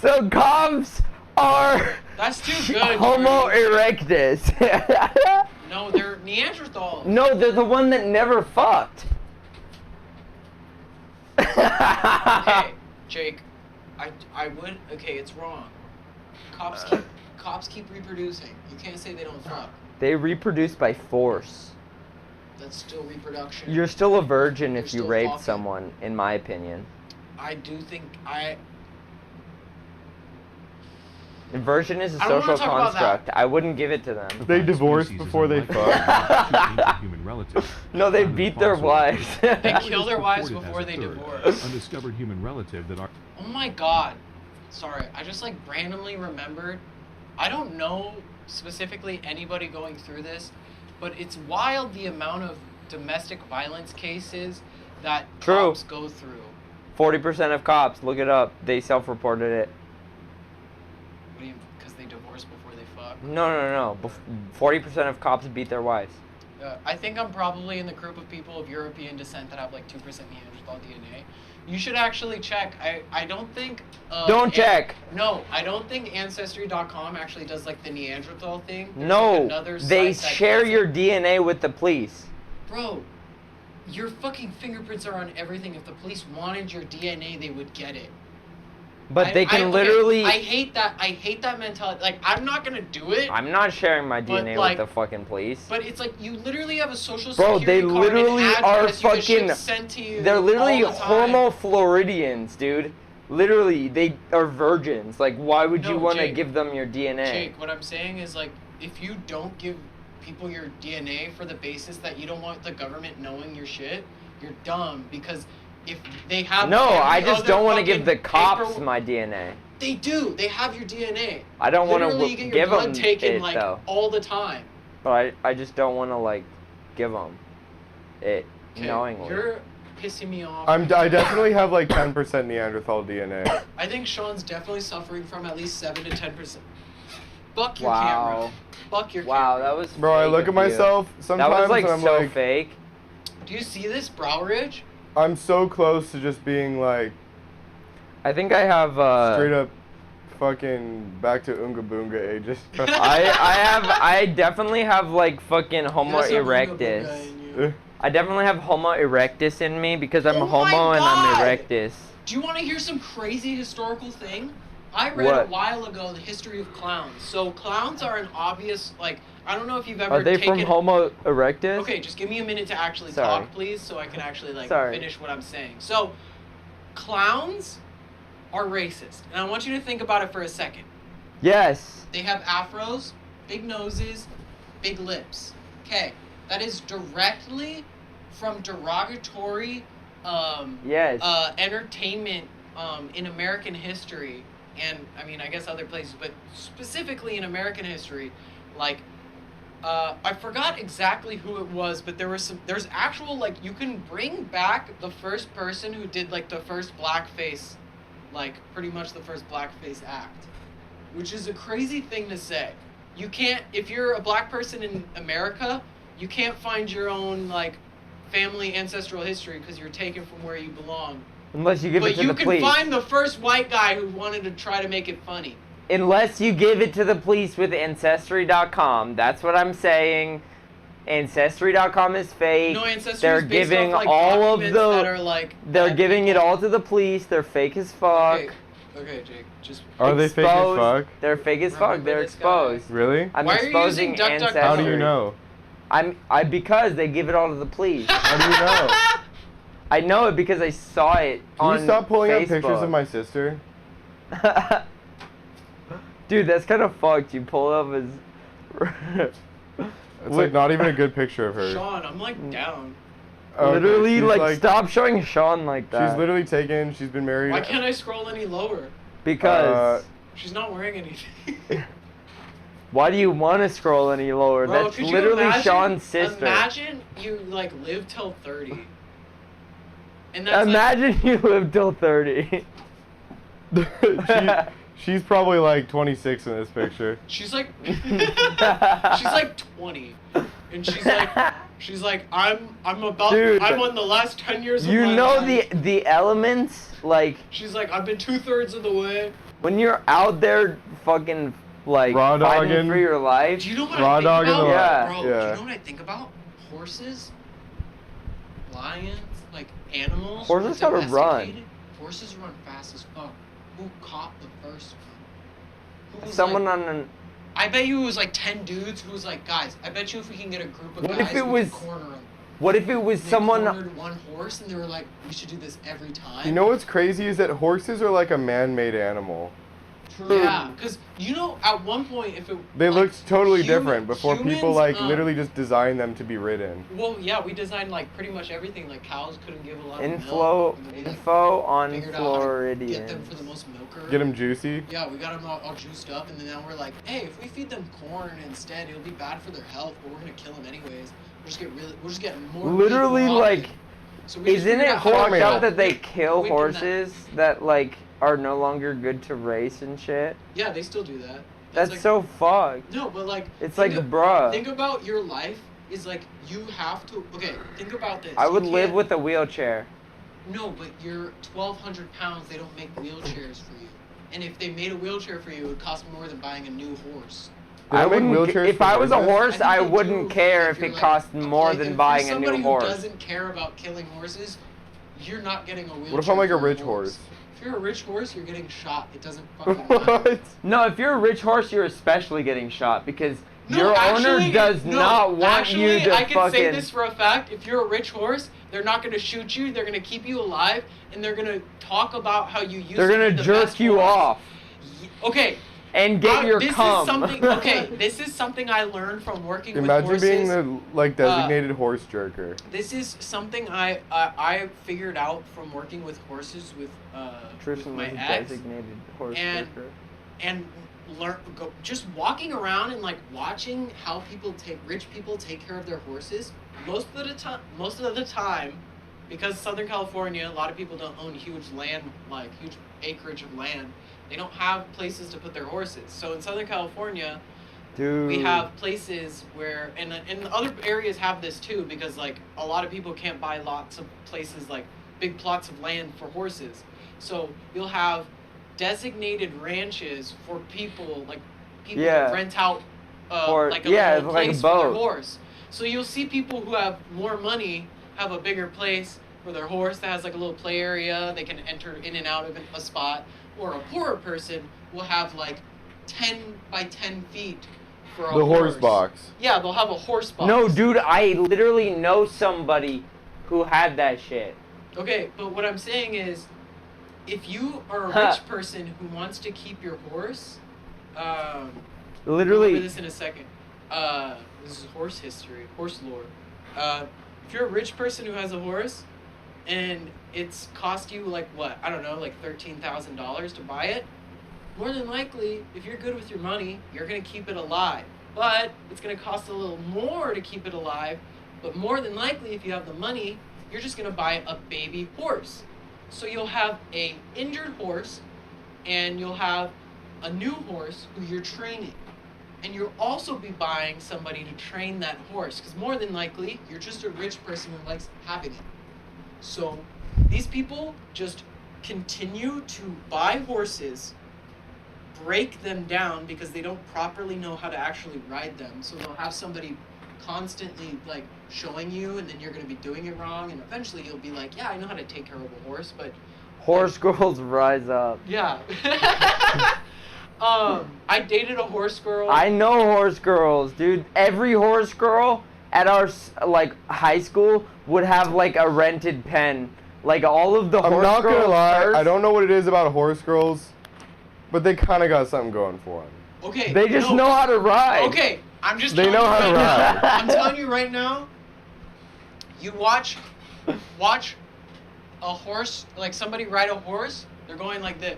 So cops are That's too good. Homo Jordy. erectus. No, they're Neanderthals. No, they're the one that never fucked. Okay, Jake, I would. Okay, it's wrong. Cops keep reproducing. You can't say they don't fuck. They reproduce by force. That's still reproduction. You're still a virgin You're if you still raped fucking. someone, in my opinion. I do think Virgin is a I don't wanna social talk about that. construct. I wouldn't give it to them. The They five divorce species is before they unlikely to fuck. be two ancient human relatives. No, they Under the beat their fossil wives. record, They Howard kill is their wives reported as before a they third, divorce. Undiscovered human relative that are. Oh my god. Sorry, I just like randomly remembered. I don't know specifically anybody going through this, but it's wild the amount of domestic violence cases that True. cops go through. 40% of cops, look it up. They self-reported it. What do you? Because they divorce before they fuck. No. 40% of cops beat their wives. I think I'm probably in the group of people of European descent that have like 2% Neanderthal DNA. You should actually check. I don't think. Don't check. No, I don't think Ancestry.com actually does like the Neanderthal thing. There's, like, No, another they site that share does it. your DNA with the police. Bro, your fucking fingerprints are on everything. If the police wanted your DNA, they would get it. But they can literally... I hate that mentality. Like, I'm not gonna do it. I'm not sharing my But, DNA like- with the fucking police. But it's like you literally have a social Bro, security they card literally and an are address you get shit fucking... sent to you They're literally all the time. Homo Floridians, dude. Literally, they are virgins. Like, why would you No, want to Jake. give them your DNA? Jake, what I'm saying is like, if you don't give people your DNA for the basis that you don't want the government knowing your shit, you're dumb. Because if they have No, every I just other don't want to fucking give the cops paper- my DNA. They do. They have your DNA. I don't want Literally, to you get your give blood them taken it, like though. all the time. But I just don't want to, like, give them it Okay, knowingly. you're pissing me off. I definitely have like 10% Neanderthal DNA. I think Sean's definitely suffering from at least 7 to 10%. Fuck your Wow. camera. Fuck your Wow, camera. that was Bro, I fake look of at you. myself sometimes That was, like, and I'm so like, fake. Do you see this brow ridge? I'm so close to just being like I think I have, straight up fucking back to Oonga Boonga ages. I definitely have, like, fucking Homo There's a erectus. guy in you. I definitely have Homo erectus in me because I'm Oh a Homo my and I'm God! erectus. Do you want to hear some crazy historical thing? I read What? a while ago the history of clowns. So clowns are an obvious, like, I don't know if you've ever Are they taken... from Homo erectus? Okay, just give me a minute to actually Sorry. talk, please, so I can actually, like, Sorry. finish what I'm saying. So, clowns are racist. And I want you to think about it for a second. Yes. They have afros, big noses, big lips. Okay, that is directly from derogatory Yes. entertainment in American history, and I mean I guess other places, but specifically in American history, like I forgot exactly who it was, but there's actual, like, you can bring back the first person who did like the first blackface, like pretty much the first blackface act, which is a crazy thing to say. You can't, if you're a black person in America, you can't find your own, like, family ancestral history because you're taken from where you belong. Unless you give it But to you the can police. find the first white guy who wanted to try to make it funny. Unless you give it to the police with Ancestry.com. That's what I'm saying. Ancestry.com is fake. No, Ancestry They're is based giving off, like, all of documents the. that are, like, they're bad giving it people. all to the police. They're fake as fuck. Okay, Jake, just... Are they fake as Exposed. fuck? They're fake as fuck. Remember They're this guy. exposed. Really? I'm Why are you exposing using DuckDuckGo? Ancestry. How do you know? Because they give it all to the police. How do you know? I know it because I saw it Can on you stop pulling up pictures Facebook. of my sister? Dude, that's kind of fucked. You pull up as. It's like not even a good picture of her. Sean, I'm, like, down. Okay, Literally, she's like, stop showing Sean like that. She's literally taken. She's been married. Why can't I scroll any lower? Because. She's not wearing anything. Why do you want to scroll any lower? Bro, That's could you literally imagine, Sean's sister. Imagine you, like, live till 30. And that's Imagine you live till 30. She's probably like 26 in this picture. She's like, she's like 20, and she's like, I'm about, Dude, I'm on the last 10 years of You my know life. the elements, like She's like, I've been 2/3 of the way. when you're out there fucking like Raw fighting dogging. for your life. Do you know what Raw I think dogging about? the- Yeah. Bro, yeah. do you know what I think about? Horses, lions, like animals. Horses who are gotta run. domesticated. Horses run fast as fuck. Who caught the first one? Who was Someone like, on an. I bet you it was like 10 dudes who was like, guys, I bet you if we can get a group of What guys, if it we was- can corner them. What if it was They someone? cornered one horse and they were like, we should do this every time. You know what's crazy is that horses are like a man-made animal. Yeah, because you know, at one point, if it They like, looked totally human- different before people humans, like literally just designed them to be ridden. Well, yeah, we designed like pretty much everything. Like cows couldn't give a lot of Info milk. and we, like, info on figured out how to get Floridians. them for the most milker. Get them juicy. Yeah, we got them all juiced up, and then now we're like, hey, if we feed them corn instead, it'll be bad for their health, but we're gonna kill them anyways. We'll just get more. meat Literally, more often. like, So we just isn't figured it out how to fucked Cornmeal. up that they kill Whip them horses that like are no longer good to race and shit? Yeah, they still do that. That's like, so fucked. No, but like. It's think like, of- bruh. Think about your life. Is like you have to. Okay, think about this. I You would live can't- with a wheelchair. No, but you're 1,200 pounds. They don't make wheelchairs for you. And if they made a wheelchair for you, it would cost more than buying a new horse. They I don't make wouldn't. wheelchairs If for I was a horses? horse, I I think they wouldn't do care if if you're it like- cost more like, than if buying you're a new somebody horse. who doesn't care about killing horses, you're not getting a wheelchair. What if I'm like a for rich horse? If you're a rich horse, you're getting shot. It doesn't fucking matter. What? No, if you're a rich horse, you're especially getting shot because No, your owner actually, does no, not want actually, you to I can fucking. say this for a fact. If you're a rich horse, they're not going to shoot you. They're going to keep you alive, and they're going to talk about how you used They're to gonna be the jerk best you horse. off Okay. and get your this cum. is something. Okay, this is something I learned from working Imagine with horses. being the like designated horse jerker. This is something I figured out from working with horses with Tristan my was a ex, designated horse and- jerker. and just walking around and like watching how rich people take care of their horses. Most of the time, because Southern California, a lot of people don't own huge land, like huge acreage of land. They don't have places to put their horses. So in Southern California, Dude. we have places where, and other areas have this too, because like a lot of people can't buy lots of places like big plots of land for horses. So you'll have designated ranches for people Yeah. that rent out Or- like a yeah, little like a place for their boat. horse. So you'll see people who have more money have a bigger place for their horse that has like a little play area. They can enter in and out of a spot. Or a poorer person will have like 10 by 10 feet for a The horse box. Yeah, they'll have a horse box. No, dude, I literally know somebody who had that shit. Okay, but what I'm saying is, if you are a Huh. rich person who wants to keep your horse, we'll cover Literally, this in a second. This is horse history, horse lore. If you're a rich person who has a horse, and it's cost you like what? I don't know, like $13,000 to buy it. More than likely, if you're good with your money, you're gonna keep it alive. But it's gonna cost a little more to keep it alive. But more than likely, if you have the money, you're just gonna buy a baby horse. So you'll have a injured horse, and you'll have a new horse who you're training. And you'll also be buying somebody to train that horse, because more than likely, you're just a rich person who likes having it. So these people just continue to buy horses, break them down because they don't properly know how to actually ride them. So they'll have somebody constantly like showing you, and then you're going to be doing it wrong, and eventually you'll be like, yeah, I know how to take care of a horse, but horse girls rise up. yeah. I dated a horse girl. I know horse girls, dude. Every horse girl at our like high school would have like a rented pen. Like all of the I'm horse not girls. gonna lie, first, I don't know what it is about horse girls, but they kind of got something going for them. Okay. They just no. know how to ride. Okay, I'm just. They telling know you how to right now- ride. I'm telling you right now. You watch a horse, like somebody ride a horse. They're going like this.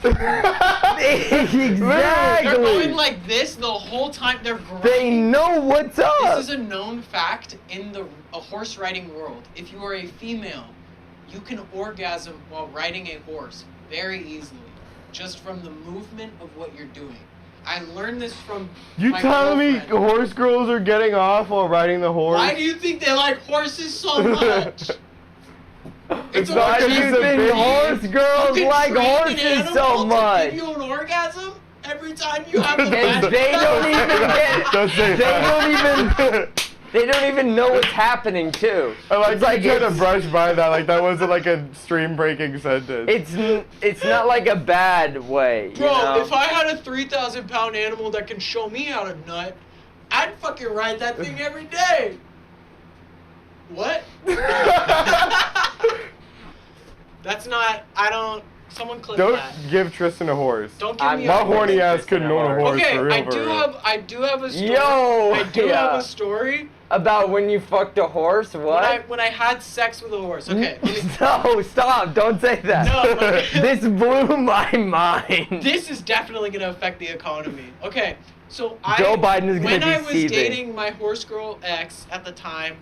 Exactly. They're going like this the whole time. They're grinding. They know what's up. This is a known fact in a horse riding world. If you are a female, you can orgasm while riding a horse very easily. just from the movement of what you're doing. I learned this from You my telling me girlfriend. horse girls are getting off while riding the horse? Why do you think they like horses so much? It's a not Why do because you it's a think big- horse girls You can like train an horses animal so to much? give you an orgasm every time you have the And match. they don't even get. Don't say They that. don't even. They don't even know what's happening too. I like It's like you trying to it's- brush by that, like that wasn't like a stream-breaking sentence. It's not like a bad way. You Bro, know? if I had a 3,000-pound animal that can show me how to nut, I'd fucking ride that thing every day. What? That's not. I don't. Someone clip Don't that. give Tristan a horse. Don't give I'm me My a horny ass Tristan couldn't a own a horse. horse Okay, for real. I for do real. have a story. Yo, I do yeah. have a story. About when you fucked a horse? What? When I had sex with a horse. Okay. No, stop! Don't say that. No, but- This blew my mind. This is definitely gonna affect the economy. Okay, so Joe Biden is gonna when be I was seething. dating my horse girl ex at the time,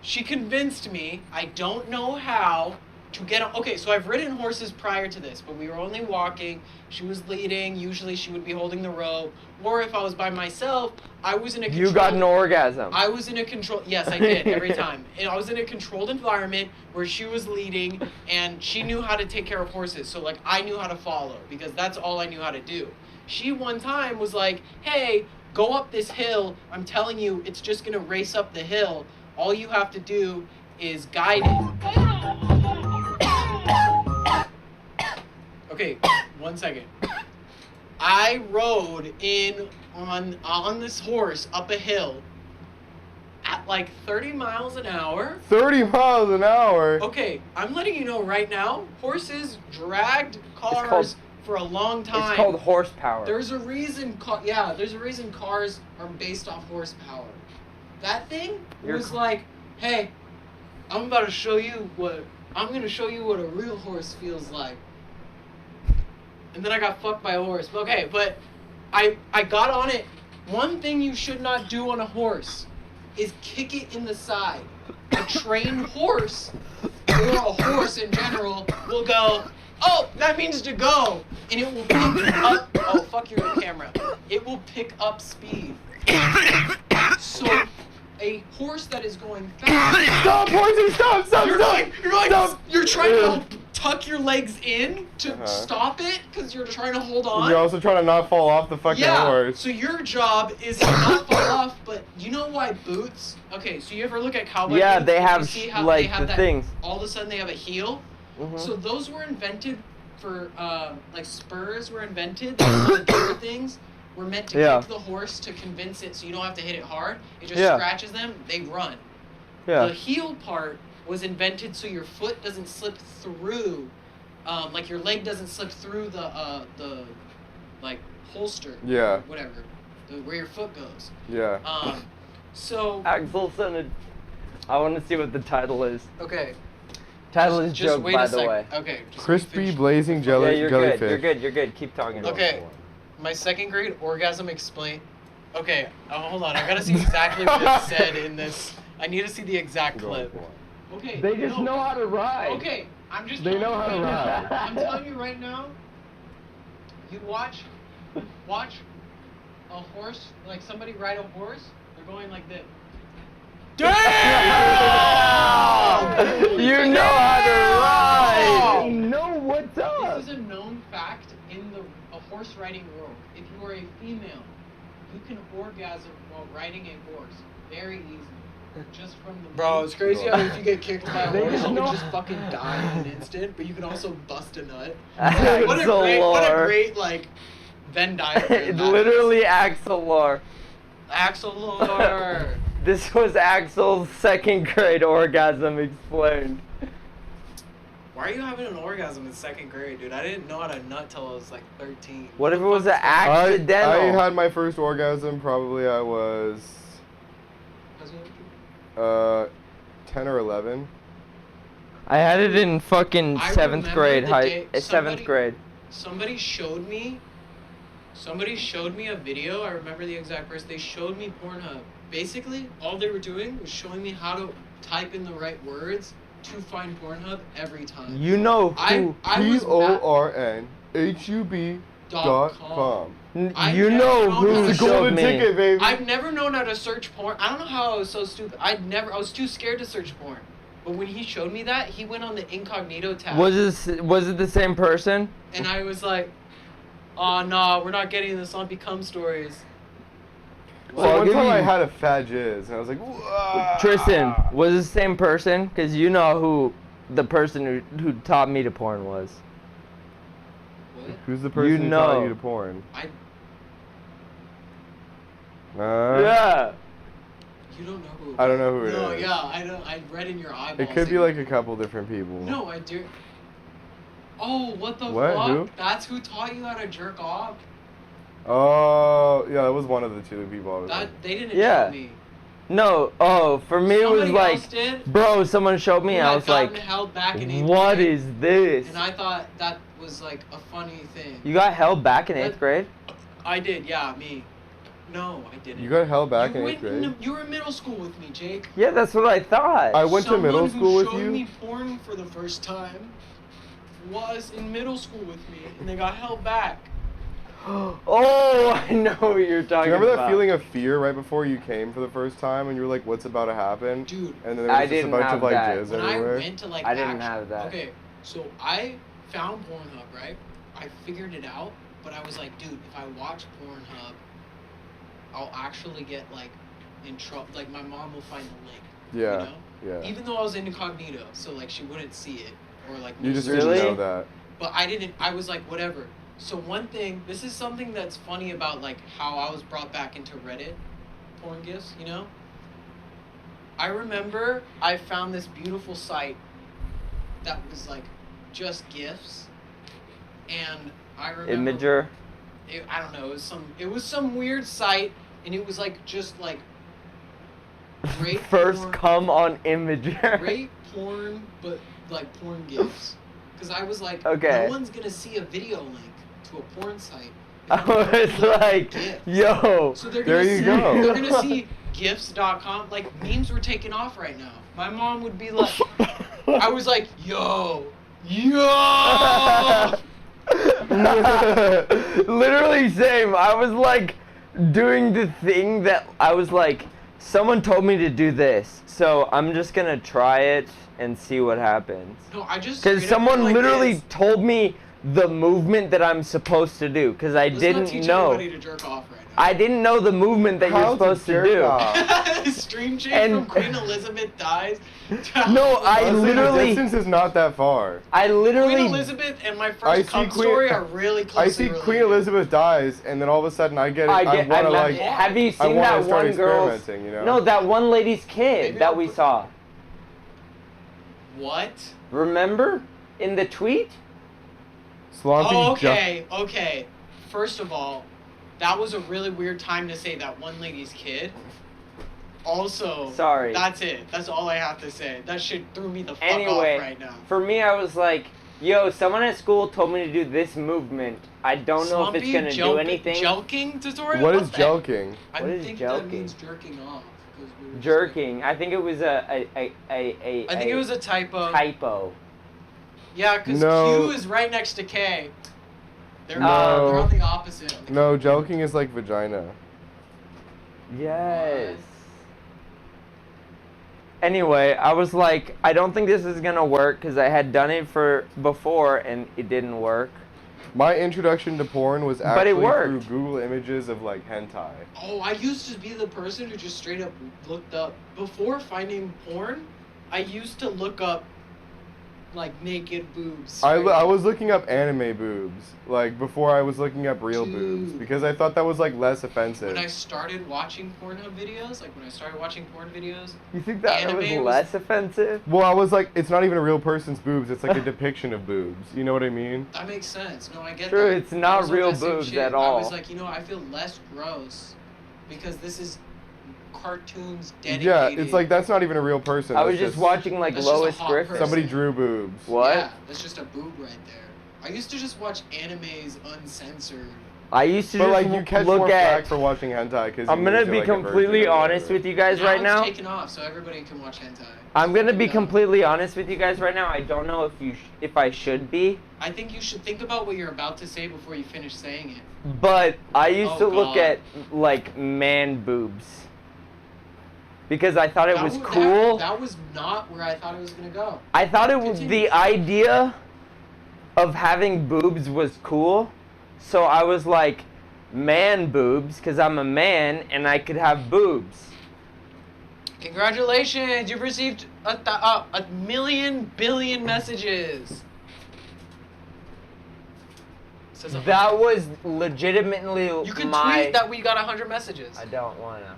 she convinced me. I don't know how to get on. Okay, so I've ridden horses prior to this, but we were only walking. She was leading. Usually she would be holding the rope, or if I was by myself, I was in a. You got an orgasm. I was in a control. Yes, I did every time. And I was in a controlled environment where she was leading, and she knew how to take care of horses. So like I knew how to follow because that's all I knew how to do. She one time was like, "Hey, go up this hill. I'm telling you, it's just gonna race up the hill. All you have to do is guide it." Okay, 1 second. I rode in on this horse up a hill at like 30 miles an hour. 30 miles an hour. Okay, I'm letting you know right now, horses dragged cars called- for a long time. It's called horsepower. There's a reason. There's a reason cars are based off horsepower. That thing was like, hey, I'm about to show you what. I'm gonna show you what a real horse feels like. And then I got fucked by a horse. Okay, but I got on it. One thing you should not do on a horse is kick it in the side. A trained horse, or a horse in general, will go, oh, that means to go. And it will pick up, oh, fuck your camera. It will pick up speed. So, a horse that is going fast. Stop, horsey, stop, stop, stop. You're trying to tuck your legs in to stop it because you're trying to hold on. You're also trying to not fall off the fucking horse. So your job is to not fall off, but you know why boots? Okay, so you ever look at cowboy Yeah, boots they and you have, see how like, they have the that, things. all of a sudden they have a heel? Mhm. So those were invented for, like spurs were invented, the bigger things were meant to Yeah. kick the horse to convince it so you don't have to hit it hard. It just Yeah. scratches them, they run. Yeah. The heel part was invented so your foot doesn't slip through, like your leg doesn't slip through the like holster. Yeah. Or whatever, where your foot goes. Yeah. So. Axel sent I want to see what the title is. Okay. Title is Just joke, wait by a the sec. way. Okay. Just Crispy, blazing jelly, Yeah, you're jellyfish. good. You're good. You're good. Keep talking. Okay. My second grade orgasm explain. Okay. Hold on. I gotta see exactly what it said in this. I need to see the exact clip. Okay. They just know how to ride. Okay. I'm just. They know how to ride. I'm telling you right now. You watch a horse, like somebody ride a horse. They're going like this. Damn! You know how to ride. You know what's up. This is a known fact in the horse riding world. If you are a female, you can orgasm while riding a horse very easily. Just from the Bro, it's crazy how if you get kicked by a horse, you can just fucking die in an instant, but you can also bust a nut. What a great like Venn diagram. It's that literally Axel lore. Axel lore. This was Axel's second grade orgasm explained. Why are you having an orgasm in second grade, dude? I didn't know how to nut till I was like 13. What if it was an accidental? I had my first orgasm probably I was 10 or 11. I had it in fucking I seventh remember grade. the day- Seventh grade. Somebody showed me a video. I remember the exact person. They showed me Pornhub. Basically, all they were doing was showing me how to type in the right words to find Pornhub every time. You know I who? was PORNHUB.com. You know who It's the showed golden me. ticket, baby. I've never known how to search porn. I don't know how I was so stupid. I was too scared to search porn. But when he showed me that, he went on the incognito tab. Was it the same person? And I was like, oh no, we're not getting the Slompy cum stories. So I'll one give time you- I had a fat jizz, and I was like, "Whoa." Tristan, was it the same person? Because you know who the person who taught me to porn was. What? Who's the person You who taught know. you to porn? Yeah. You don't know who. I don't know who it No, is. yeah, I don't. I read in your eyeballs. It could that be you- like a couple different people. No, I do. Oh, what the What? fuck? Who? That's who taught you how to jerk off? Oh, yeah, that was one of the two people. I was That like, they didn't Yeah. show me. No. Oh, for me it was Somebody like, else did. bro, someone showed me. Who I had was gotten like, held back in 8th what grade. is this? And I thought that was like a funny thing. You got held back in What? 8th grade? I did, yeah, me. No, I didn't. you got held back you in went 8th grade? You were in middle school with me, Jake. Yeah, that's what I thought. I went to middle school with Someone who you. showed me porn for the first time was in middle school with me, and they got held back. Oh, I know what you're Do talking you remember about. that feeling of fear right before you came for the first time, and you were like, "What's about to happen?" Dude, And then there I was just a didn't bunch have of like that. jizz when everywhere. I went to like I didn't have that. Okay, so I found Pornhub, right? I figured it out, but I was like, dude, if I watch Pornhub, I'll actually get like in trouble. Like my mom will find the link. Yeah, You know? yeah. Even though I was incognito, so like she wouldn't see it or like. You just Really? didn't know that. But I didn't. I was like, whatever. So one thing, this is something that's funny about like how I was brought back into Reddit, porn gifs. You know. I remember I found this beautiful site that was like just gifs, and I remember. Imager. I don't know. It was some weird site, and it was like just like. Great First porn, come on Imager. great porn, but like porn gifs. Because I was like, Okay. no one's gonna see a video link to a porn site. if I I'm not was looking at like, GIFs. yo. So they're There gonna you see, go. They're gonna see gifs.com. Like memes were taking off right now. My mom would be like, I was like, yo. Literally same. I was like doing the thing that I was like, someone told me to do this, so I'm just gonna try it and see what happens. No, I just. Because straight up someone went like literally this. told me the movement that I'm supposed to do, because I Let's not didn't teach know. everybody to jerk off right now. I didn't know the movement that How you're supposed to jerk do. off? Stream change And- from Queen Elizabeth dies. No, I Honestly, literally- the distance is not that far. I Queen literly. Elizabeth and my I first see cum Queen- story are really I closely see related. Queen Elizabeth dies, and then all of a sudden I get it. I I get. want to I'm like. have you I seen wanna that start one girl's? experimenting, you know? No, that one lady's kid Maybe that I'll we put- saw. What? Remember in the tweet? Slompy Oh, okay. First of all, that was a really weird time to say that one lady's kid. Also, Sorry. That's it. That's all I have to say. That shit threw me the fuck Anyway, off right now. for me, I was like, yo, someone at school told me to do this movement. I don't know if it's Slumpy gonna do anything. Jelking tutorial? What is the- jelking? I What is think jelking? that means jerking off. 'cause we were just Jerking. I think it was I think it was a typo. typo. Yeah, because No. Q is right next to K. They're, No. they're on the opposite. On the No, jelking is like vagina. Yes. Anyway, I was like, I don't think this is gonna work because I had done it for before and it didn't work. My introduction to porn was But it actually worked. through Google Images of like hentai. Oh, I used to be the person who just straight up looked up before finding porn. I used to look up like naked boobs. I straight up. was looking up anime boobs, like before I was looking up real boobs, Dude. because I thought that was like less offensive. When I started watching Pornhub videos, porn videos, You think that Anime was was- less offensive? Well, I was like, it's not even a real person's boobs, it's like a depiction of boobs. You know what I mean? that makes sense. No, I get True, that. it's not I was on real that same boobs shit. at I all. was like, I feel less gross because this is cartoons dedicated. Yeah, it's like that's not even a real person. I was that's just watching like that's just a Lois hot Griffin. person. Somebody drew boobs. What? Yeah, that's just a boob right there. I used to just watch animes uncensored I used to But just like you catch look more at. flack for watching hentai because I'm gonna be completely honest with you guys right now. It's taken off, so everybody can watch hentai. I'm gonna be Dumb. completely honest with you guys right now. I don't know if I should be, I think you should think about what you're about to say before you finish saying it. but I used Oh, to look God. at like man boobs because I thought it That was wa- cool. That was not where I thought it was gonna go. I thought it was Continue. the idea of having boobs was cool, so I was like, man boobs, because I'm a man and I could have boobs. Congratulations, you've received a million billion messages. Says a That was legitimately You could my. tweet that we got 100 messages. I don't wanna.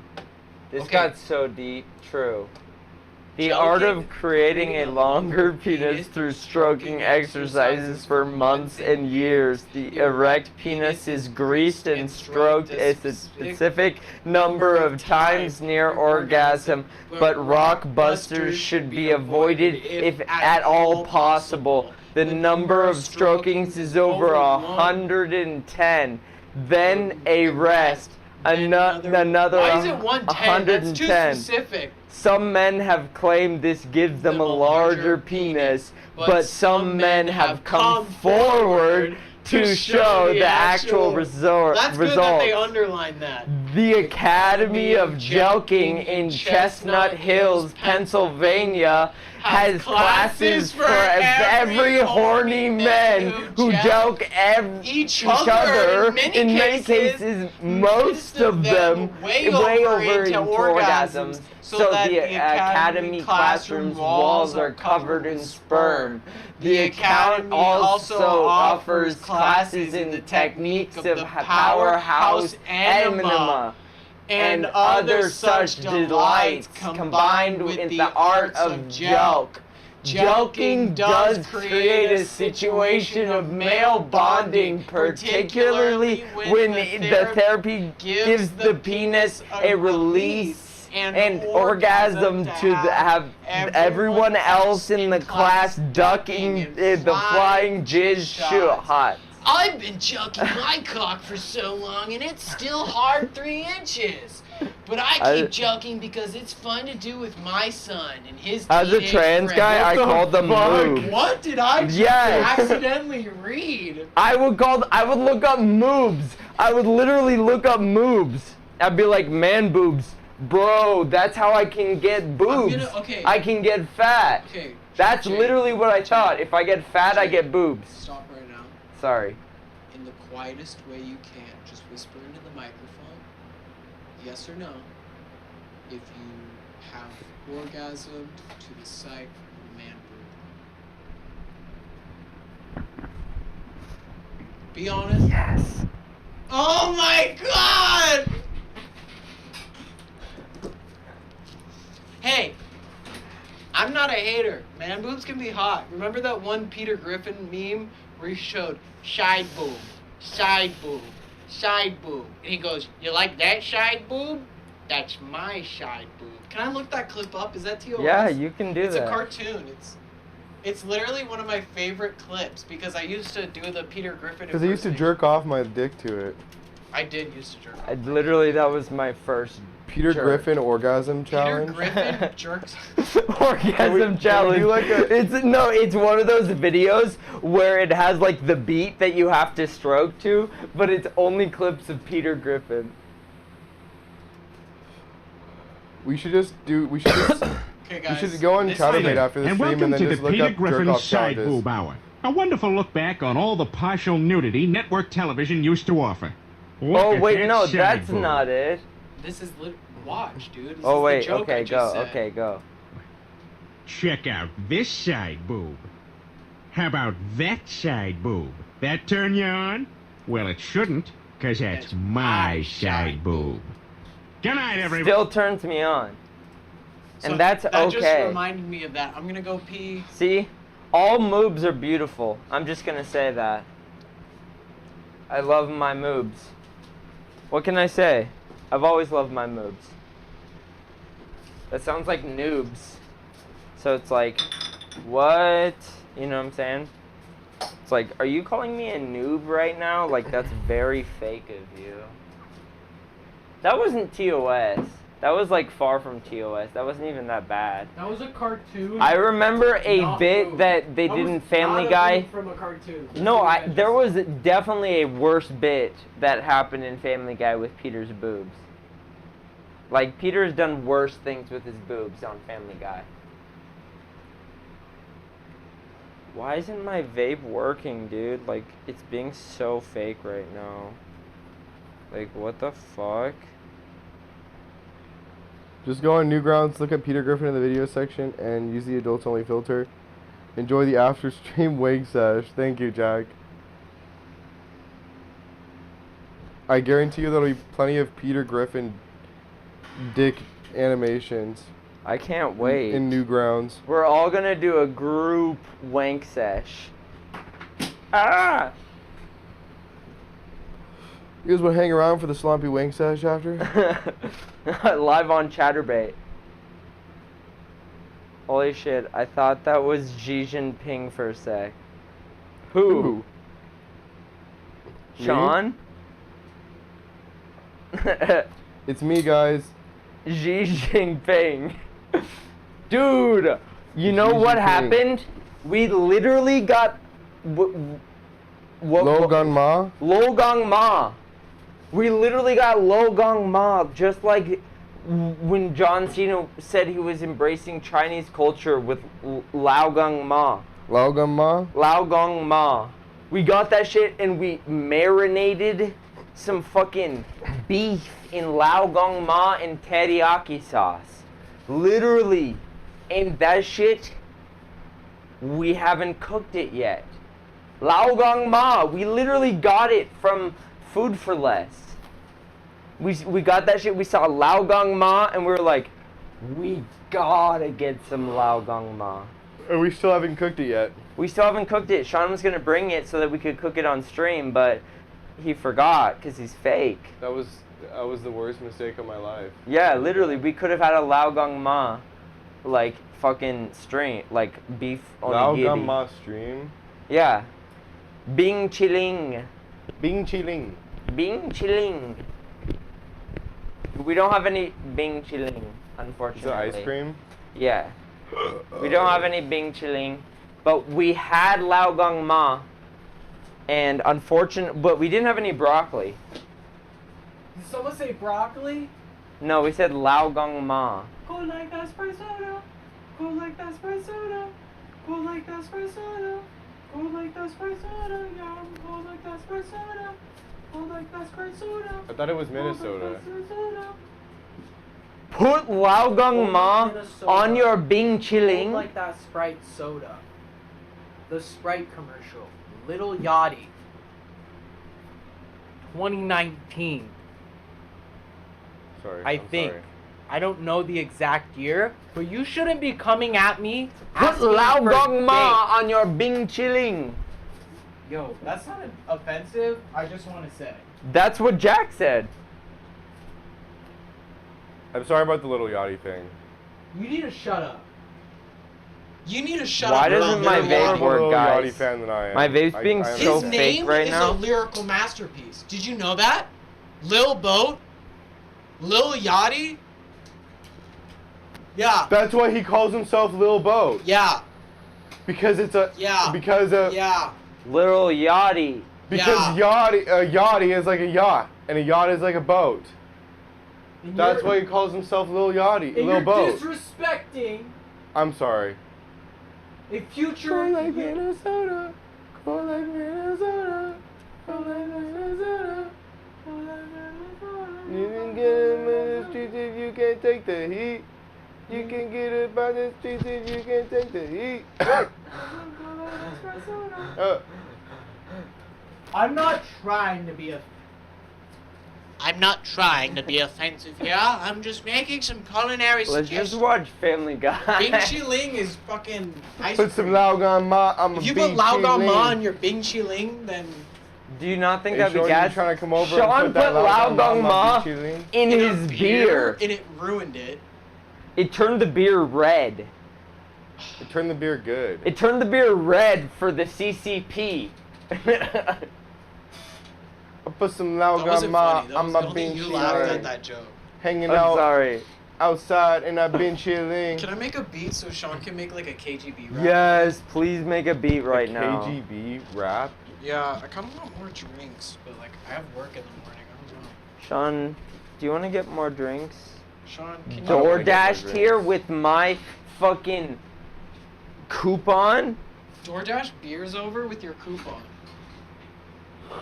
This Okay. got so deep. True. The art Joking. of creating a longer penis through stroking exercises for months and years. The erect penis is greased and stroked a specific number of times near orgasm, but rock busters should be avoided if at all possible. The number of strokings is over 110. Then a rest. Another Why is it 110? That's too 110. specific. Some men have claimed this gives them a larger penis, but some men have come forward to show the actual That's good that they results. underline that. The Academy of Joking in Chestnut Hills, Pennsylvania, has classes for every horny man who joke each other. In many cases, most of them way over into orgasms. So the Academy classroom's walls are covered in sperm. The Academy also offers classes in the techniques of powerhouse enema and other such delights combined with the art of joke. Joking does create a situation of male bonding, particularly when the therapy gives the penis a release and orgasm to have everyone else in the class ducking the flying jizz shots. I've been chucking my cock for so long and it's still hard 3 inches. But I keep joking because it's fun to do with my son and his As a teenage trans friend. guy, I called them moobs. What did I just Yes. accidentally read? I would look up moobs. I would literally look up moobs. I'd be like, man boobs. Bro, that's how I can get boobs. Okay. I can get fat. Okay. That's Jay, literally what I thought. If I get fat, I get boobs. Stop right now. Sorry. In the quietest way you can, just whisper into the microphone. Yes or no. If you have orgasmed to the sight of a man boob. Be honest. Yes. Oh my god! Hey, I'm not a hater. Man boobs can be hot. Remember that one Peter Griffin meme where he showed side boob, side boob, side boob? And he goes, "You like that side boob? That's my side boob." Can I look that clip up? Is that TOS? Yeah, you can do It's that. a cartoon. It's literally one of my favorite clips because I used to do the Peter Griffin Because I used to impersonation. jerk off my dick to it. I did used to jerk off. Literally, that was my first Peter jerk. Griffin orgasm Peter challenge. Griffin jerks. orgasm Can we challenge. do like a- It's one of those videos where it has like the beat that you have to stroke to, but it's only clips of Peter Griffin. We should just do. We should just. Okay, We guys. should go on this Chatterbait is- after the And stream welcome and then to the just look Peter up jerk Griffin off Side challenges. Boob Hour. A wonderful look back on all the partial nudity network television used to offer. Look Oh at wait, that no, side that's boob. not it. This is watch, dude. This Oh is wait, the joke I okay, just go. said. Okay, go. Check out this side boob. How about that side boob? That turn you on? Well, it shouldn't, 'cause that's my side boob. Good night, everybody. Still turns me on. So And that's that just okay. reminded me of that. I'm gonna go pee. See? All moobs are beautiful. I'm just gonna say that. I love my moobs. What can I say? I've always loved my moobs. That sounds like noobs. So it's like, what? You know what I'm saying? It's like, are you calling me a noob right now? Like, that's very fake of you. That wasn't TOS. That was like far from TOS. That wasn't even that bad. That was a cartoon. I remember a Not bit boob. that they That did was in Family not a Guy. boob from a cartoon. No, there was definitely a worse bit that happened in Family Guy with Peter's boobs. Like, Peter's done worse things with his boobs on Family Guy. Why isn't my vape working, dude? Like, it's being so fake right now. Like, what the fuck? Just go on Newgrounds, look at Peter Griffin in the video section, and use the adults only filter. Enjoy the after stream wig sesh. Thank you, Jack. I guarantee you there'll be plenty of Peter Griffin dick animations. I can't wait. In Newgrounds. We're all gonna do a group wank sesh. Ah! You guys want to hang around for the Slompy wank sesh after? Live on Chatterbait. Holy shit, I thought that was Xi Jinping for a sec. Who? Sean? It's me, guys. Xi Jinping. Dude, you know Xi what Jinping. happened? We literally got... Lo Gang Ma? Lo Gang Ma. We literally got Lo Gang Ma, just like when John Cena said he was embracing Chinese culture with Lao Gang Ma. Lao Gang Ma? Lao Gang Ma. We got that shit and we marinated some fucking beef in Lao Gang Ma and teriyaki sauce. Literally. And that shit, we haven't cooked it yet. Lao Gang Ma. We literally got it from Food for Less. We got that shit. We saw Lao Gang Ma and we were like, we gotta get some Lao Gang Ma. And we still haven't cooked it yet. We still haven't cooked it. Sean was gonna bring it so that we could cook it on stream, but he forgot because he's fake. That was the worst mistake of my life. Yeah, literally, we could have had a Lao Gang Ma, like fucking stream, like beef Lao onigiri. Gang Ma stream. Yeah. Bing Chiling. Bing Chiling. Bing Chiling. We don't have any Bing Chiling, unfortunately. Is it ice cream? Yeah. We don't have any Bing Chiling, but we had Lao Gang Ma, and but we didn't have any broccoli. Did someone say broccoli? No, we said Lao Gang Ma. Go like that Sprite soda. Go like that Sprite soda. Go like that Sprite soda. Go like that Sprite soda. Yum. Go like that Sprite soda. Go like that Sprite soda. I thought it was Minnesota. Put Lao Gang Ma Minnesota. on your Bing Chiling. Go like that Sprite soda. The Sprite commercial. Little Yachty. 2019. Sorry. I I'm think. sorry. I don't know the exact year, but you shouldn't be coming at me. Put asking Lao for Gang Ma dates. on your Bing Chiling. Yo, that's not offensive. I just want to say. That's what Jack said. I'm sorry about the Little Yachty thing. You need to shut up. You need to shut Why up. doesn't about my Lil vape Yachty. I'm more of a work, Little Yachty guys? fan than I am. My vape's being I so His fake name right is now. a lyrical masterpiece. Did you know that? Lil Boat? Lil Yachty? Yeah. That's why he calls himself Lil Boat. Yeah. Because it's a. Yeah. Because Yeah. Little Yachty. Because yachty is like a yacht, and a yacht is like a boat. And That's you're- why he calls himself Lil Yachty, And Lil you're Boat. disrespecting I'm sorry. a future. Go like Minnesota. Go like Minnesota. Go like Minnesota. Go like Minnesota. You can get it in the streets if you can't take the heat. You can get it by the streets if you can't take the heat. I'm not trying to be a. I'm not trying to be offensive here. I'm just making some culinary Let's suggestions. just watch Family Guy. Bing Chi Ling is fucking ice Put some cream. Lao Gang Ma. I'm a If you Bing put Lao Chi Gang Ma Ling. on your Bing Chi Ling, then Do you not think Hey, that'd be Sean, you gas? trying to come over Sean and put that put Lao Gang Ma Bing Chi Ling? in his beer. and it ruined it. It turned the beer red. It turned the beer good. It turned the beer red for the CCP. I put some That Lao wasn't Gama funny. on That my was, only bean you laughed chili. at that joke. Hanging I'm out sorry. outside and I've been chilling. Can I make a beat so Sean can make like a KGB rap? Yes, please make a beat right now. KGB rap. Yeah, I kind of want more drinks, but like I have work in the morning. I don't know. Sean, do you want to get more drinks? Sean, can you? Don't wanna get more DoorDashed here drinks. with my fucking coupon. DoorDash beers over with your coupon.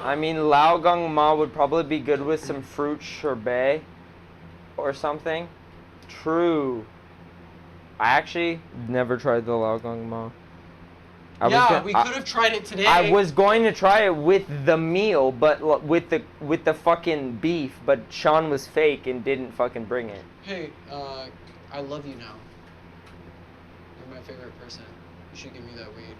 I mean, Lao Gong Ma would probably be good with some fruit sherbet or something. True. I actually never tried the Lao Gong Ma. We could have tried it today. I was going to try it with the meal, but with the fucking beef, but Sean was fake and didn't fucking bring it. Hey, I love you now. You're my favorite person. You should give me that weed.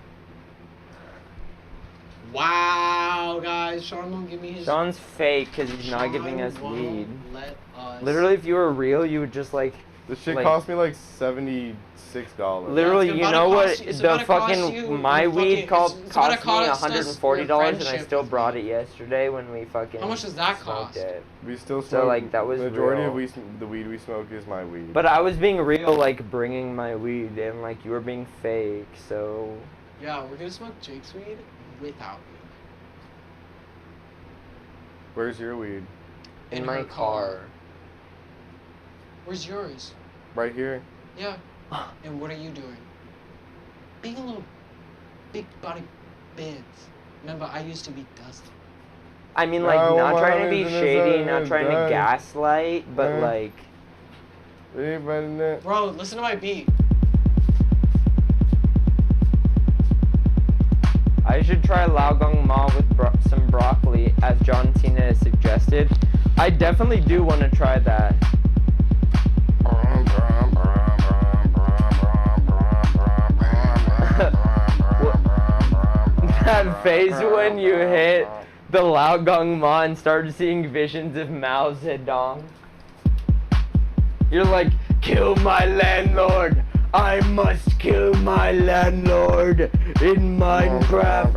Wow, guys, Sean won't give me his. Sean's fake because he's not giving us Sean weed. won't let us. Literally, if you were real, you would just like. This shit Like- cost me like $76. Literally, Yeah, it's you about know to what? cost you- it's The about to cost fucking you my your weed fucking- it's about to cost me cost us $140, and I friendship still with brought me. it yesterday when we fucking. How much does that smoked cost? it. We still So, smoke. like, that was majority real. of the weed we smoke is my weed. But I was being real, like bringing my weed, and like you were being fake. So Yeah, we're gonna smoke Jake's weed without you. Where's your weed? in In my her car. Where's yours? Right here. Yeah. And what are you doing? Being a little big body bitch. Remember, I used to be Dustin. I mean, like No, not what trying to be happens is shady, that not it's trying to done. gaslight, but Yeah. like Bro, listen to my beat. I should try Lao Gong Ma with some broccoli, as John Cena has suggested. I definitely do want to try that. That phase when you hit the Lao Gong Ma and started seeing visions of Mao Zedong. You're like, kill my landlord. I must kill my landlord in Minecraft.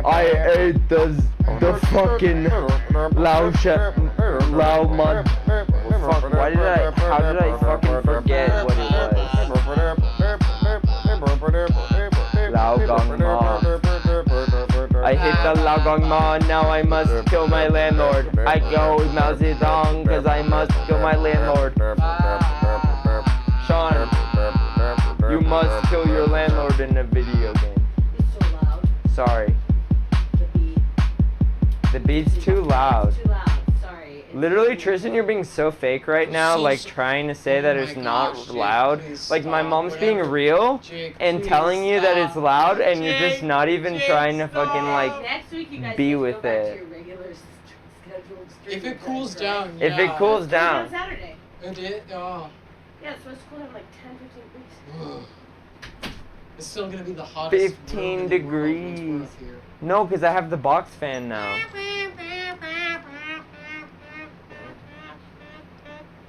I ate the fucking Lao Mud. Fuck, how did I fucking forget what it was? Lao Gong Ma. I hit the Lao Gong Ma, now I must kill my landlord. I go with Mao Zedong, cause I must kill my landlord. Sean, you must kill your landlord in a video game. It's so loud. Sorry. The beat. The beat's too loud. Too loud. Sorry. It's Literally, too Tristan, you're being so fake right now, like trying to say that Oh it's my not gosh, Jake, loud. please Like my stop, mom's being whatever. real Jake, and please telling you that it's stop. loud, and you're just Jake, not even Jake, trying to fucking stop. like. Next week, you guys be get to with go back it. to your regular scheduled stream. If it cools down, If yeah. it cools On down. Saturday. It did? Oh. Yeah, it's supposed to cool down in like 10, 15 weeks. It's still gonna be the hottest 15 room in the world once we're degrees. up here. No, because I have the box fan now.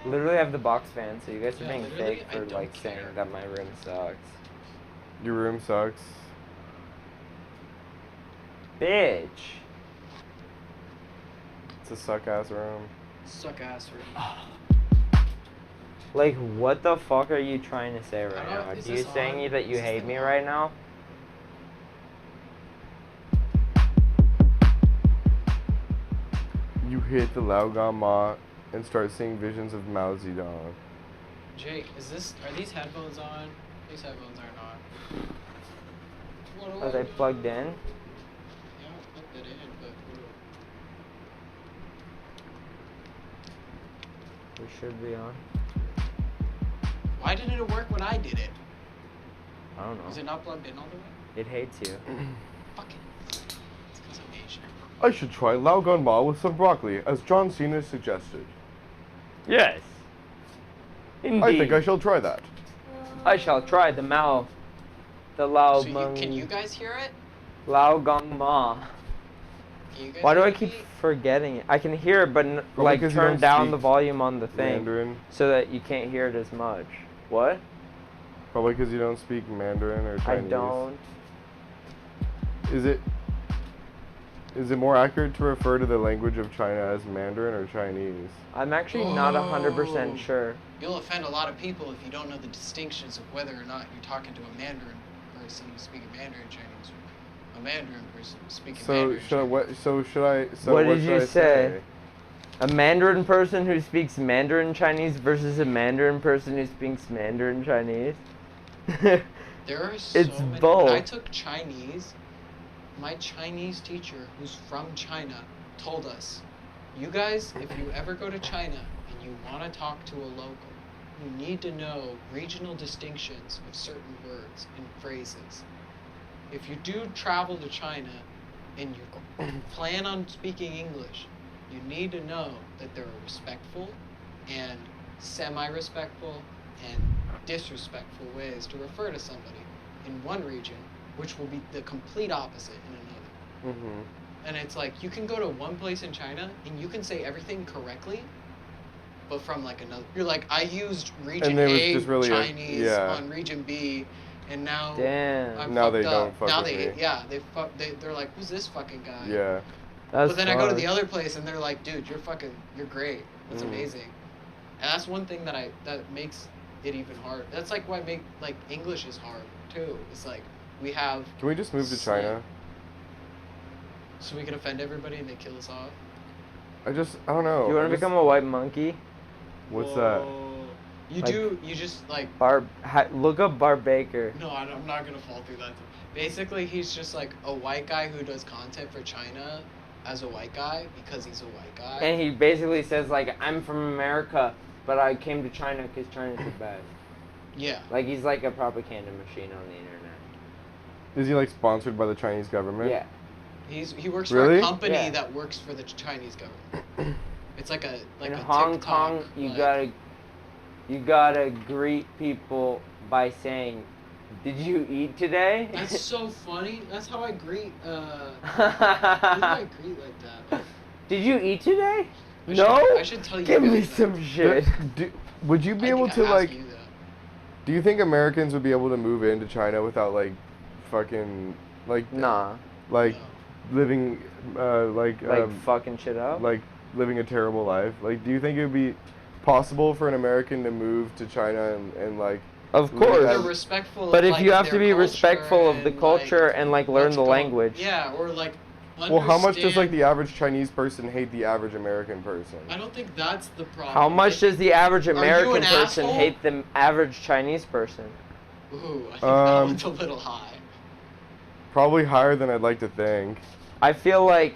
Literally have the box fan, so you guys are Yeah, being literally, fake I for don't like saying care. that my room sucks. Your room sucks. Bitch. It's a suck ass room. Suck ass room. Like, what the fuck are you trying to say right I now? don't- Are is you this saying on? that you Is this hate thing me on? right now? You hit the Lao Gama and start seeing visions of Mao Zedong. Jake, are these headphones on? These headphones aren't on. What do Are I they do? plugged in? Yeah, I plugged it in, but We should be on. why didn't it work when I did it? I don't Was know. it not plugged in all the way? It hates you. Fuck it. It's because I'm Asian. I should try Lao Ma with some broccoli, as John Cena suggested. Yes. Indeed. I think I shall try that. I shall try the Lao So can you guys hear it? Lao Gong Ma. Can you guys Why do hear I the keep beat? forgetting it? I can hear it, but like because you turn don't down speak the volume on the thing Mandarin. so that you can't hear it as much. What? Probably because you don't speak Mandarin or I Chinese. don't. Is it more accurate to refer to the language of China as Mandarin or Chinese? I'm actually not 100% Oh. sure. You'll offend a lot of people if you don't know the distinctions of whether or not you're talking to a Mandarin person who's speaking Mandarin Chinese or a Mandarin person who's speaking So Mandarin should I, Chinese. what? So should I? So What what did should you I say? A Mandarin person who speaks Mandarin Chinese versus a Mandarin person who speaks Mandarin Chinese? There are so It's many. both. When I took Chinese, my Chinese teacher, who's from China, told us, you guys, if you ever go to China and you want to talk to a local, you need to know regional distinctions of certain words and phrases. If you do travel to China and you plan on speaking English, you need to know that there are respectful and semi-respectful and disrespectful ways to refer to somebody in one region, which will be the complete opposite in another. Mm-hmm. And it's like, you can go to one place in China and you can say everything correctly, but from like another, you're like, I used region And there was A just really Chinese yeah. on region B, and now Damn. I'm Now fucked they up. don't fuck now with they, me. yeah, they're like, who's this fucking guy? Yeah. That's But then I go to fucked. the other place and they're like, dude, you're great. That's Mhm. amazing. And that's one thing that makes it even hard. That's like why English is hard too. It's like we have. Can we just move to China? So we can offend everybody and they kill us off. I don't know. You want to become a white monkey? What's that? You just like. Look up Bart Baker. No, I'm not gonna fall through that. Basically, he's just like a white guy who does content for China as a white guy because he's a white guy. And he basically says like, I'm from America, but I came to China because China's the best. Yeah. Like he's like a propaganda machine on the internet. Is he like sponsored by the Chinese government? Yeah. He works Really? for a company Yeah. that works for the Chinese government. It's like a In a Hong TikTok, Kong, you like- gotta greet people by saying, "Did you eat today?" That's so funny. That's how I greet. How do I greet like that? Did you eat today? I No. should- I should tell you Give me guys that. some shit. Would you be able to like? Do you think Americans would be able to move into China without like, fucking like? Nah. Like, living, Like fucking shit up. like living a terrible life. Like, do you think it would be possible for an American to move to China and like? Of live course. They're as- respectful. But of, if like, you have to their be culture respectful of the and, culture and like learn let's the go- language. Yeah, or like. Well, how much does like understand- the average Chinese person hate the average American person? I don't think that's the problem. How much does the average you American an person asshole? hate the average Chinese person? Ooh, I think that Um, one's a little high. Probably higher than I'd like to think. I feel like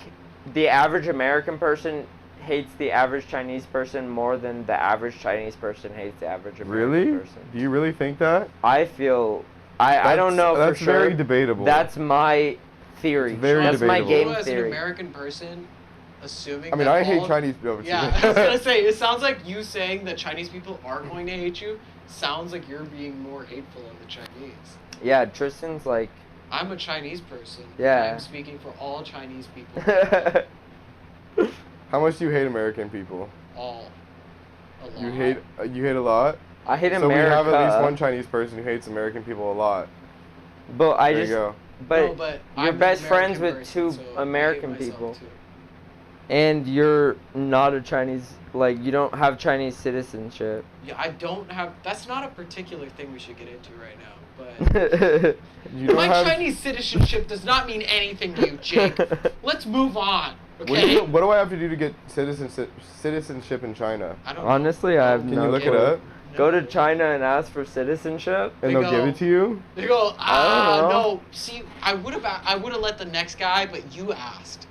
the average American person hates the average Chinese person more than the average Chinese person hates the average American Really? person. Do you really think that? I feel I don't know for That's sure. very debatable. That's my theory. It's very That's my debatable. game You as an theory. American person, assuming. I mean, that I hate all- Chinese people. Yeah, I was gonna say it sounds like you saying that Chinese people are going to hate you. Sounds like you're being more hateful of the Chinese. Yeah, Tristan's like I'm a Chinese person. Yeah. I'm speaking for all Chinese people. How much do you hate American people? All. A lot. You hate a lot. I hate So America. we have at least one Chinese person who hates American people a lot. But I There just you go. but, No, but you're I'm an best friends American with person, two so I hate American myself people. too. And you're not a Chinese, like you don't have Chinese citizenship. Yeah, I don't have. That's not a particular thing we should get into right now. But You don't my have. Chinese citizenship does not mean anything to you, Jake. Let's move on. Okay. What do I have to do to get citizenship in China? I don't know. Honestly, I have Can no you look clue. it up? Go to China and ask for citizenship. And They they'll go- give it to you? They go, I don't know. no. See, I would have let the next guy, but you asked.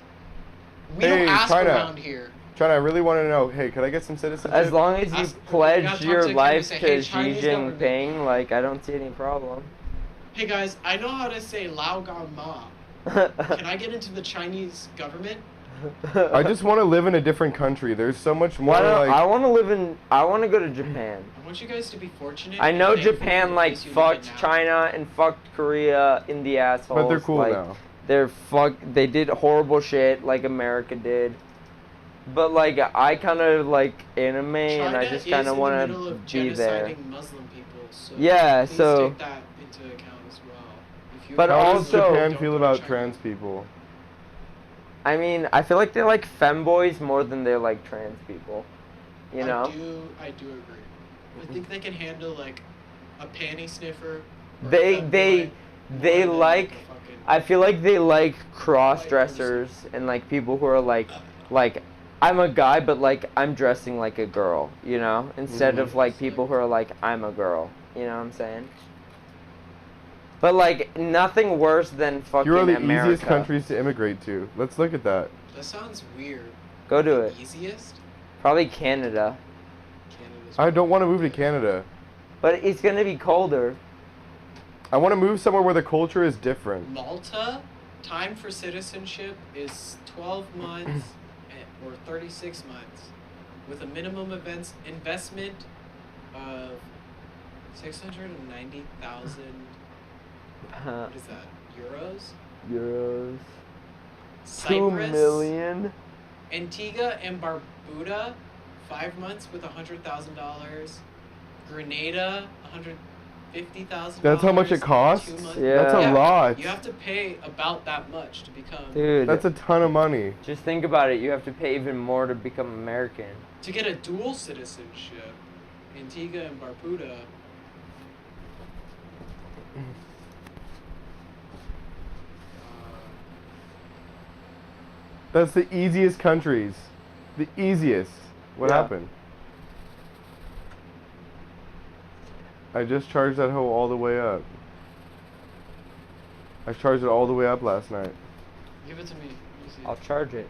We Hey, don't ask China. around here. China, I really want to know, hey, could I get some citizenship? As long as you Ask- you pledge gotta talk your to Kim and life say, to "Hey, Xi Chinese government." Jinping, like I don't see any problem. Hey guys, I know how to say Lao Gan Ma. Can I get into the Chinese government? I just want to live in a different country. There's so much more Why don't, like. I want to live in. I want to go to Japan. I want you guys to be fortunate. I know and thankful for Japan the like place you live in fucked now. China and fucked Korea in the assholes. But they're cool like, now. They did horrible shit like America did. But like I kind of like anime, and I just kind of want to be there. Muslim people, so yeah, please so. take that into account as well. If you But How also, does Japan feel about trans people? I mean, I feel like they like femboys more than they like trans people. You know? I do agree. I think they can handle like a panty sniffer. They like. I feel like they like cross dressers and like people who are like I'm a guy, but like I'm dressing like a girl, you know, instead of like people who are like I'm a girl, you know what I'm saying? But like nothing worse than fucking Here are the America. easiest countries to immigrate to. Let's look at that. That sounds weird. Go do it. Easiest? Probably Canada. I don't want to move to Canada. But it's gonna be colder. I want to move somewhere where the culture is different. Malta, time for citizenship is 12 months or 36 months, with a minimum investment of 690,000. What is that? Euros? Euros. Cyprus, 2 million. Antigua and Barbuda, 5 months with $100,000. Grenada, $150,000. That's how much it costs? 2 months. Yeah. That's a lot. You have to pay about that much to become. Dude. That's a ton of money. Just think about it. You have to pay even more to become American. To get a dual citizenship, Antigua and Barbuda. That's the easiest countries. The easiest. What happened? I just charged that hoe all the way up. I charged it all the way up last night. Give it to me. Let me see. I'll charge it.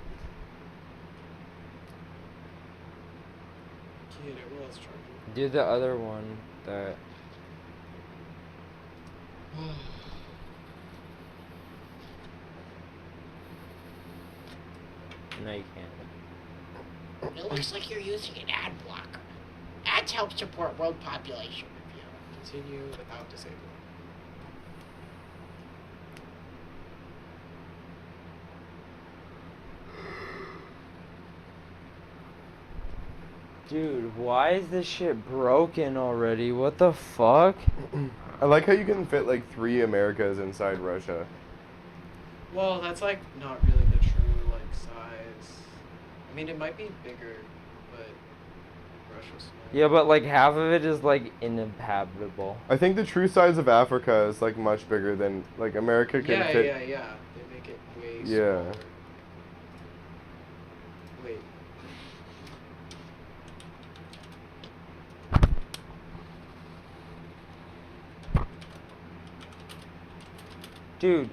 Get it. What else charge it? Do the other one that. No, you can't. It looks like you're using an ad blocker. Ads help support world population review. Continue without disabling. Dude, why is this shit broken already? What the fuck? I like how you can fit like 3 Americas inside Russia. Well, that's like not really the true like size. I mean, it might be bigger, but Russia's small. Yeah, but like half of it is like uninhabitable. I think the true size of Africa is like much bigger than like America can fit. Yeah. They make it way Yeah. smaller. Wait. Dude.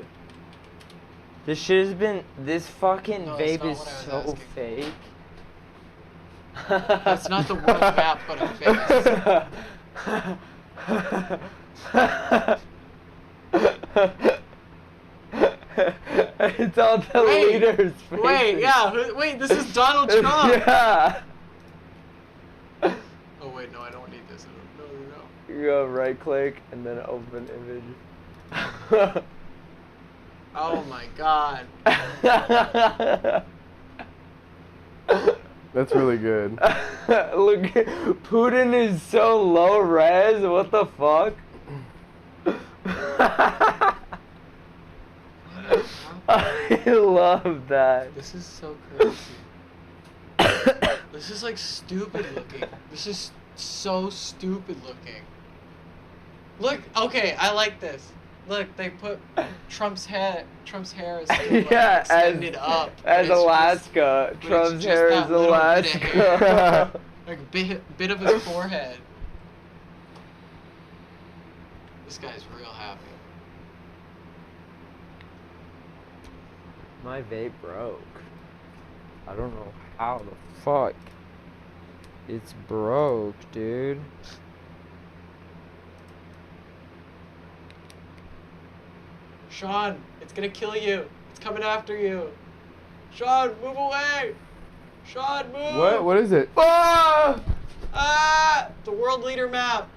This shit has been. This fucking No, that's vape not is what I was so asking. fake. That's not the world map, but a face. It's all the leaders' faces. Wait, yeah. Wait, this is Donald Trump. Yeah. Oh wait, no, I don't need this. No. You go right click and then open image. Oh my god. That's really good. Look, Putin is so low res. What the fuck? I love that. This is so crazy. This is like stupid looking. This is so stupid looking. Look, okay, I like this. Look, they put Trump's hair is still, like, Yeah, extended up. but as it's just- Alaska. but it's Trump's just hair that is little bit of hair. Alaska. Like a bit of his forehead. This guy's real happy. My vape broke. I don't know how the fuck. It's broke, dude. Sean, it's gonna kill you. It's coming after you. Sean, move away. Sean, move. What? What is it? Ah! The world leader map.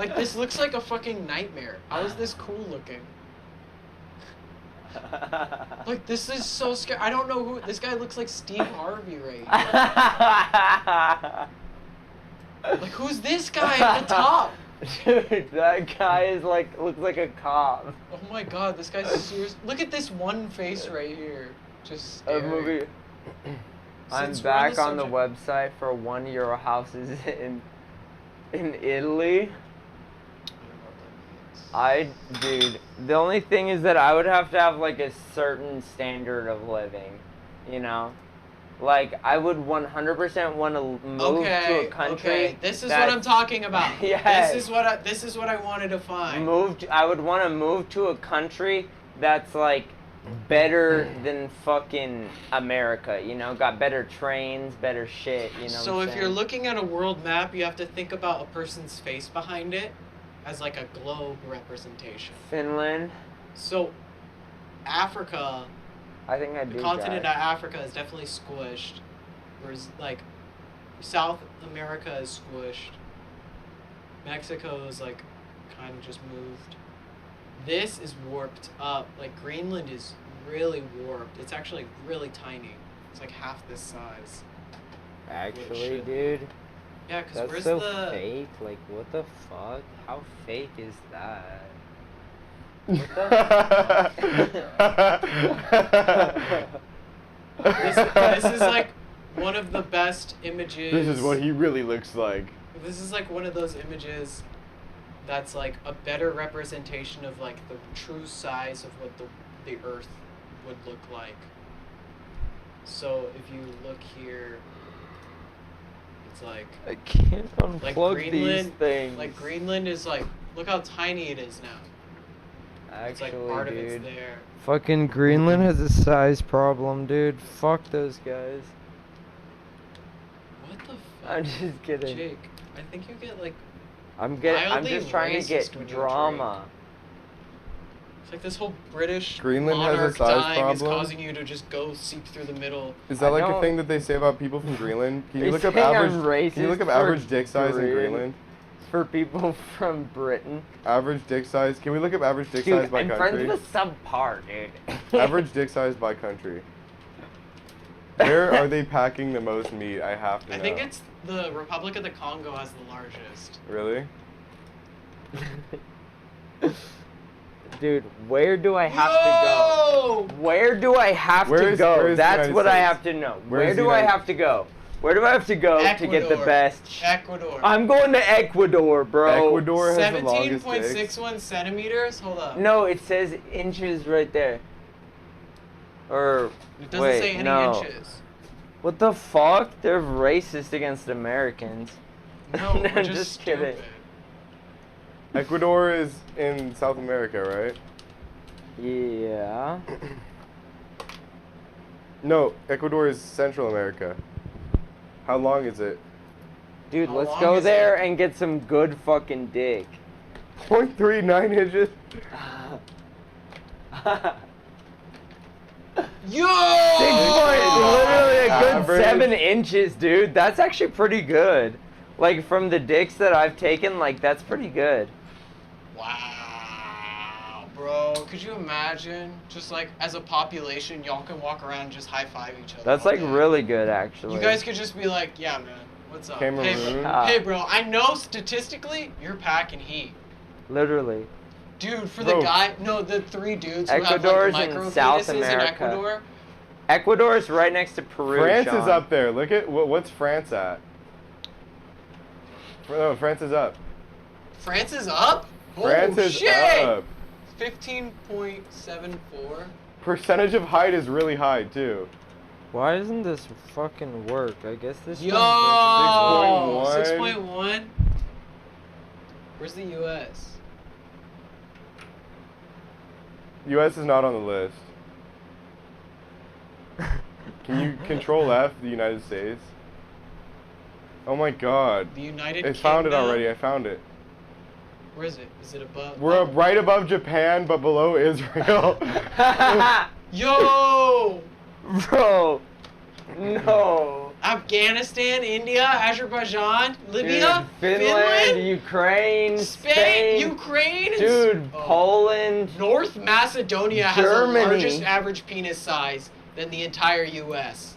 Like, this looks like a fucking nightmare. How is this cool looking? Like, this is so scary. I don't know who... This guy looks like Steve Harvey right here. Like, who's this guy at the top? Dude, that guy is like, looks like a cop. Oh my god, this guy's serious. Look at this one face right here. Just scary. A movie. I'm Since we're on back the on the website for €1 houses in Italy. Dude, the only thing is that I would have to have like a certain standard of living, you know? Like, I would 100% want to move to a country. Okay, this is what I'm talking about. Yes. This is what I wanted to find. I would want to move to a country that's like better than fucking America, you know? Got better trains, better shit, you know So what I'm if you're saying? looking at a world map, you have to think about a person's face behind it as like a globe representation. Finland. So Africa, I think I do. the continent of Africa is definitely squished, whereas like South America is squished. Mexico is like kind of just moved. This is warped up. Like Greenland is really warped. It's actually really tiny. It's like half this size. Actually, dude. Yeah, because That's where's so the... fake. Like, what the fuck? How fake is that? this is like one of the best images. This is what he really looks like. This is like one of those images that's like a better representation of like the true size of what the Earth would look like. So if you look here, it's like I can't unplug Greenland, these things. Like Greenland is like, look how tiny it is now. It's like part of it's there. Fucking Greenland has a size problem, dude. Fuck those guys. What the fuck? I'm just kidding. Jake, I think you get like I'm mildly just trying to racist get when you drama. It's like this whole British Greenland has a monarch size dying is problem? causing you to just go seep through the middle. Is that like a thing that they say about people from Greenland? Can you They look up say I'm average? Can you look racist up for average dick size in Green- Greenland? For people from Britain. Average dick size. Can we look up average dick Dude, size by I'm country? friends with subpar, dude. Average dick size by country. Where are they packing the most meat? I have to know. I think it's the Republic of the Congo has the largest. Really? Dude, where do I have to go? Where do I have to go? where is the That's United what I States? have to know. Where Where is the do I United- have to go? Where do I have to go to get the Ecuador. best? Ecuador. I'm going to Ecuador, bro. Ecuador has the longest dicks. 17.61 centimeters? Hold up. No, it says inches right there. Or It doesn't wait, say any no. inches. What the fuck? They're racist against Americans. No, we're I'm just kidding. stupid. Ecuador is in South America, right? Yeah. No, Ecuador is Central America. How long is it? Dude, How let's long go is there and get some good fucking dick. 0.39 inches. Yo! 6 literally a good Average. 7 inches, dude. That's actually pretty good. Like from the dicks that I've taken, like that's pretty good. Wow, bro. Could you imagine? Just like as a population, y'all can walk around and just high five each other. That's all like day. really good, actually. You guys could just be like, yeah, man. What's up? Cameroon. Hey, bro, I know statistically you're packing heat. Literally. Dude, for Bro. the guy, no, the 3 dudes who Ecuador's have in like micro South fetuses America. in Ecuador. Ecuador is right next to Peru. France Sean. is up there. Look at what's France at? No, France is up. France is up? France oh, is shit! up. 15.74. Percentage of height is really high too. Why doesn't this fucking work? I guess this. Yo! one's 6.1. Where's the US? U.S. is not on the list. Can you control F, the United States? Oh my god. The United I found it Kingdom? already, I found it. Where is it? Is it above? We're right above Japan, but below Israel. Yo! Bro, no. Afghanistan, India, Azerbaijan, Libya, Dude, Finland, Ukraine, Spain, Ukraine, dude, Poland, North Macedonia has Germany. the largest average penis size than the entire U.S.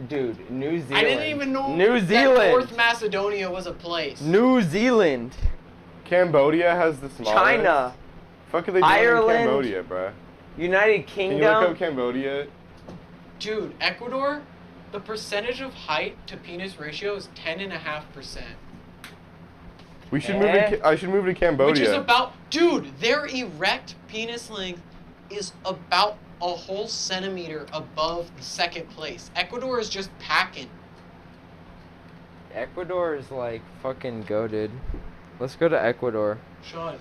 Dude, New Zealand. I didn't even know New that Zealand. North Macedonia was a place. New Zealand. Cambodia has the smallest. China. Fuck are they doing Ireland. in Cambodia, bruh? United Can Kingdom. you look up Cambodia? Dude, Ecuador, the percentage of height to penis ratio is 10.5%. We should move. I should move to Cambodia. Which is about, dude, their erect penis length is about a whole centimeter above the second place. Ecuador is just packing. Ecuador is like fucking goated. Let's go to Ecuador. Sean,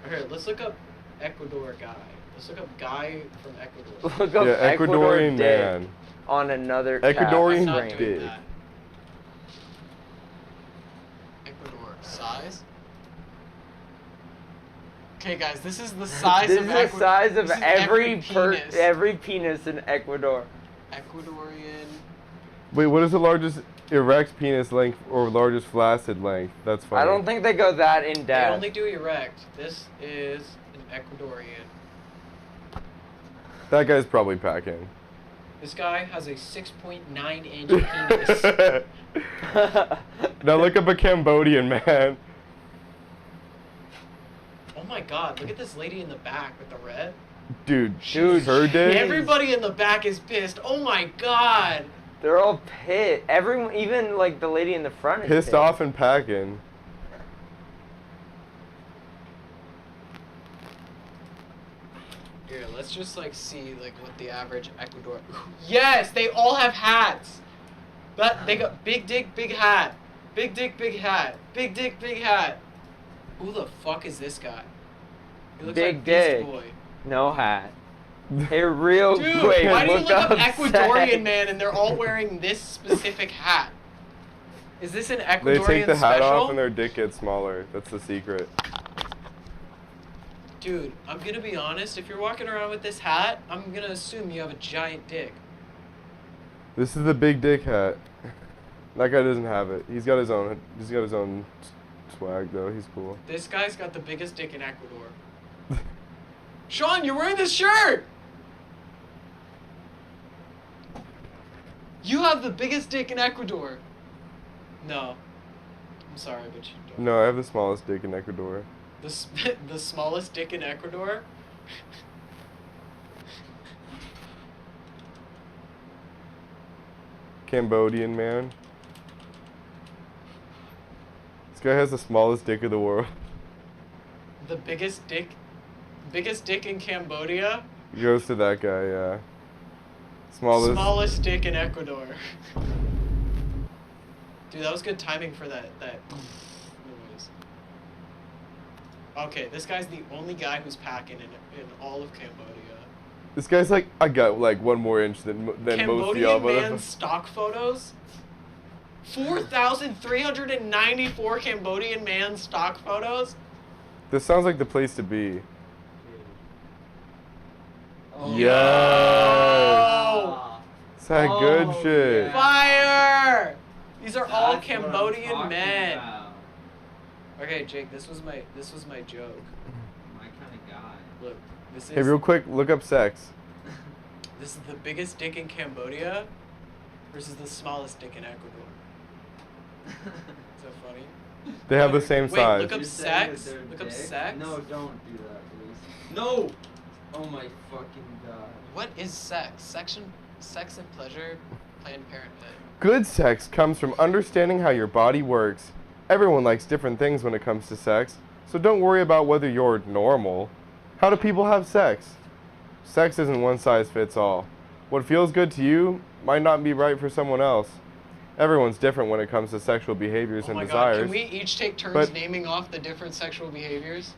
here, let's look up Ecuador guy. Let's look up guy from Ecuador. Look up Yeah, Ecuador Ecuadorian dick man. on another Ecuadorian I'm not tab doing dick. that. Ecuador size. Okay, guys, this is the size This of is the Ecuador. size of This is every penis in Ecuador. Ecuadorian. Wait, what is the largest erect penis length or largest flaccid length? That's funny. I don't think they go that in They depth. only do erect. This is an Ecuadorian. That guy's probably packing. This guy has a 6.9 inch penis. Now look up a Cambodian man. Oh my god, look at this lady in the back with the red. Dude, Dude, her dick. Everybody in the back is pissed. Oh my god. They're all pissed. Everyone, even like the lady in the front, is Pissed off and packing. Here, let's just like see like what the average Ecuador. Yes, they all have hats. But they got big dick, big hat. Big dick, big hat. Big dick, big hat. Who the fuck is this guy? He looks Big like dick. Beast Boy. No hat. Hey, real Dude, quick, why do you look up sex. Ecuadorian man and they're all wearing this specific hat? Is this an Ecuadorian They take the hat special? off and their dick gets smaller. That's the secret. Dude, I'm gonna be honest. If you're walking around with this hat, I'm gonna assume you have a giant dick. This is the big dick hat. That guy doesn't have it. He's got his own. He's got his own swag though. He's cool. This guy's got the biggest dick in Ecuador. Sean, you're wearing this shirt! You have the biggest dick in Ecuador. No. I'm sorry, but you don't. No, I have the smallest dick in Ecuador. The smallest dick in Ecuador? Cambodian man. This guy has the smallest dick in the world. The biggest dick in Cambodia? He goes to that guy, yeah. Smallest dick in Ecuador. Dude, that was good timing for that noise. Okay, this guy's the only guy who's packing in all of Cambodia. This guy's like, I got like 1 more inch than most of y'all. Cambodian man's stock photos? 4,394 Cambodian man stock photos? This sounds like the place to be. Oh. Yes. Oh. It's that good shit. Yeah. Fire! These are all That's what I'm Cambodian talking men. about. Okay, Jake, this was my joke. My kind of guy. Look, this is Hey, real quick, look up sex. this is the biggest dick in Cambodia versus the smallest dick in Ecuador. Is that funny? They have the same Wait, size. look up sex. Look up sex. No, don't do that, please. No! Oh my fucking god. What is sex? Sex and pleasure, Planned Parenthood. Good sex comes from understanding how your body works. Everyone likes different things when it comes to sex, so don't worry about whether you're normal. How do people have sex? Sex isn't one size fits all. What feels good to you might not be right for someone else. Everyone's different when it comes to sexual behaviors Oh and my god, desires. can we each take turns but- naming off the different sexual behaviors?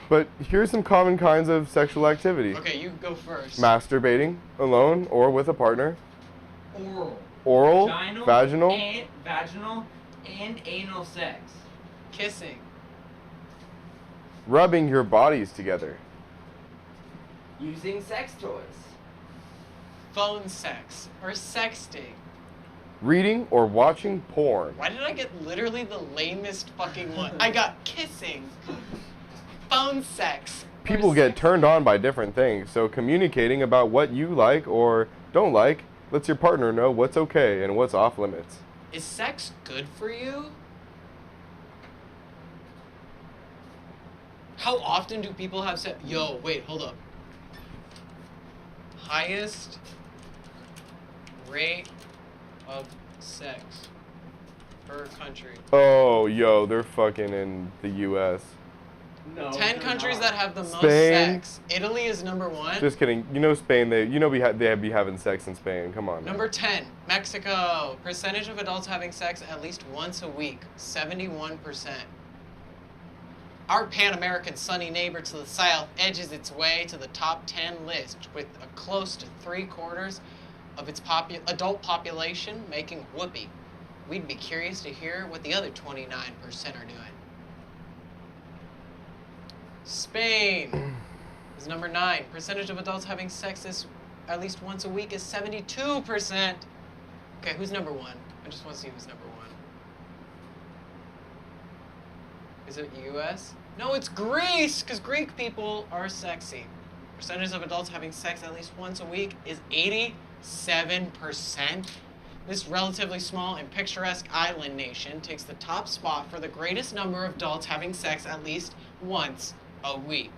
But here's some common kinds of sexual activity. Okay, you go first. Masturbating, alone or with a partner. Oral. Oral, vaginal, Vaginal and anal sex. Kissing. rubbing your bodies together. Using sex toys. Phone sex. Or sexting. Reading or watching porn. Why did I get literally the lamest fucking one? I got kissing, phone sex. People get turned on by different things, so communicating about what you like or don't like lets your partner know what's okay and what's off limits. Is sex good for you? How often do people have sex? Yo, wait, hold up. Highest rate of sex per country. Oh, yo, they're fucking in the U.S. No, 10 countries that have the most Spain. sex. Italy is number 1. Just kidding. You know Spain, they be having sex in Spain. Come on. Number 10, Mexico. Percentage of adults having sex at least once a week, 71%. Our Pan-American sunny neighbor to the south edges its way to the top 10 list with a close to 3/4 of its adult population making whoopee. We'd be curious to hear what the other 29% are doing. Spain is number 9. Percentage of adults having sex at least once a week is 72%. Okay, who's number 1? I just want to see who's number 1. Is it US? No, it's Greece, because Greek people are sexy. Percentage of adults having sex at least once a week is 87%. This relatively small and picturesque island nation takes the top spot for the greatest number of adults having sex at least once a week.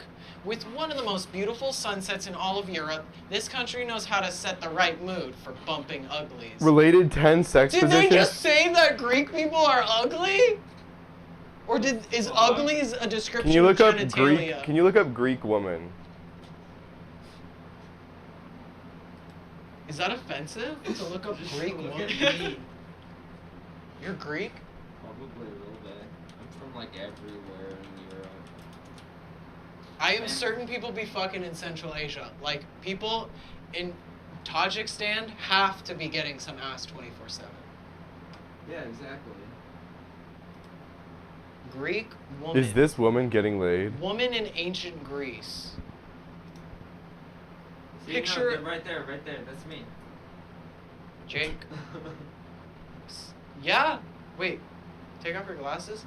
With one of the most beautiful sunsets in all of Europe, this country knows how to set the right mood for bumping uglies. Related 10 sex Did positions. they just say that Greek people are ugly? Or is uglies a description Can you look of up genitalia? Greek? Can you look up Greek woman? Is that offensive to look up Greek Look woman? at me. You're Greek? Probably a little bit. I'm from like everywhere in Europe. I am certain people be fucking in Central Asia. Like, people in Tajikistan have to be getting some ass 24/7. Yeah, exactly. Greek woman. Is this woman getting laid? Woman in ancient Greece. See, Picture- no, right there, that's me. Jake. Yeah. Wait. Take off your glasses.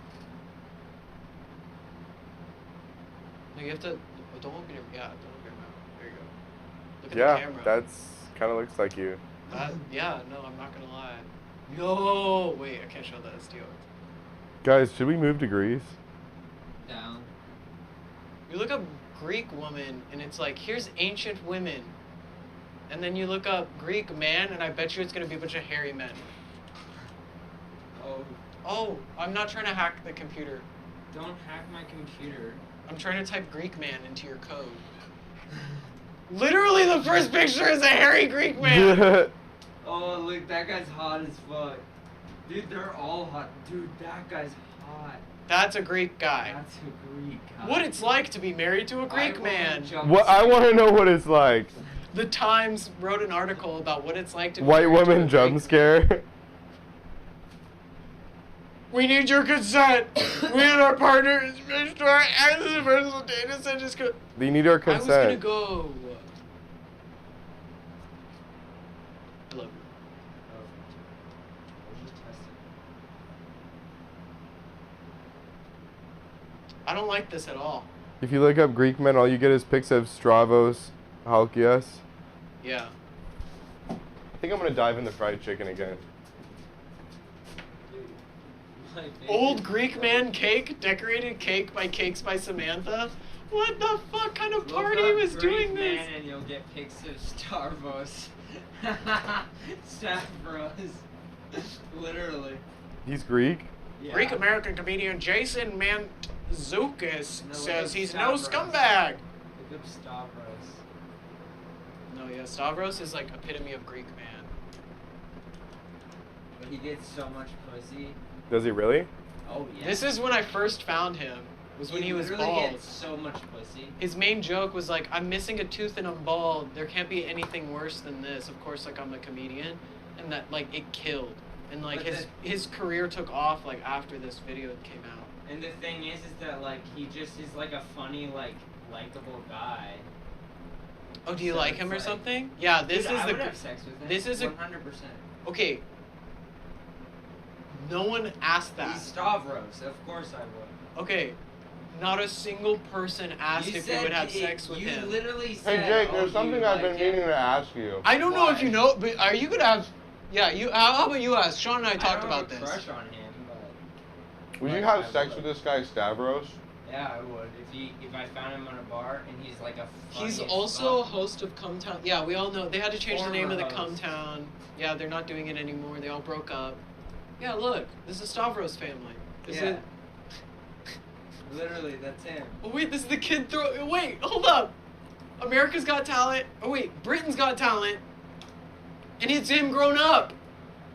No, you have to. Don't open your. Yeah, don't open your mouth. There you go. Look at the Yeah, camera. that's kind of looks like you. Yeah. No, I'm not gonna lie. Yo. Wait. I can't show that. It's Theo. Guys, should we move to Greece? Down. You look up Greek woman, and it's like, here's ancient women. And then you look up Greek man, and I bet you it's gonna be a bunch of hairy men. Oh. Oh, I'm not trying to hack the computer. Don't hack my computer. I'm trying to type Greek man into your code. Literally, the first picture is a hairy Greek man. Oh, look, that guy's hot as fuck. Dude, they're all hot. Dude, that guy's hot. That's a Greek guy. That's a Greek guy. What it's like to be married to a Greek man. What I want to know what it's like. The Times wrote an article about what it's like to be White married to a woman jump scare. We need your consent. We and our partners restore access to personal data such as. They need our I was gonna consent. go. I love you. I don't like this at all. If you look up Greek men, all you get is pics of Stravos, Halkias. Yeah. I think I'm gonna dive into fried chicken again. Old Greek man cake, decorated cake by Cakes by Samantha. What the fuck kind of party was doing this? Man, and you'll get pics of Stavros. Stavros. Literally. He's Greek. Yeah. Greek American comedian Jason Mantzoukas No, says look at he's no Stavros. scumbag. Look up Stavros. No, yeah, Stavros is like epitome of Greek man. But he gets so much pussy. Does he really? Oh yeah. This is when I first found him. Was when he was literally bald. gets so much pussy. His main joke was like, I'm missing a tooth and I'm bald. There can't be anything worse than this. Of course, like, I'm a comedian. And that, like, it killed. And, like, But his career took off, like, after this video came out. And the thing is that like he just is like a funny, like, likable guy. Oh, do you So like it's him or like- something? Yeah, this Dude, is I the. would have sex with him. This is a. 100%. Okay, No one asked that. He's Stavros. Of course I would. Okay, not a single person asked You if you said would have it- sex with you him. literally said. Hey Jake, oh, there's something I've been meaning to ask you. I don't know if Why? you know, but are you gonna have? Yeah, you. How about you ask? Sean and I talked don't about have a this. crush on him, but Would you Like, have I sex would. with this guy Stavros? yeah, I would. If I found him on a bar and he's like a. He's funny as also a fuck. host of Cum Town. Yeah, we all know they had to change the name of the Former Cum host. Town. Yeah, they're not doing it anymore. They all broke up. Yeah, look, this is Stavros' family. This Yeah. is. Literally, that's him. Oh wait, this is the kid throw. Wait, hold up. America's Got Talent. Oh wait, Britain's Got Talent. And it's him grown up.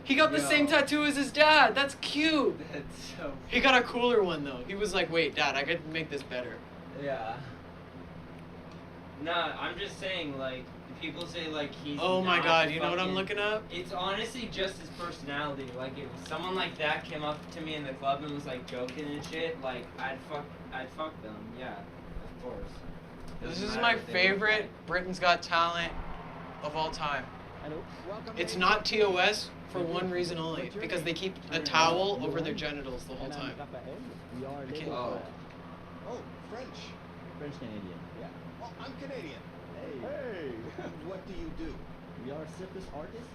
He got the Yo. same tattoo as his dad. That's cute. That's so. He got a cooler one though. He was like, wait, Dad, I could make this better. Yeah. Nah, I'm just saying, like, people say, like, he's. Oh my not God, you know what I'm fucking- looking up? It's honestly just his personality. Like, if someone like that came up to me in the club and was, like, joking and shit, like, I'd fuck them. Yeah, of course. This Doesn't is matter my if they look favorite like- Britain's Got Talent of all time. It's not TOS for one reason only, because they keep a towel over their genitals the whole time. The kid- Oh. Oh, French. French Canadian. Yeah. Oh, I'm Canadian. Hey. What do you do? We are circus artists,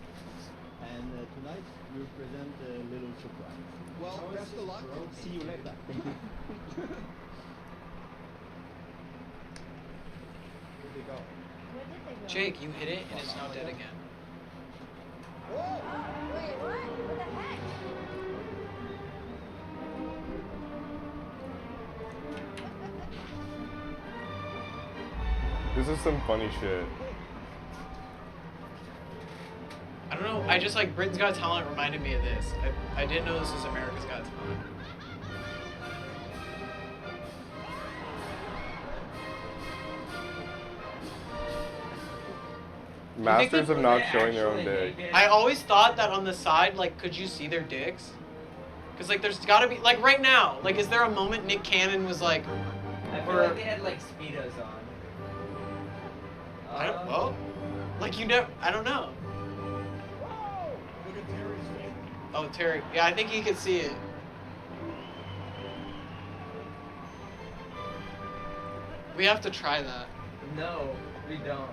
and tonight we will present a little surprise. Well, best of luck. See you later. Thank you. Where'd they go? Jake, you hit it and it's now dead again. Whoa! Wait, what? What the heck? This is some funny shit. I don't know, I just like Britain's Got Talent reminded me of this. I didn't know this was America's Got Talent. Masters of not showing their own dick. I always thought that on the side, like, could you see their dicks? Because, like, there's gotta be, like, right now, like, is there a moment Nick Cannon was like, I feel like they had, like, Speedos on. I don't know. Like, you never, I don't know. Look at Terry's face. Oh, Terry. Yeah, I think he could see it. We have to try that. No, we don't.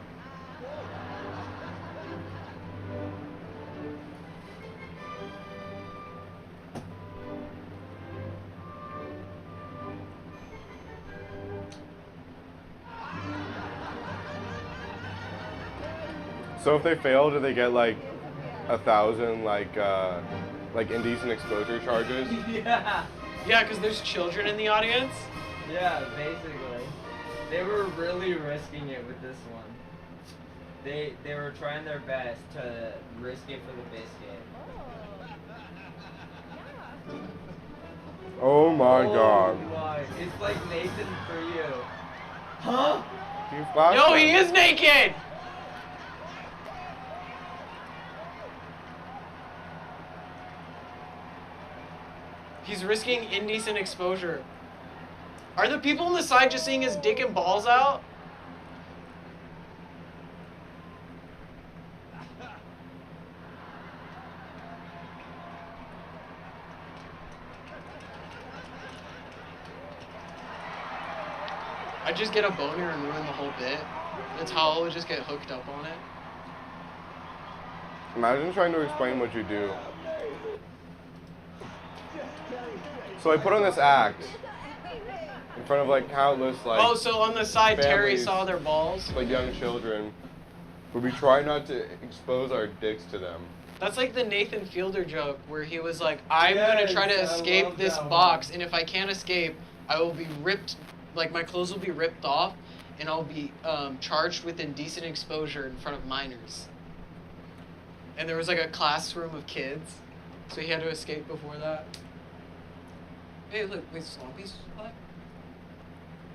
So if they fail, do they get like 1,000 like indecent exposure charges? Yeah. Yeah, because there's children in the audience. Yeah, basically. They were really risking it with this one. They were trying their best to risk it for the biscuit. Oh my god. My. It's like Nathan for you. Huh? You flash No, that. he is naked! He's risking indecent exposure. Are the people on the side just seeing his dick and balls out? I'd just get a boner and ruin the whole bit. The towel would just get hooked up on it. Imagine trying to explain what you do. So I put on this act in front of like countless like Oh, so on the side, Terry families, saw their balls? like young children, but we try not to expose our dicks to them. That's like the Nathan Fielder joke where he was like, I'm Yes, gonna try to I escape love this that box, and if I can't escape, I will be ripped, like my clothes will be ripped off, and I'll be charged with indecent exposure in front of minors. And there was like a classroom of kids, so he had to escape before that. Hey, look, wait, Slompy's black?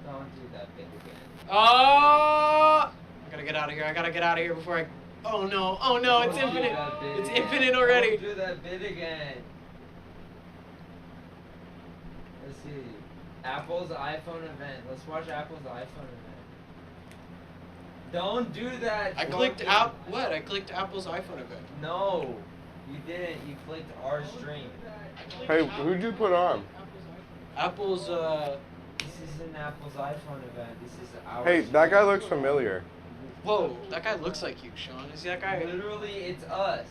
Don't do that bit again. Oh! I gotta get out of here. I gotta get out of here before I. Oh no! Oh no! It's Don't do infinite. that bit It's again. infinite already. Don't do that bit again. Let's see. Apple's iPhone event. Let's watch Apple's iPhone event. Don't do that. I clicked fucking- app. What? I clicked Apple's iPhone event. No. You didn't. You flicked R stream. Hey, who'd you put on? Apple's This isn't Apple's iPhone event. This is our. Hey, that guy looks familiar. Whoa, that guy looks like you, Sean. Is that guy? Literally, it's us.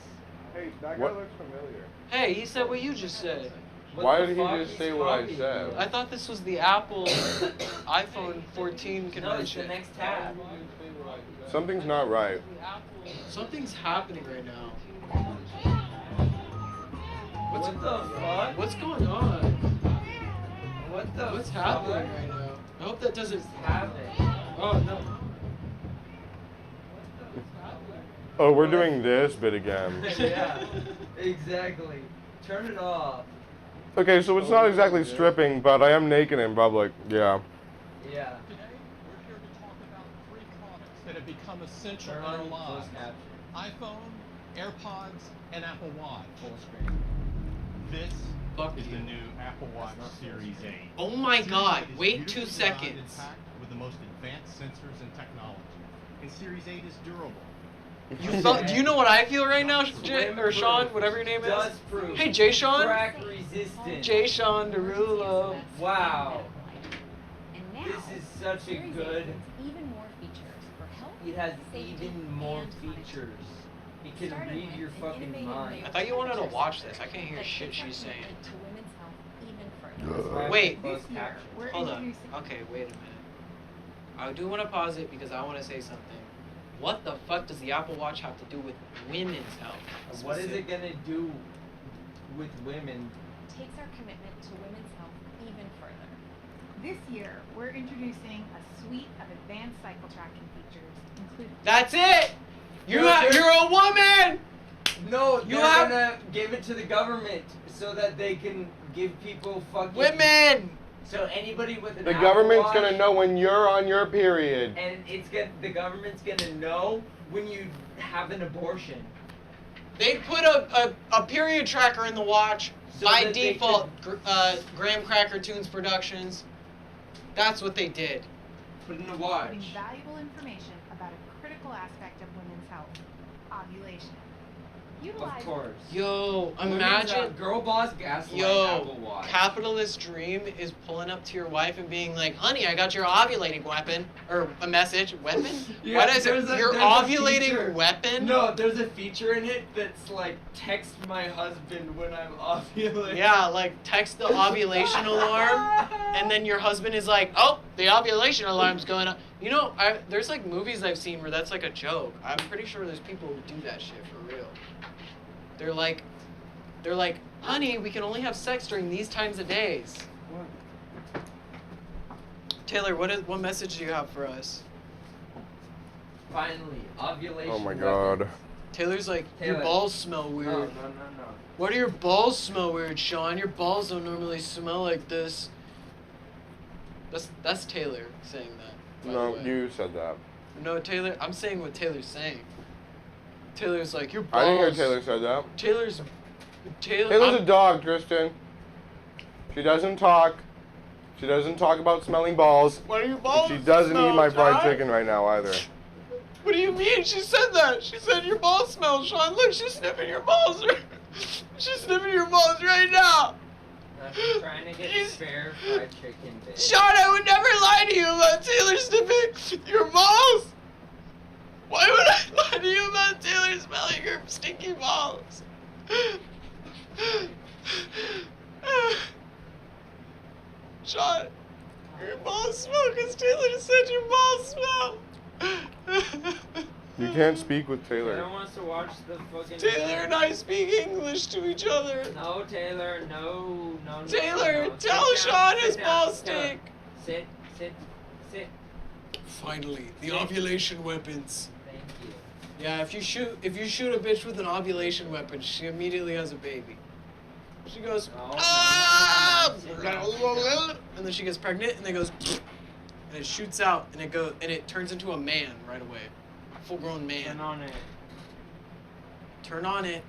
Hey, that What? guy looks familiar. Hey, he said what you just said. Why did he just say what I said? I thought this was the Apple iPhone 14 No, it's the convention. next tab. Something's not right. Something's happening right now. What the fuck? What's going on? What's fuck? happening right now? I hope that doesn't happen. Oh no. Oh, we're doing this bit again. Yeah, exactly. Turn it off. Okay, so it's not exactly stripping, but I am naked in public. Yeah. Yeah. That have become essential Turn in our on lives. closed caption. iPhone, AirPods, and Apple Watch. Full screen. This is the new Apple Watch Series 8. Oh my Series God, 8 is wait beautifully 2 designed seconds. and packed with the most advanced sensors and technology. And Series 8 is durable. You felt, do you know what I feel right now, Jay, or Sean, whatever your name is? Dustproof. Hey, Jay Sean. Crack resistant. Jay Sean Derulo. Wow. And now, This is such a Series 8 good. has even more features for health, It has safety, even more and features. It can Starting read with your an fucking innovative mind. I thought you wanted to watch this. I can't hear shit she's saying. to women's health even further. Wait. This year, we're Hold on. introducing Okay, wait a minute. I do want to pause it because I want to say something. What the fuck does the Apple Watch have to do with women's health? What is it gonna do with women? takes our commitment to women's health even further. This year, we're introducing a suite of advanced cycle tracking features, including That's it. You're You're a woman. No, You they're have- gonna give it to the government so that they can give people fucking Women. So anybody with an The Apple government's Watch, gonna know when you're on your period. and the government's gonna know when you have an abortion. They put a period tracker in the watch So by that they default. Graham Cracker Tunes Productions. That's what they did. Put in a including valuable information about a critical aspect of women's health, ovulation. Utilize Of course. Yo, Women's, imagine. girl boss gaslight Yo, Apple Watch. capitalist dream is pulling up to your wife and being like, "Honey, I got your ovulating weapon or a message weapon. Yeah, What is it? there's a- Your there's a ovulating feature. weapon? No, there's a feature in it that's like text my husband when I'm ovulating. Yeah, like text the ovulation alarm, and then your husband is like, "Oh, the ovulation alarm's going on." You know, there's like movies I've seen where that's like a joke. I'm pretty sure there's people who do that shit for real. They're like, "Honey, we can only have sex during these times of days." Taylor, what message do you have for us? Finally, ovulation. Oh my God. Taylor's like, "Your Taylor. balls smell weird." No. Why do your balls smell weird, Sean? Your balls don't normally smell like this. That's Taylor saying that. by the No, way. you said that. No, Taylor. I'm saying what Taylor's saying. Taylor's like, your balls. I didn't hear Taylor said that. Taylor's Taylor's a dog, Tristan. She doesn't talk. She doesn't talk about smelling balls. What are your balls? She doesn't smell, eat my fried Sean? chicken right now either. What do you mean? She said that. She said your balls smell, Sean. Look, she's sniffing your balls. She's sniffing your balls right now. I'm trying to get spare fried chicken. Babe. Sean, I would never lie to you about Taylor sniffing your balls. Why would I lie to you about Taylor smelling your stinky balls? Sean, your balls smell because Taylor just said your balls smell. You can't speak with Taylor Taylor. wants to watch the fucking. Taylor and I speak English to each other. No, Taylor, no. Taylor, no. tell Sit down, Sean sit his down, balls Taylor. stink. Sit. Finally, the ovulation weapons. Thank you. Yeah, if you shoot a bitch with an ovulation weapon, she immediately has a baby. She goes, ah! And then she gets pregnant, and then goes, and it shoots out, and it turns into a man right away, full-grown man. Turn on it. Turn on it.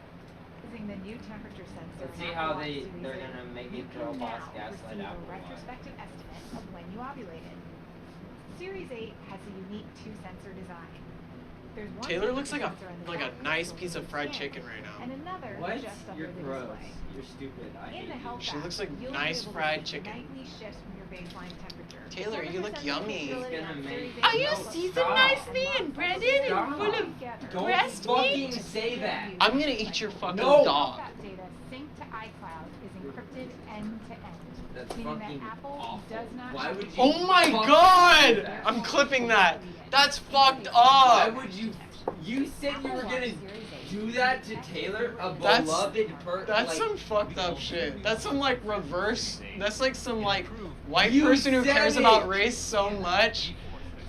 using the new temperature sensor. Let's in see Apple how Watch they're Series gonna 8, make you it girl can boss now gaslight receive Apple a Watch. retrospective estimate of when you ovulated. Series 8 has a unique two-sensor design. There's one Taylor big looks like a sensor on the like top a nice of piece the of fried skin, chicken right now. and another What? just under You're the gross. display. You're stupid. I In hate the you. health She app, looks like you'll nice be able fried to see chicken. nightly shifts from your baseline temperature. Taylor, you look 7% yummy. stability It's gonna on make- Series Are 8 you plus seasoned stop. nicely And and breaded and Stop. full of Together. Don't Breast fucking meat? say that. I'm gonna eat your fucking No. dog. That data synced to iCloud is encrypted end to end. That's Meaning fucking that Apple awful. does not Why have would to you Oh my fucking god! do that? I'm clipping that. That's fucked Why up. would you? You said you were gonna do that to Taylor, a That's- beloved person. That's like, some fucked up shit. That's some like reverse. That's like some like white You person who said cares it. about race so much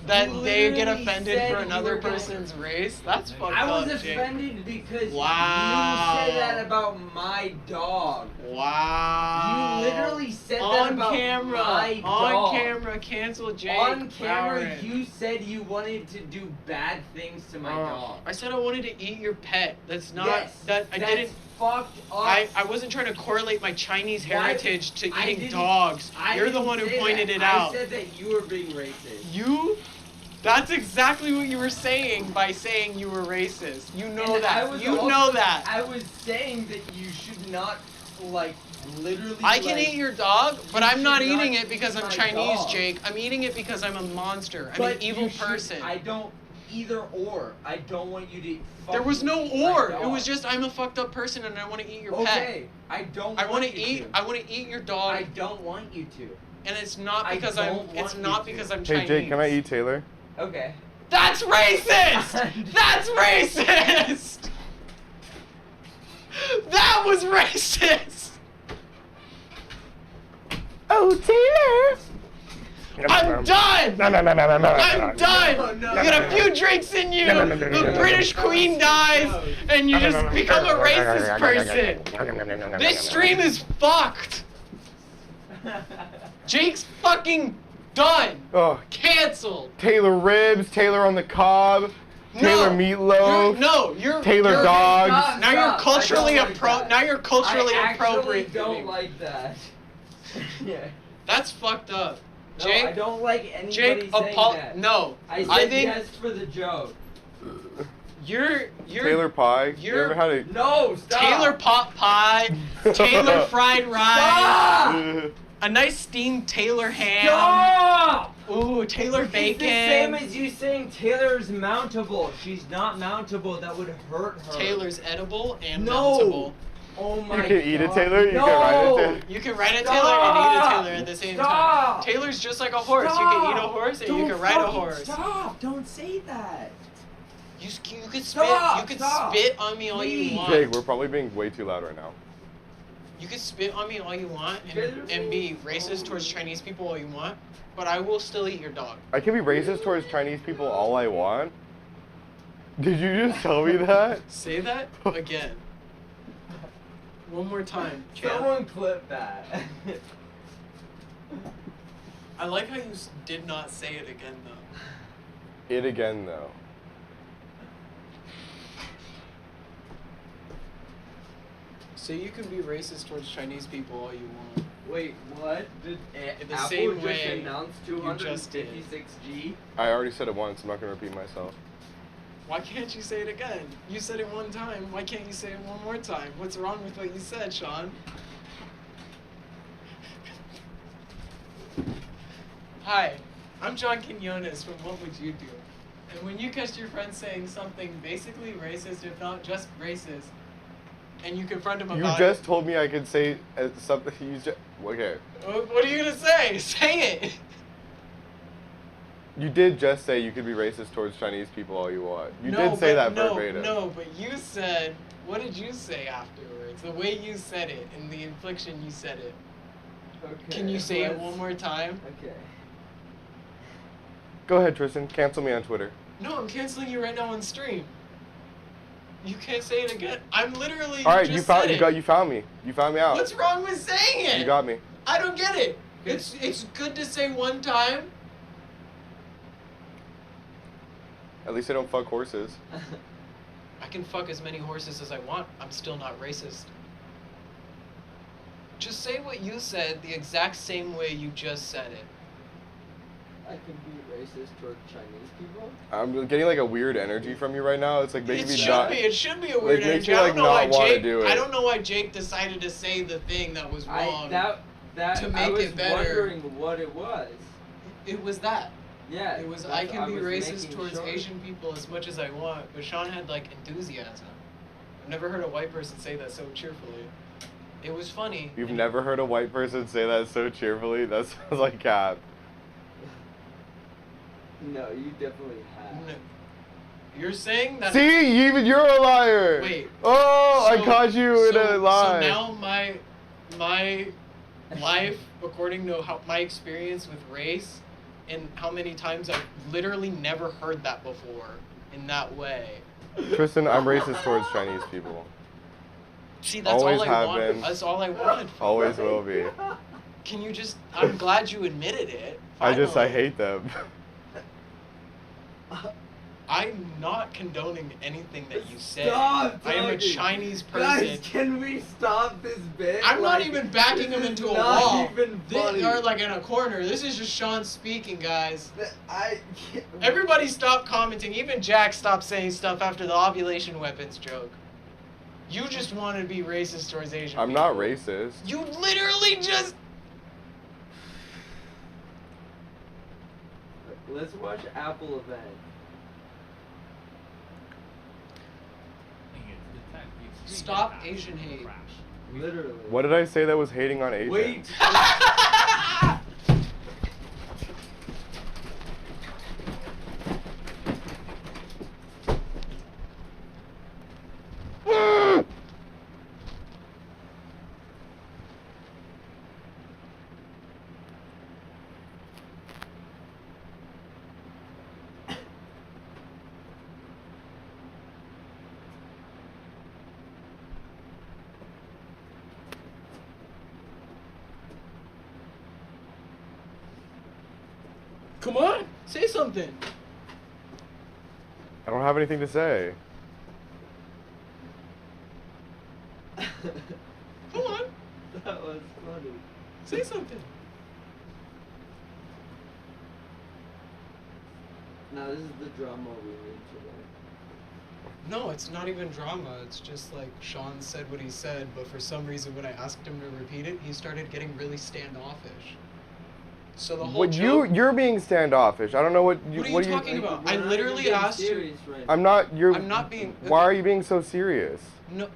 that You they get literally offended said for you another were gonna- person's race. That's fucked I up. was Jake. offended because Wow. you said that about my dog. Wow. You literally said that on about camera. my On dog. camera, cancel Jake. On camera, Warren. you said you wanted to do bad things to my dog. I said I wanted to eat your pet. That's not Yes, that I that's didn't. fucked up. I wasn't trying to correlate my Chinese Why- heritage to I eating didn't- dogs. I You're the didn't one who say pointed that. it out. I said that you were being racist. You? That's exactly what you were saying by saying you were racist. You know And I that. was You also- know that. I was saying that you should not, like, literally. I can like, eat your dog, but I'm not should not eating it because eat I'm my Chinese, dog. Jake. I'm eating it because I'm a monster. I'm But an evil you should- person. I don't either or. I don't want you to. There was no fucking eat my or. It dog. was just I'm a fucked up person and I want to eat your Okay, pet. I don't. I want want to you eat. I want to eat your dog. I don't want you to. And it's not I because don't It's want not you to. because I'm Hey Chinese. Jake, can I eat Taylor? Okay. That's racist! That's racist! That was racist! Oh, Taylor! I'm done! No. I'm done! No, You get a few drinks in you, the British Queen dies, and you just become a racist person. This stream is fucked! Jake's fucking done! Oh, Cancelled! Taylor ribs, Taylor on the cob, Taylor meatloaf. You're Taylor you're- dogs. Stop, Now you're stop. culturally I don't like that. now you're culturally I actually appropriate. don't like that. Yeah. That's fucked up. No, Jake, I don't like anybody Jake, saying that. no. I said I think yes for the joke. you're Taylor pie. You you're- ever had a No, stop. Taylor pot pie, Taylor fried rice, Stop! a nice steamed Taylor ham. Stop! Ooh, Taylor It's bacon. the same as you saying Taylor's mountable. She's not mountable. That would hurt her. Taylor's edible and No. mountable. Oh my You god. can eat it, Taylor. You No. can ride it, Taylor. You can ride a Stop. Taylor and eat a Taylor at the same Stop. time. Taylor's just like a horse. You can eat a horse and you Don't can ride a fucking horse. Stop! Don't say that. You could spit. Stop, You could stop. spit on me all Please. you want. Jake, we're probably being way too loud right now. You can spit on me all you want Literally. and be racist towards Chinese people all you want, but I will still eat your dog. I can be racist towards Chinese people all I want. Did you just tell me that? Say that again. One more time, champ. Someone clip that. I like how you did not say it again though. It again, though. So you can be racist towards Chinese people all you want. Wait, what? Did In the Apple same just way announce you just did. 256G? I already said it once. I'm not gonna repeat myself. Why can't you say it again? You said it one time. Why can't you say it one more time? What's wrong with what you said, Sean? Hi, I'm John Quinones from What Would You Do? And when you catch your friend saying something basically racist, if not just racist, and you confront him You about just told me I could say something. You just okay. it, what are you gonna say? Say it! You did just say you could be racist towards Chinese people all you want. You No, did say but that verbatim. No, but you said, what did you say afterwards? The way you said it and the inflection you said it. Okay. Can you say it let's- one more time? Okay. Go ahead, Tristan. Cancel me on Twitter. No, I'm canceling you right now on stream. You can't say it again. I'm literally. All right, just you found said you it. got you found me. You found me out. What's wrong with saying it? You got me. I don't get it. It's good to say one time. At least I don't fuck horses. I can fuck as many horses as I want. I'm still not racist. Just say what you said the exact same way you just said it. I can be racist toward Chinese people? I'm getting like a weird energy from you right now. It's like making me not. It should be a weird like, makes energy. me, I like, don't know why not want to Jake. do it. I don't know why Jake decided to say the thing that was wrong. That to I make was it better. wondering what it was. It was that. Yeah. It was that's- I can be was racist making towards sure. Asian people as much as I want, but Sean had like enthusiasm. I've never heard a white person say that so cheerfully. It was funny. You've never heard a white person say that so cheerfully? That sounds like cap. No, you definitely have. No. You're saying that. See, even you're a liar. Wait. Oh, I caught you in a lie. So now my life, according to my experience with race, and how many times I've literally never heard that before in that way. Tristan, I'm racist towards Chinese people. See, that's Always all I have wanted. been. That's all I wanted. From Always you. will be. Can you just? I'm glad you admitted it. I Finally. hate them. I'm not condoning anything that you said. Stop I am a talking. Chinese person. Guys, can we stop this bit? I'm not Like, even backing him this into is a not wall. Even funny. Or like in a corner. This is just Sean speaking, guys. I Everybody stop commenting. Even Jack stopped saying stuff after the ovulation weapons joke. You just wanted to be racist towards Asian I'm people. not racist. You literally just... Let's watch Apple Event. Stop Asian hate. Literally. What did I say that was hating on Asians? Wait. Come on, say something. I don't have anything to say. Come on, That was funny. say something. Now this is the drama we need today. No, it's not even drama. It's just like Sean said what he said, but for some reason when I asked him to repeat it, he started getting really standoffish. So the whole What joke... you're being standoffish. I don't know what you. What are you talking about? I literally asked you... I'm not. You're. I'm not being... Why are you being so serious? No,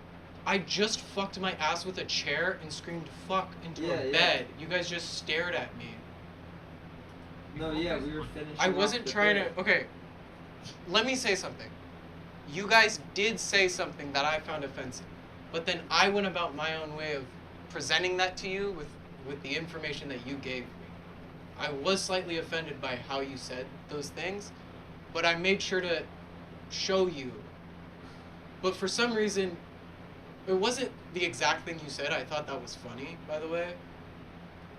I just fucked my ass with a chair and screamed fuck into Yeah, a yeah. bed. You guys just stared at me. No, yeah, we were finishing. I off wasn't the trying bit. to... Okay, let me say something. You guys did say something that I found offensive, but then I went about my own way of presenting that to you with the information that you gave me. I was slightly offended by how you said those things, but I made sure to show you. But for some reason, it wasn't the exact thing you said. I thought that was funny, by the way.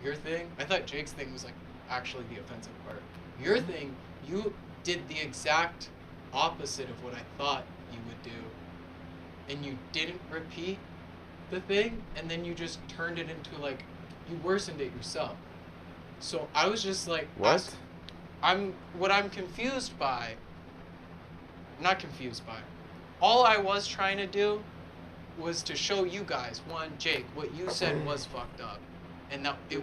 Your thing. I thought Jake's thing was like actually the offensive part. Your thing, you did the exact opposite of what I thought you would do. And you didn't repeat the thing, and then you just turned it into like, you worsened it yourself. So I was just like, What? what I'm confused by, not confused by, all I was trying to do was to show you guys, one, Jake, what you said was fucked up. And that the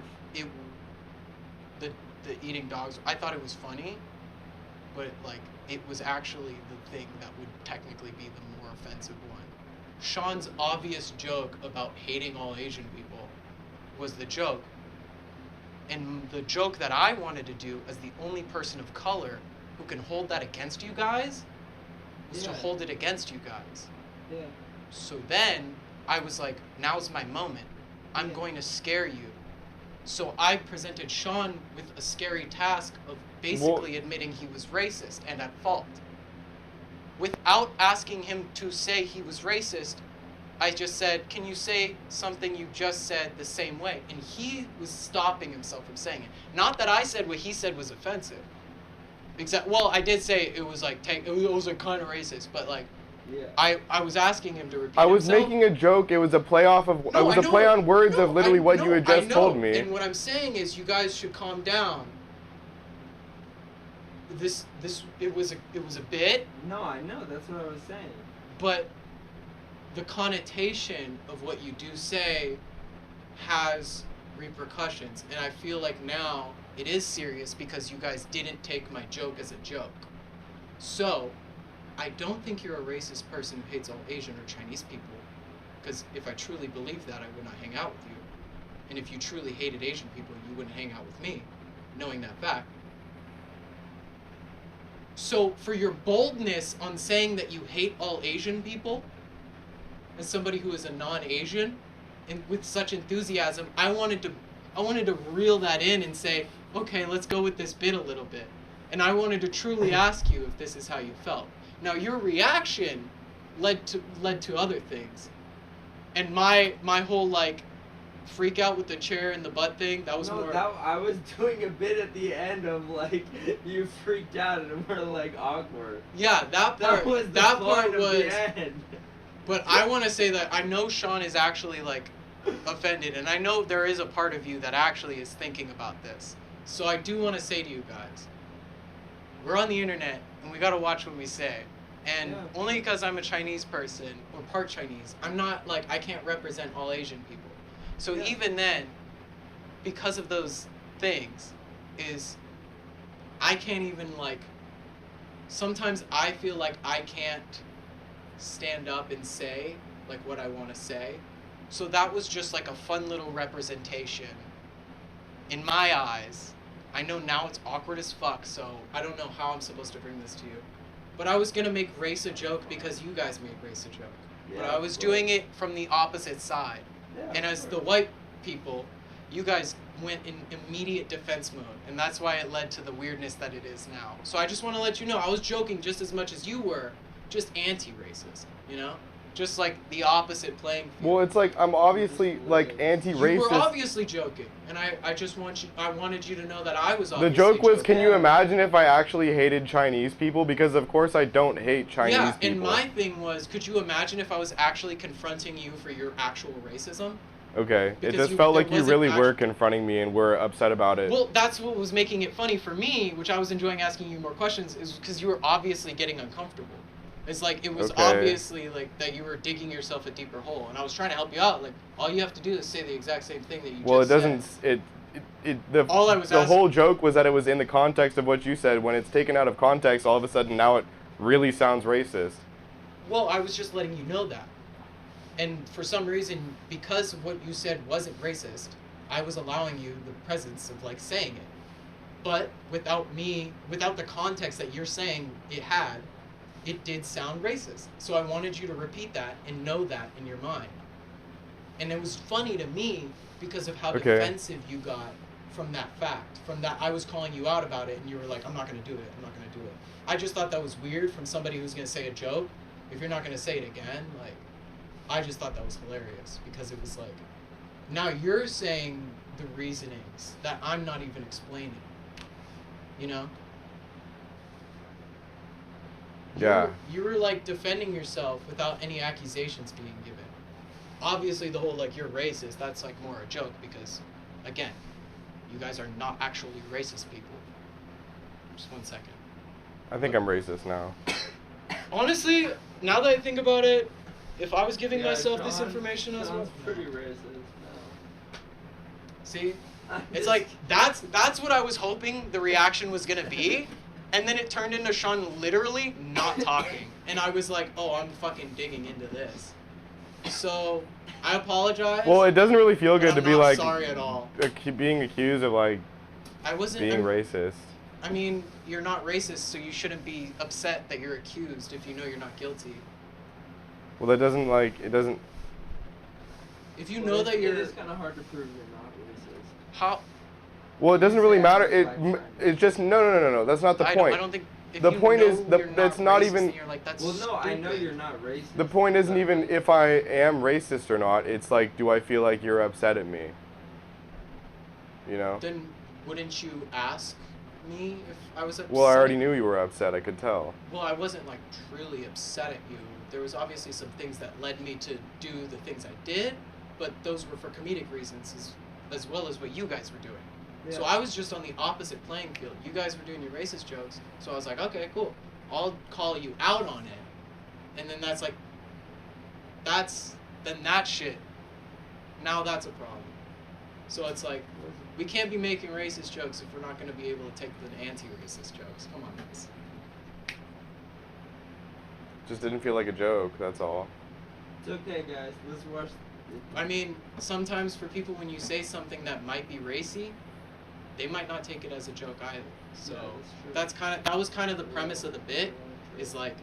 eating dogs, I thought it was funny, but like, it was actually the thing that would technically be the more offensive one. Sean's obvious joke about hating all Asian people was the joke. And the joke that I wanted to do as the only person of color who can hold that against you guys was to Yeah. hold it against you guys. Yeah. So then I was like, now's my moment. I'm going to scare you. So I presented Sean with a scary task of basically admitting he was racist and at fault. Without asking him to say he was racist, I just said, can you say something you just said the same way? And he was stopping himself from saying it. Not that I said what he said was offensive. Well, I did say it was like, it was like kind of racist, but like, yeah. I was asking him to repeat I was himself. making a joke. It was a play off of. No, it was I a know. play on words No, of literally what you had I just know. told me. And what I'm saying is, you guys should calm down. it was a bit. No, I know. That's what I was saying. But the connotation of what you do say has repercussions, and I feel like now it is serious because you guys didn't take my joke as a joke. So, I don't think you're a racist person who hates all Asian or Chinese people, because if I truly believed that, I would not hang out with you. And if you truly hated Asian people, you wouldn't hang out with me, knowing that fact. So, for your boldness on saying that you hate all Asian people, as somebody who is a non-Asian, and with such enthusiasm, I wanted to reel that in and say, okay, let's go with this bit a little bit. And I wanted to truly ask you if this is how you felt. Now, your reaction led to other things. And my whole, like, freak out with the chair and the butt thing, that was more... No, I was doing a bit at the end of, like, you freaked out and we're, like, awkward. Yeah, that part was the that point part of was... the end. But I want to say that I know Sean is actually, like, offended, and I know there is a part of you that actually is thinking about this. So I do want to say to you guys, we're on the internet, and we got to watch what we say. And only because I'm a Chinese person, or part Chinese, I'm not, like, I can't represent all Asian people. So even then, because of those things, I can't even, like, sometimes I feel like I can't stand up and say, like, what I want to say. So that was just, like, a fun little representation. In my eyes, I know now it's awkward as fuck, so I don't know how I'm supposed to bring this to you. But I was gonna make race a joke because you guys made race a joke. Yeah, but I was doing it from the opposite side. Yeah, and as the white people, you guys went in immediate defense mode, and that's why it led to the weirdness that it is now. So I just want to let you know, I was joking just as much as you were, just anti-racist, you know? Just like the opposite playing field. Well, it's like I'm obviously like anti-racist. You were obviously joking, and I wanted you to know that I was obviously The joke was, joking. can you imagine if I actually hated Chinese people? Because of course I don't hate Chinese people. Yeah, and my thing was, could you imagine if I was actually confronting you for your actual racism? Okay, it Because just felt there like you wasn't really were confronting me and were upset about it. Well, that's what was making it funny for me, which I was enjoying asking you more questions, is because you were obviously getting uncomfortable. It's like, it was obviously like that you were digging yourself a deeper hole, and I was trying to help you out. Like, all you have to do is say the exact same thing that you Well, just it doesn't. said. The All I was the asking- whole joke was that it was in the context of what you said. When it's taken out of context, all of a sudden now it really sounds racist. Well, I was just letting you know that. And for some reason, because what you said wasn't racist, I was allowing you the presence of, like, saying it. But without the context that you're saying it had, it did sound racist. So I wanted you to repeat that and know that in your mind. And it was funny to me because of how defensive you got from that fact. From that, I was calling you out about it, and you were like, I'm not going to do it, I'm not going to do it. I just thought that was weird from somebody who's going to say a joke. If you're not going to say it again, like, I just thought that was hilarious because it was like, now you're saying the reasonings that I'm not even explaining, you know? Yeah. You were like defending yourself without any accusations being given. Obviously the whole, like, you're racist, that's like more a joke because, again, you guys are not actually racist people. Just 1 second. I think I'm racist now. Honestly, now that I think about it, if I was giving Yeah, myself this Sean- information as well. Sean's pretty racist now. See? It's like, that's what I was hoping the reaction was gonna be, and then it turned into Sean literally not talking. And I was like, oh, I'm fucking digging into this. So, I apologize. Well, it doesn't really feel but good I'm to be not like sorry at all. Being accused of like being racist. I mean, you're not racist, so you shouldn't be upset that you're accused if you know you're not guilty. Well, that doesn't like it doesn't. If you know that you're... It is kind of hard to prove you're not racist. How? Well, it doesn't really matter. It's just no. That's not the point. I don't think... If the you point know is you're that's not not racist, even. then you're like, that's Well, no, I know stupid. you're not racist. The point isn't even if I am racist or not. It's like, do I feel like you're upset at me? You know. Then wouldn't you ask me if I was upset? Well, I already knew you were upset. I could tell. Well, I wasn't, like, truly upset at you. There was obviously some things that led me to do the things I did, but those were for comedic reasons as well as what you guys were doing. So I was just on the opposite playing field. You guys were doing your racist jokes, so I was like, okay, cool. I'll call you out on it. And then that's like, then that shit, now that's a problem. So it's like, we can't be making racist jokes if we're not going to be able to take the anti-racist jokes. Come on, guys. Just didn't feel like a joke, that's all. It's okay, guys. Let's watch. I mean, sometimes for people, when you say something that might be racy, they might not take it as a joke either. So that was kind of the premise of the bit, is like,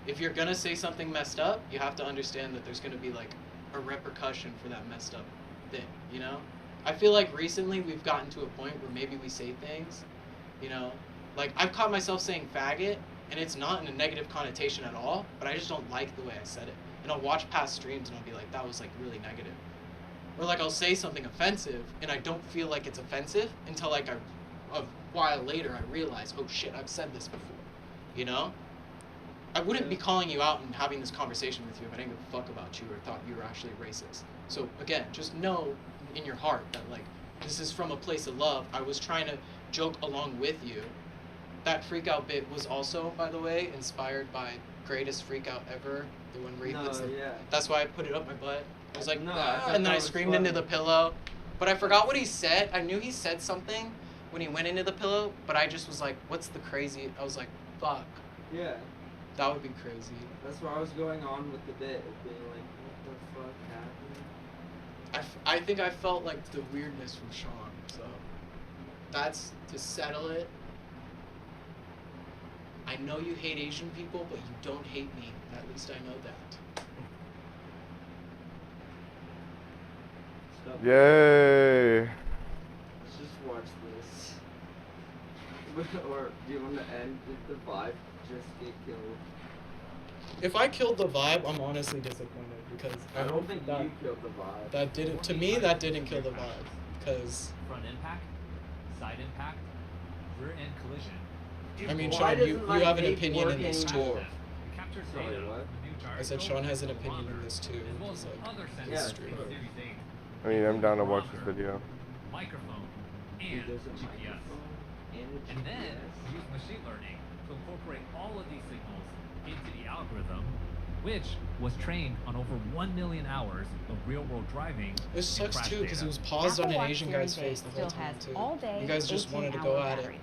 if you're gonna say something messed up, you have to understand that there's gonna be like a repercussion for that messed up thing, you know? I feel like recently we've gotten to a point where maybe we say things, you know, like I've caught myself saying faggot, and it's not in a negative connotation at all, but I just don't like the way I said it. And I'll watch past streams and I'll be like, that was like really negative. Or like I'll say something offensive and I don't feel like it's offensive until like a while later I realize, oh shit, I've said this before, you know? I wouldn't be calling you out and having this conversation with you if I didn't give a fuck about you or thought you were actually racist. So again, just know in your heart that like, this is from a place of love. I was trying to joke along with you. That freak out bit was also, by the way, inspired by Greatest Freak Out Ever, the one where he puts the, that's why I put it up my butt. I was like, "Ah," and then I screamed into the pillow. But I forgot what he said. I knew he said something when he went into the pillow, but I just was like, what's the crazy? I was like, fuck. Yeah. That would be crazy. That's where I was going on with the bit, being like, what the fuck happened? I think I felt like the weirdness from Sean, so that's to settle it. I know you hate Asian people, but you don't hate me. At least I know that. Yay! Let's just watch this. Or do you want to end with the vibe? Just get killed. If I killed the vibe, I'm honestly disappointed because I don't think you killed the vibe. That didn't. To me, that didn't kill the vibe because. Front impact, side impact, rear end collision. I mean, Sean, you have an opinion in this too. I said Sean has an opinion in this too. He's like, this is true. I mean, I'm down to watch this video. Microphone and GPS. And then use machine learning to incorporate all of these signals into the algorithm, which was trained on over 1 million hours of real-world driving. This sucks too because it was paused on an Asian guy's face the whole time too. You guys just wanted to go at it.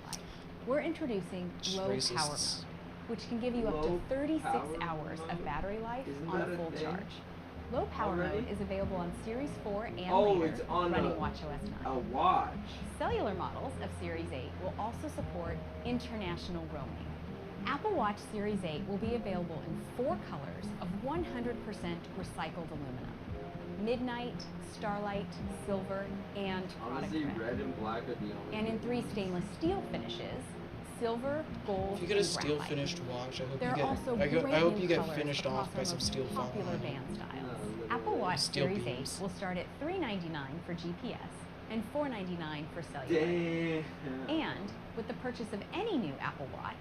We're introducing low power mode, which can give you up to 36 hours of battery life on a full charge. Low power mode is available on Series 4 and later, it's on running WatchOS 9. A watch. Cellular models of Series 8 will also support international roaming. Apple Watch Series 8 will be available in 4 colors of 100% recycled aluminum: Midnight, Starlight, Silver, and Product Honestly, Red. red and black are the only. And in 3 stainless steel finishes: Silver, Gold, If you get a and steel Graphite. finished watch, There are also I great hope new you get colors finished across off by our some most steel popular font. band styles. Apple Watch Steel Series 8 beams. will start at $399 for GPS and $499 for cellular. Damn. And with the purchase of any new Apple Watch,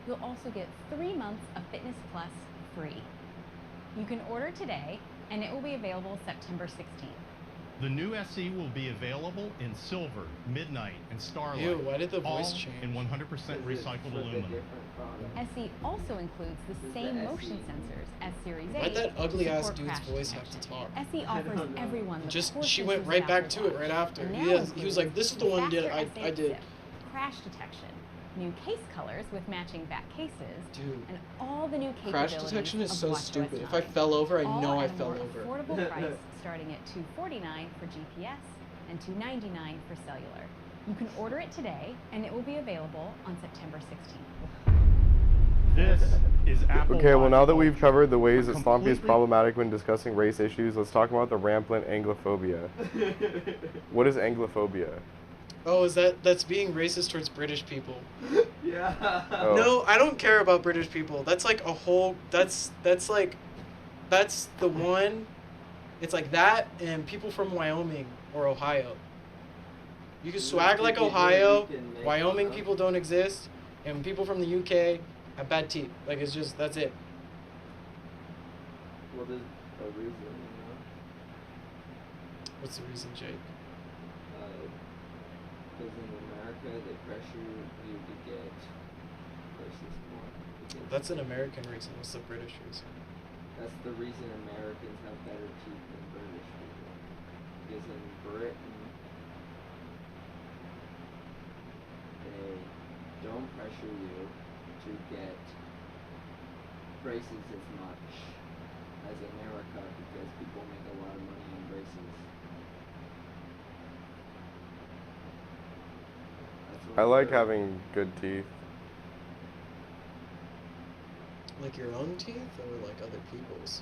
you'll also get 3 months of Fitness Plus free. You can order today, and it will be available September 16th. The new SE will be available in silver, midnight, and starlight. Ew, why did the voice all change? in 100% recycled aluminum. SE also includes the same motion sensors as Series 8. Why'd that ugly to ass support dude's crash voice have detection. to talk? SE offers everyone the Just core she features went of right back Apple to it Watch, right after. and now He was includes like, "This is the one did faster I did." S8 crash detection, new case colors with matching back cases, Dude. and all the new Crash capabilities detection is of so WatchOS stupid. 9. If I fell over, I All know I at a fell more over. affordable price, starting at $249 for GPS and $299 for cellular. You can order it today, and it will be available on September 16th. This is Apple Okay, well Watch now that we've Ultra. covered the ways that Slompy is Completely- problematic when discussing race issues, let's talk about the rampant Anglophobia. What is Anglophobia? Oh, that's being racist towards British people? Yeah. Oh. No, I don't care about British people. That's like a whole. That's the one. It's like that and people from Wyoming or Ohio. You can swag like Ohio. Wyoming people don't exist, and people from the UK have bad teeth. Like it's just that's it. Well, there's a reason, you know. What's the reason, Jake? Because in America, they pressure you to get braces more. Because That's an American reason. What's the British reason? that's the reason Americans have better teeth than British people. Because in Britain, they don't pressure you to get braces as much as America because people make a lot of money on braces. That's what I like heard. having good teeth. Like your own teeth or like other people's?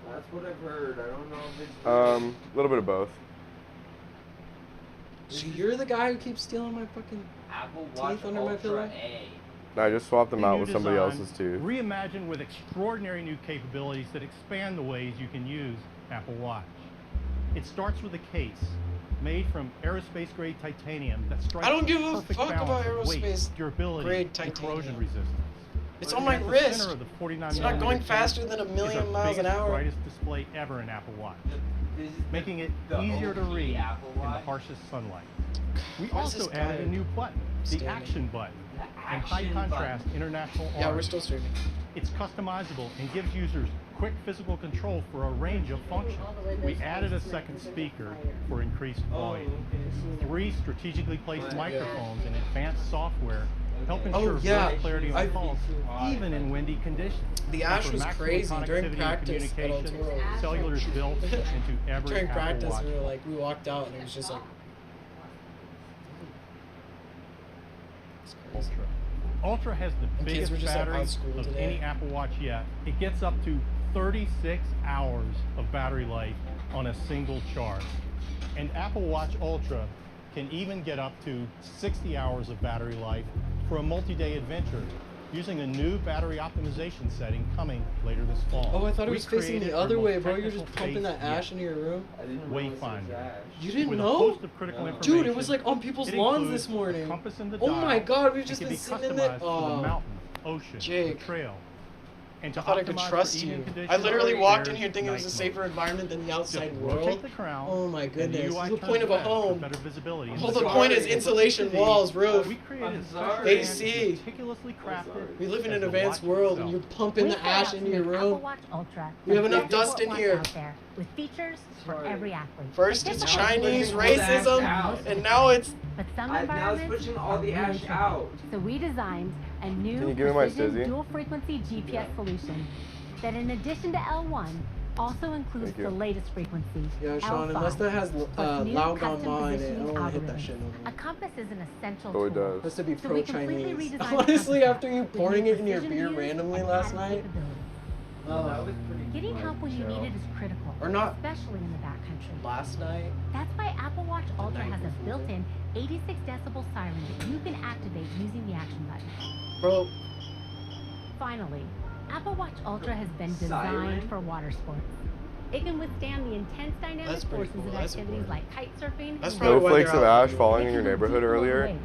That's what I've heard. I don't know if it's A little bit of both. So you're the guy who keeps stealing my fucking Apple Watch teeth under my pillow? Ultra A. I just swapped them The out new with somebody design, else's tooth. Reimagined with extraordinary new capabilities that expand the ways you can use Apple Watch. It starts with a case made from aerospace-grade titanium that strikes I don't give the a perfect fuck about balance of weight, aerospace durability, grade and titanium. corrosion resistance. It's And on my at the wrist. center of the 49 It's not millimeter going case faster than a is million our miles an biggest, hour. brightest display ever in Apple Watch, This is making it the easier to OG read Apple in the Watch. harshest sunlight. We Where's this also added guy a new button, the standing? Action button, The and high action contrast button. international Yeah, we're orange. still streaming. It's customizable and gives users quick physical control for a range of functions. We added a second speaker for increased volume. 3 strategically placed microphones and advanced software help ensure yeah. voice clarity on I've- calls, even in windy conditions. The And Ash for was maximum crazy during connectivity and practice at communication, Altoro. cellular is built into every During Apple practice, Watch. we walked out and it was just like. It's crazy. Ultra has the And kids biggest were just, like, battery out of school of today. any Apple Watch yet. It gets up to 36 hours of battery life on a single charge. And Apple Watch Ultra can even get up to 60 hours of battery life for a multi-day adventure using a new battery optimization setting coming later this fall. Oh, I thought it We was facing created the our other most way, bro. You're technical just pumping face that ash yet. into your room. I didn't realize it was Wayfinder. Ash. You didn't With a know? host of critical Dude, it information. was like on people's It lawns includes this morning. a compass in the Oh my dial god, we've and just can been be sitting in there. customized for the Oh, mountain, ocean, Jake. the trail. And to I thought I could optimize for trust eating you. conditions, I literally walked in there's here thinking it was a night safer mode. environment than the outside Just world. rotate the crown, Oh my and the goodness. UI This is the turns point of a red for home. better visibility. The in whole the point is dark. insulation, walls, roof. We created special AC. meticulously crafted. We live in as an the advanced watch world and itself. you're pumping We the set ash out to into your make Apple room. Watch Ultra We have the enough best dust in watch here. out there, with features for every athlete. First Like it's this one. Chinese Pull the ash racism, out. and now it's But some Now it's environments pushing all are the really ash tricky. out. So we designed a new Can you give me my precision Stizzy? dual frequency GPS solution that, in addition to L1, also includes Thank you. the latest frequency. yeah, Sean. L5, Unless that has plus new loud custom on mine, I positioning don't want to hit that algorithms. shit no A more. compass is an essential Oh, it tool. does. Has to be So we completely pro-Chinese. redesigned the Honestly, compass after you with pouring new it in your precision beer views randomly and last added night. capabilities. Oh, that was pretty Getting cool, help when you Michelle. need it is critical, Or not. especially in the backcountry. Last night. That's why Apple Watch Ultra night has a before. built-in 86 decibel siren that you can activate using the action button. Bro, Finally, Apple Watch Ultra has been Siren? designed for water sports. It can withstand the intense dynamic That's pretty forces cool. of That's activities important. like kite surfing. That's and probably why Snowflakes they're of out ash here. falling It in your can go neighborhood deeper in earlier. waves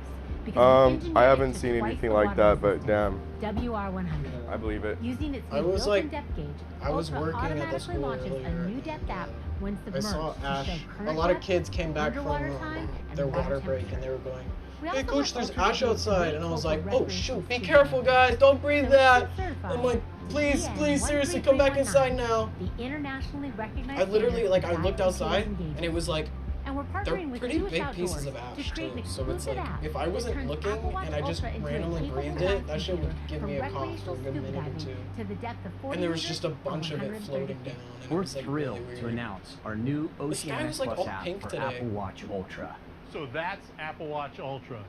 because it's engineered I haven't to seen twice anything the like water that, but resistance. damn, WR100. I believe it. Using its I new was built-in like- depth gauge, I was Ultra working at the automatically school launches earlier, a new depth app when I submerged saw to ash. show A current lot of depth, kids came back from underwater time, and their water water break temperature. and they were going, We hey also coach, want there's Ultra to ash be a outside. great And I was tool like, for oh recreational shoot, be ski careful diving. guys, don't breathe So that. it's certified I'm like, please, please, seriously, come back inside now. The internationally recognized I literally, standard like, for I looked diving outside skills and it engagement. was like, And we're they're partnering with pretty Jewish big Outdoors pieces of to ash create an too. So it's exclusive like, app if I that wasn't turns looking Apple Watch and I just Ultra into a randomly capable breathed dive it, that shit would computer give for me a cough for a recreational good scuba minute or diving two. to the depth of 40 And there was meters just a or bunch of it 130 floating feet. down. And We're it was like thrilled really to weird. announce our new The sky Oceanic was like Plus all app pink for today. Apple Watch Ultra. So that's Apple Watch Ultra,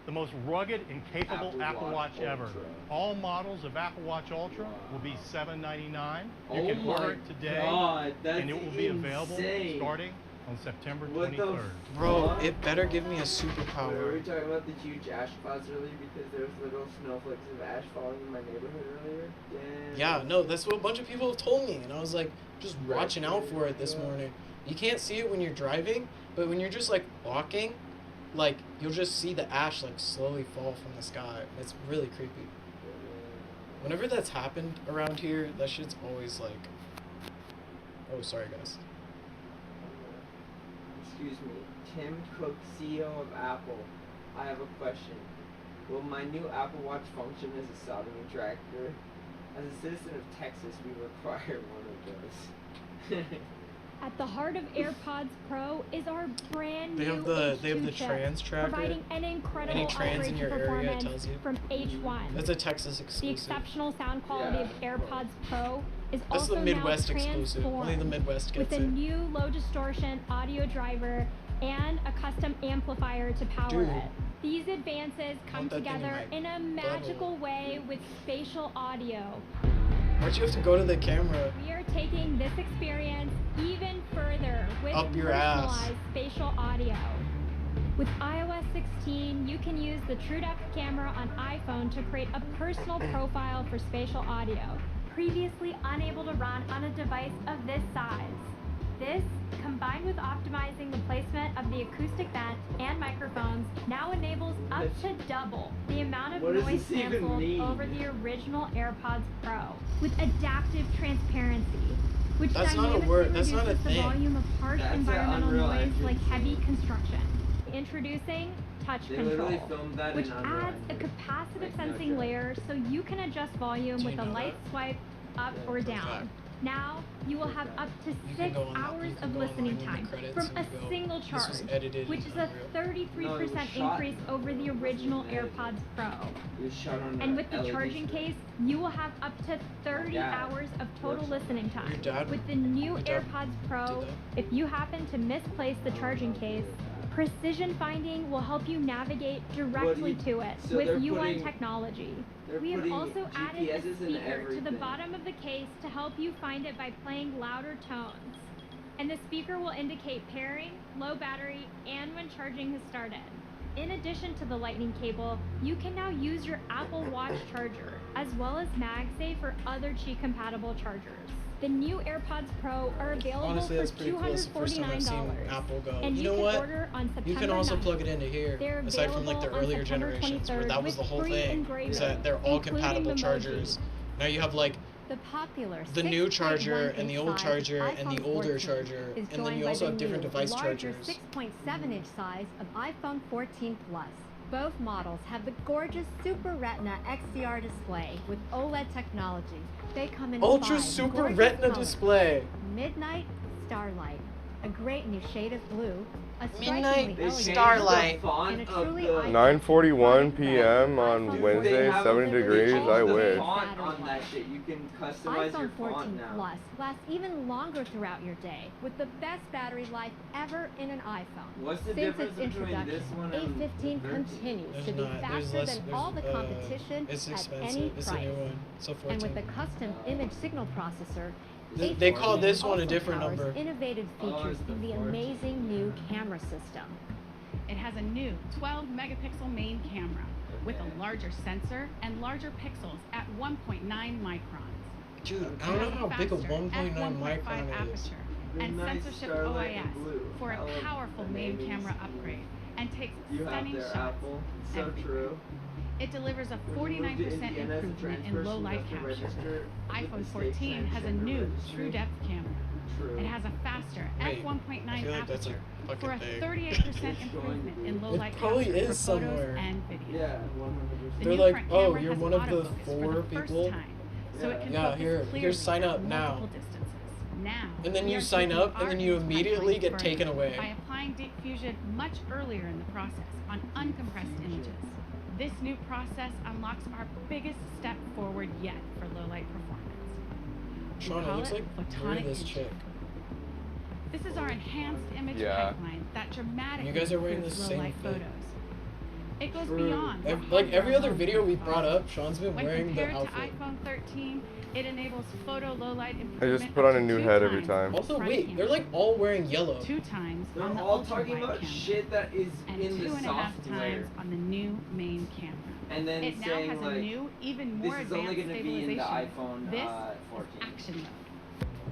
the most rugged and capable Apple Watch ever. All models of Apple Watch Ultra will be $799. You can order it today, and it will be available starting on September 23rd. Bro, it better give me a Were superpower. we talking about the huge ash clouds earlier because there was little snowflakes of ash falling in my neighborhood earlier? Yeah, no, that's what a bunch of people have told me, and I was like, just watching out for it this morning. You can't see it when you're driving, but when you're just like walking, like you'll just see the ash like slowly fall from the sky. It's really creepy. Whenever that's happened around here, that shit's always like, oh, sorry guys. Excuse me, Tim Cook, CEO of Apple, I have a question. Will my new Apple Watch function as a soldering tractor? As a citizen of Texas, we require one of those. At the heart of AirPods Pro is our brand They new have the H2 chip, trans tracker. providing an incredible Any trans in upgrade your to area, it performance tells you. from H1. That's a Texas The exclusive. exceptional sound quality of AirPods Pro is That's also the Midwest now exclusive. Only the transformed Midwest with gets a it. new low distortion audio driver and a custom amplifier to power Dude. it. These advances come that thing in together my in a magical way with spatial audio. Why'd you have to go to the camera? We are taking this experience even further with Up your ass. personalized spatial audio. With iOS 16, you can use the TrueDepth camera on iPhone to create a personal profile for spatial audio, previously unable to run on a device of this size. This, combined with optimizing the placement of the acoustic vent and microphones, now enables up to double the amount of What does noise this even canceled mean? over the original AirPods Pro, with adaptive transparency, which That's not a dynamically word. That's reduces not a the thing. volume of harsh That's an environmental Unreal noise Engine like heavy thing. construction. Introducing Touch They Control, literally filmed that which in Unreal adds a Engine. capacitive Like, no sensing joke. layer so you can adjust volume Do with you a know light that? swipe up or down. Now, you will have up to 6 go on- hours you can of go listening online in the time credits from a and go, single "This was charge, edited which in is a Unreal." 33% shot increase in over the original AirPods Pro. It was shot on And a with the LED charging screen. case, you will have up to 30 Yeah. hours of total listening time. Your dad- With the new your dad AirPods Pro, did if you happen to misplace the charging case, precision finding will help you navigate directly to it so they're with UN putting- technology. they're We have putting also added a GPSs in speaker to the everything. bottom of the case to help you find it by playing louder tones. And the speaker will indicate pairing, low battery, and when charging has started. In addition to the lightning cable, you can now use your Apple Watch charger, as well as MagSafe or other Qi compatible chargers. The new AirPods Pro are available Honestly, for that's pretty cool. It's the first time I've seen $249. Apple go. And You you know can what? order on September You can also 9th. plug it into here. They're Aside from like the available on earlier September generations, where 23rd that was with the whole free thing. engraving, Is that they're all including compatible Memoji. chargers. Now you have like The popular the new 6.1 charger and the old inch size charger and the iPhone older 14 charger, is and then joined you by also the have different new, device larger chargers. 6.7-inch size of iPhone 14 Plus. Both models have the gorgeous Super Retina XDR display with OLED technology. They come in Ultra 5 Super gorgeous Retina colors. display. Midnight Starlight, a great new shade of blue, a Midnight strikingly elegant Starlight. blue, and a truly eye-catching 9:41 p.m. on Wednesday, 70 degrees. I wish. Font on that shit. You can customize your iPhone 14 font now. Plus lasts even longer throughout your day with the best battery life ever in an iPhone. What's the Since difference its between introduction, this one and A15 13? continues to be There's faster less- than all the competition it's at expensive. any It's a price. new one. So And with 14. the custom image signal processor, They call this one a also different powers number. innovative features in the amazing new camera system. It has a new 12 megapixel main camera with a larger sensor and larger pixels at 1.9 microns. Dude, I don't know how big a Faster 1.9 f1.5 micron is. aperture and Midnight censorship Starlight OIS and blue. for a I love powerful the main namings. camera upgrade and takes You have stunning their shots. Apple. So everywhere. true. It delivers a When you move 49% to Indiana as a improvement in transfer, low so you light have to capture. register with iPhone the state 14 has a sanction new registry. true depth camera. True. It has a faster Wait, f1.9 I feel like that's a aperture fucking for a thing. 38% improvement in low It light probably capture is for somewhere. photos and video. Yeah, 100%. The They're new like, front oh, camera you're has one of the autofocus for 4 the first people. time, so it can Yeah, focus here, clearly sign at up now. multiple distances. Now, And then we you are sign taking up, and our then you insight immediately line get further taken away. by applying Deep Fusion much earlier in the process on uncompressed images. This new process unlocks our biggest step forward yet for low light performance. We Sean, it call looks like you're photonic this imaging. chick. This is our enhanced image Yeah. pipeline that dramatically You guys are wearing improves the low same light thing. photos. It goes True. beyond what Like every hardware other alone video we can brought offer. up, Sean's been When wearing the compared outfit. to iPhone 13, it enables photo low light I improvement just put on up a to new 2 head every times time. Also, front wait, camera, they're like all wearing yellow. 2 times They're on the all ultra talking wide about camera, shit that is and in the 2.5 software. times on the new main camera. And then It now saying has like, a new, even this more is only advanced going to be in the stabilization. iPhone This 14. is action mode.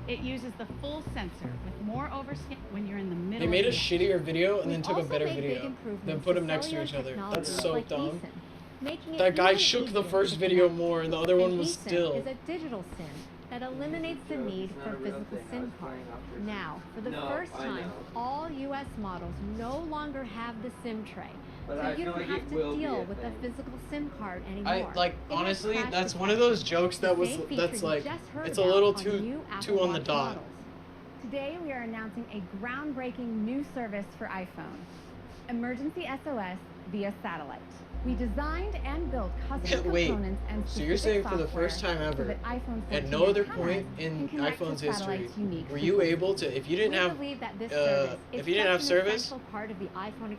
It uses the full sensor with more overscan when you're in the middle. They made a of the shittier video and then We've took a also better made big video. Then improvements put to them next to cellular each other. That's technologies so like dumb. eSIM, making it That guy even shook the easier first to video connect. more and the other one And was eSIM still. is a digital SIM that that eliminates the need for a physical SIM card. Now, for the first time, all US models no longer have the SIM tray. So you don't have to deal with a physical SIM card anymore. Honestly, that's one of those jokes that's like, it's a little too on the dot. Today we are announcing a groundbreaking new service for iPhone. Emergency SOS via satellite. We designed and built custom components and so you're saying for the first time ever, at no other point in iPhone's history, were you able to, if you didn't have service,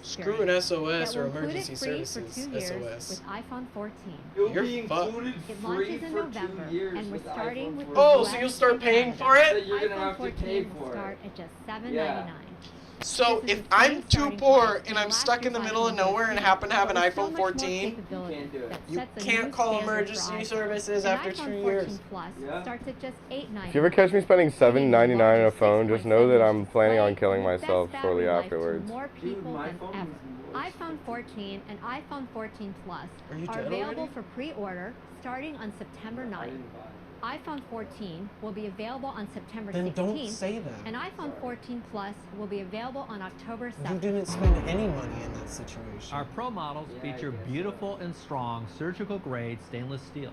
screw an SOS or emergency services SOS. With iPhone 14. You're fucked. It launches in November, and we're starting with so you'll start paying for it? iPhone 14 will start at just $7.99. So if I'm too poor and I'm stuck in the middle of nowhere and happen to have an iPhone 14, you can't call emergency services after 2 years. If you ever catch me spending $7.99 on a phone, just know that I'm planning on killing myself shortly afterwards. More people than ever. iPhone 14 and iPhone 14 Plus are available for pre-order starting on September 9th. iPhone 14 will be available on September 16th. Then don't say that. And iPhone 14 Plus will be available on October 7th. You didn't spend any money in that situation. Our Pro models feature beautiful and strong surgical-grade stainless steel.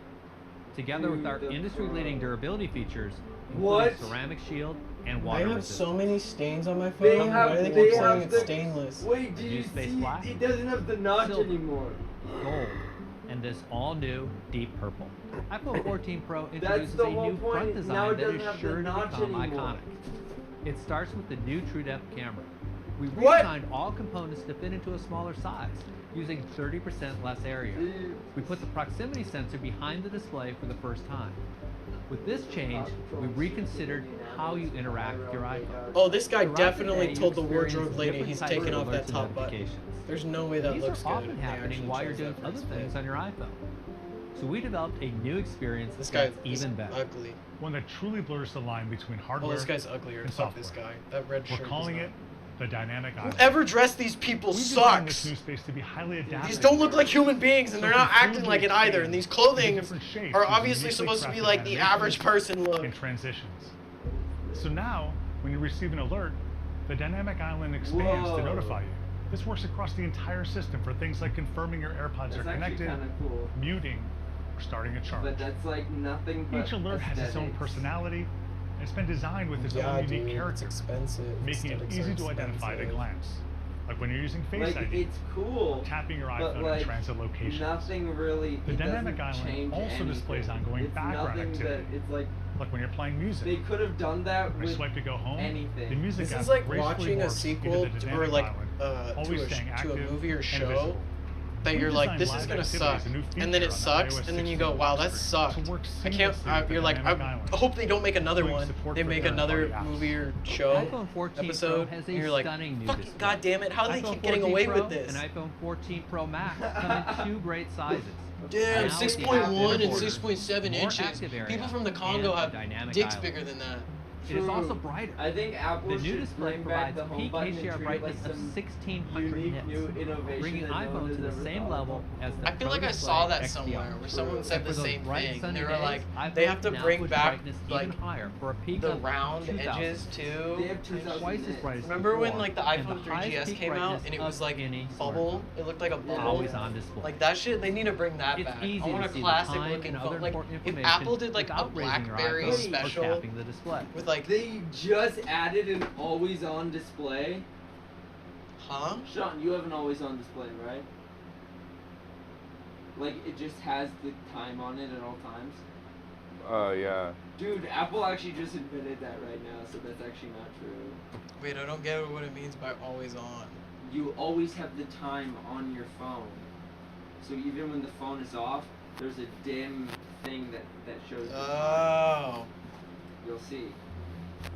Together with our industry-leading durability features, including ceramic shield and water I have resistance. so many stains on my phone. Why do they keep saying it's stainless? Wait, do you see? It doesn't have the notch anymore. Gold, and this all-new deep purple. iPhone 14 Pro That's introduces the a whole new point. front Now design it that doesn't is have the sure to notch become anymore. iconic. It starts with the new TrueDepth camera. We What? redesigned all components to fit into a smaller size, using 30% less area. We put the proximity sensor behind the display for the first time. With this change, we reconsidered how you interact with your iPhone. Oh, this guy Throughout definitely the day, told the you wardrobe experience lady different he's types of taking off that alerts and top button. notifications. There's no way that These looks are good. often They happening actually while you're chose doing that for other display. things on your iPhone. So we developed a new experience This guy that's is even better. ugly. One that truly blurs the line between hardware Oh, this guy's uglier. and Fuck software. this guy. That red shirt. We're calling it the dynamic island. Whoever dressed these people We designed this sucks. new space to be highly adaptive. These don't look like human beings, and they're not acting like it either. And these clothing different shapes are using obviously uniquely supposed to be crafted like the animations average person look. and transitions. So now, when you receive an alert, the dynamic island expands to notify you. This works across the entire system for things like confirming your AirPods That's are actually connected, kinda cool. muting, or starting a charge. But that's like nothing but Each alert has its own aesthetics. personality, and it's been designed with its Yeah, own unique dude, it's character, expensive. making it Aesthetics easy are to identify at a expensive. glance. Like when you're using Face Like, ID, it's cool, tapping your but iPhone like, in transit locations. nothing really. The it dynamic doesn't island change also displays anything. ongoing It's background nothing activity. That, it's like when you're playing music. they could have done that When I with swipe to go home, anything. the music This app is like gracefully watching a morphs sequel into the to, or dynamic like island, always staying to a active movie or and show visible. that We've you're like, designed this live is gonna activity suck, as a new and then feature it on sucks, iOS and then you 16 go, wow, that screen sucked. to work I can't. seamlessly with You're the like, dynamic I island. hope they don't make another Showing one. support They for make another third-party apps. movie or show iPhone 14 episode. Pro has a And you're like, stunning new fucking display. god damn it! How do they iPhone keep getting 14 away Pro with this? and iPhone 14 Pro Max come in two great sizes. Dude, Now with the 6.1 and active 6.7 more inches. active area People from the and Congo the have dynamic dicks island. bigger than that. It is also brighter. I think Apple The new should display bring back provides the home peak button and HDR treat it brightness like of some 1600 unique nits, new innovation bringing that no one iPhone has to the ever same thought level as the I feel Pro like I Display saw that XDR. somewhere where someone said And the for those same bright, thing. sunny They were days, like, iPhone they have to now bring push back brightness like even higher for a peak the of round 2000. edges too. They have 2000 Twice as nits. bright as Remember when before, like the and iPhone the highest 3GS peak came out brightness and it of was like any bubble? It looked like a bubble. Always on display. Like that shit, they need to bring that It's back. easy I want to a see the classic time looking and phone. other Like important if information Apple did like a without raising your BlackBerry iPhone or special tapping the display. with like They just added an always-on display. Huh? Sean, you have an always-on display, right? Like it just has the time on it at all times. Yeah. Dude, Apple actually just invented that right now, so that's actually not true. Wait, I don't get what it means by always on. You always have the time on your phone. So even when the phone is off, there's a dim thing that shows the time. You'll see.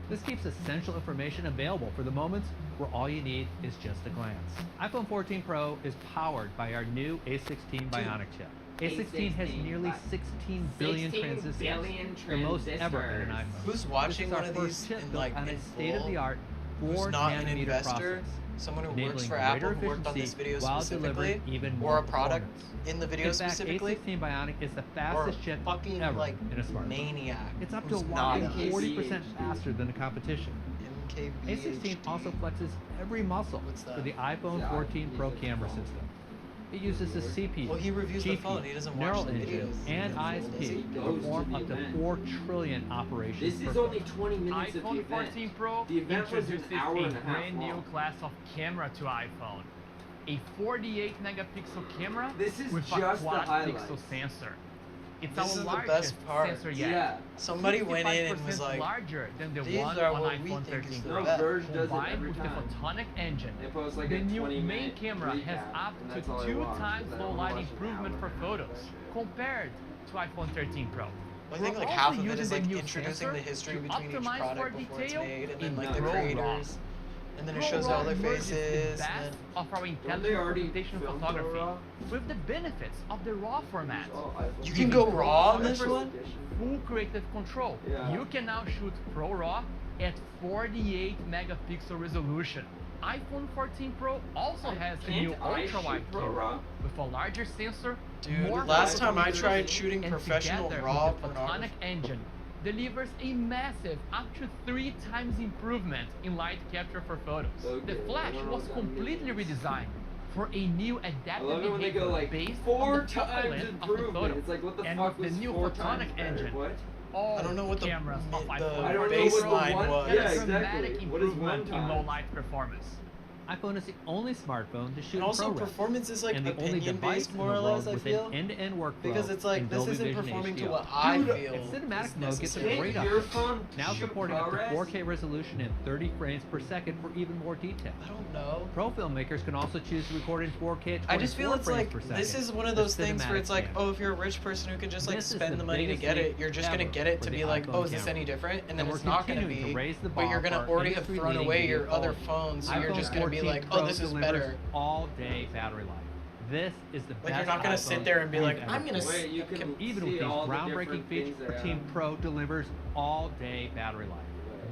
This keeps essential information available for the moments where all you need is just a glance. iPhone 14 Pro is powered by our new A16 Bionic chip. A16 has nearly 16 billion 16 transistors, billion the most ever in an transistors. iPhone. Who's watching This is one our of first these chip in built like on in a state-of-the-art who's 4 not an nanometer investor, process, someone who works enabling for greater Apple, who worked on this efficiency video while specifically, delivering even or more a product performance. in the video In fact, specifically, A16 Bionic is the or fastest chip fucking ever like in a smartphone. maniac. It's up to a who's not whopping a 40% faster than the competition. A16 MKBHD. also flexes every muscle for the iPhone 14 Pro camera system. It uses a CPU, Well, he reviews the GPU, phone. He doesn't watch neural the engine, videos. and ISP to perform up to 4 trillion operations This per is only second. 20 minutes of the iPhone event. 14 Pro The event was an introduces hour a and a half brand new long. class of camera to iPhone. A 48 megapixel camera This is with just a the quad highlights. pixel sensor. It's This our is the largest best part. sensor yet. Yeah. Somebody went in and was 65% like, larger than the "These one are on what we iPhone think is 13 the Pro. best." Verge does it Combined every with time. the photonic engine, They post like the a new 20 main minute camera has recap, up and to that's all I 2 watch, times 'cause I low don't light watch an improvement hour for and a half photos compared to iPhone 13 Pro. I think We're like also half of it using is the like new introducing sensor the history to between each optimize product for before it's detail made, and then in like the Pro Raw. creators, and then it Pro shows Raw all their merges the faces, best and then of our they intelligent already computational filmed photography Pro Raw? with the benefits of the RAW format. you can go raw on this one. Full creative control. Yeah. You can now shoot Pro Raw at 48 megapixel resolution. iPhone 14 Pro also has a new Can't I ultra wide shoot Pro camera Raw? with a larger sensor. Dude, more last photo time I resolution, tried shooting and professional together raw with the photonic pornography. engine delivers a massive up to 3 times improvement in light capture for photos. Okay, The I flash don't know was what that completely means. redesigned for a new I adaptive love it when they behavior go like based 4 on the focal times length of the improvement. photo. It's like what the And fuck with was the new 4 photonic times better? engine, What? all I don't know what the cameras of the iPhone I don't know 14 what the baseline one- was. get Yeah, a exactly. dramatic What is improvement one in time? low light performance. iPhone is the only smartphone to shoot And also, ProRes, performance is like and the only opinion device based in more the or world less. I with feel an end-to-end workflow because it's in like this Dolby isn't Vision performing to HDR. what I Dude, feel. And cinematic is mode gets a necessary. great Your upgrade, phone now shoot supporting up to ProRes? 4K resolution and 30 frames per second for even more detail. I don't know. Pro filmmakers can also choose to record in 4K at 24 I just feel it's frames like per second. this is one of with those things where cinematic it's like, cam. oh, if you're a rich person who can just like This is spend the the money to biggest get it, leap you're just gonna ever get it for to the be like, iPhone oh, is this camera. any different? And then And it's we're not gonna continuing be. to raise the But you're bar gonna for already have thrown industry-leading away video your other quality. phones, so you're iPhone just gonna be 14 like, Pro oh, this is delivers better. all-day battery life. This is the Like best you're not gonna iPhone sit there and be we've like, ever I'm gonna. created. Wait, you can Even see with these all the groundbreaking different features, things they 14 have. Pro delivers all-day battery life.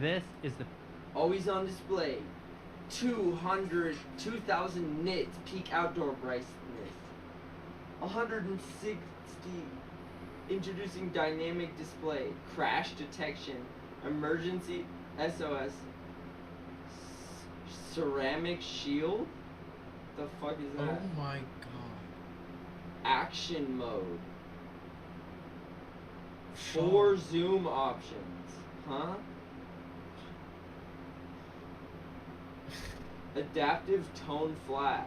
This is the Always on display. 2,000 nits peak outdoor brightness. 160 introducing dynamic display, crash detection, emergency SOS, ceramic shield. The fuck is that? Oh my god. Action mode. 4 zoom options. Huh? Adaptive tone flash.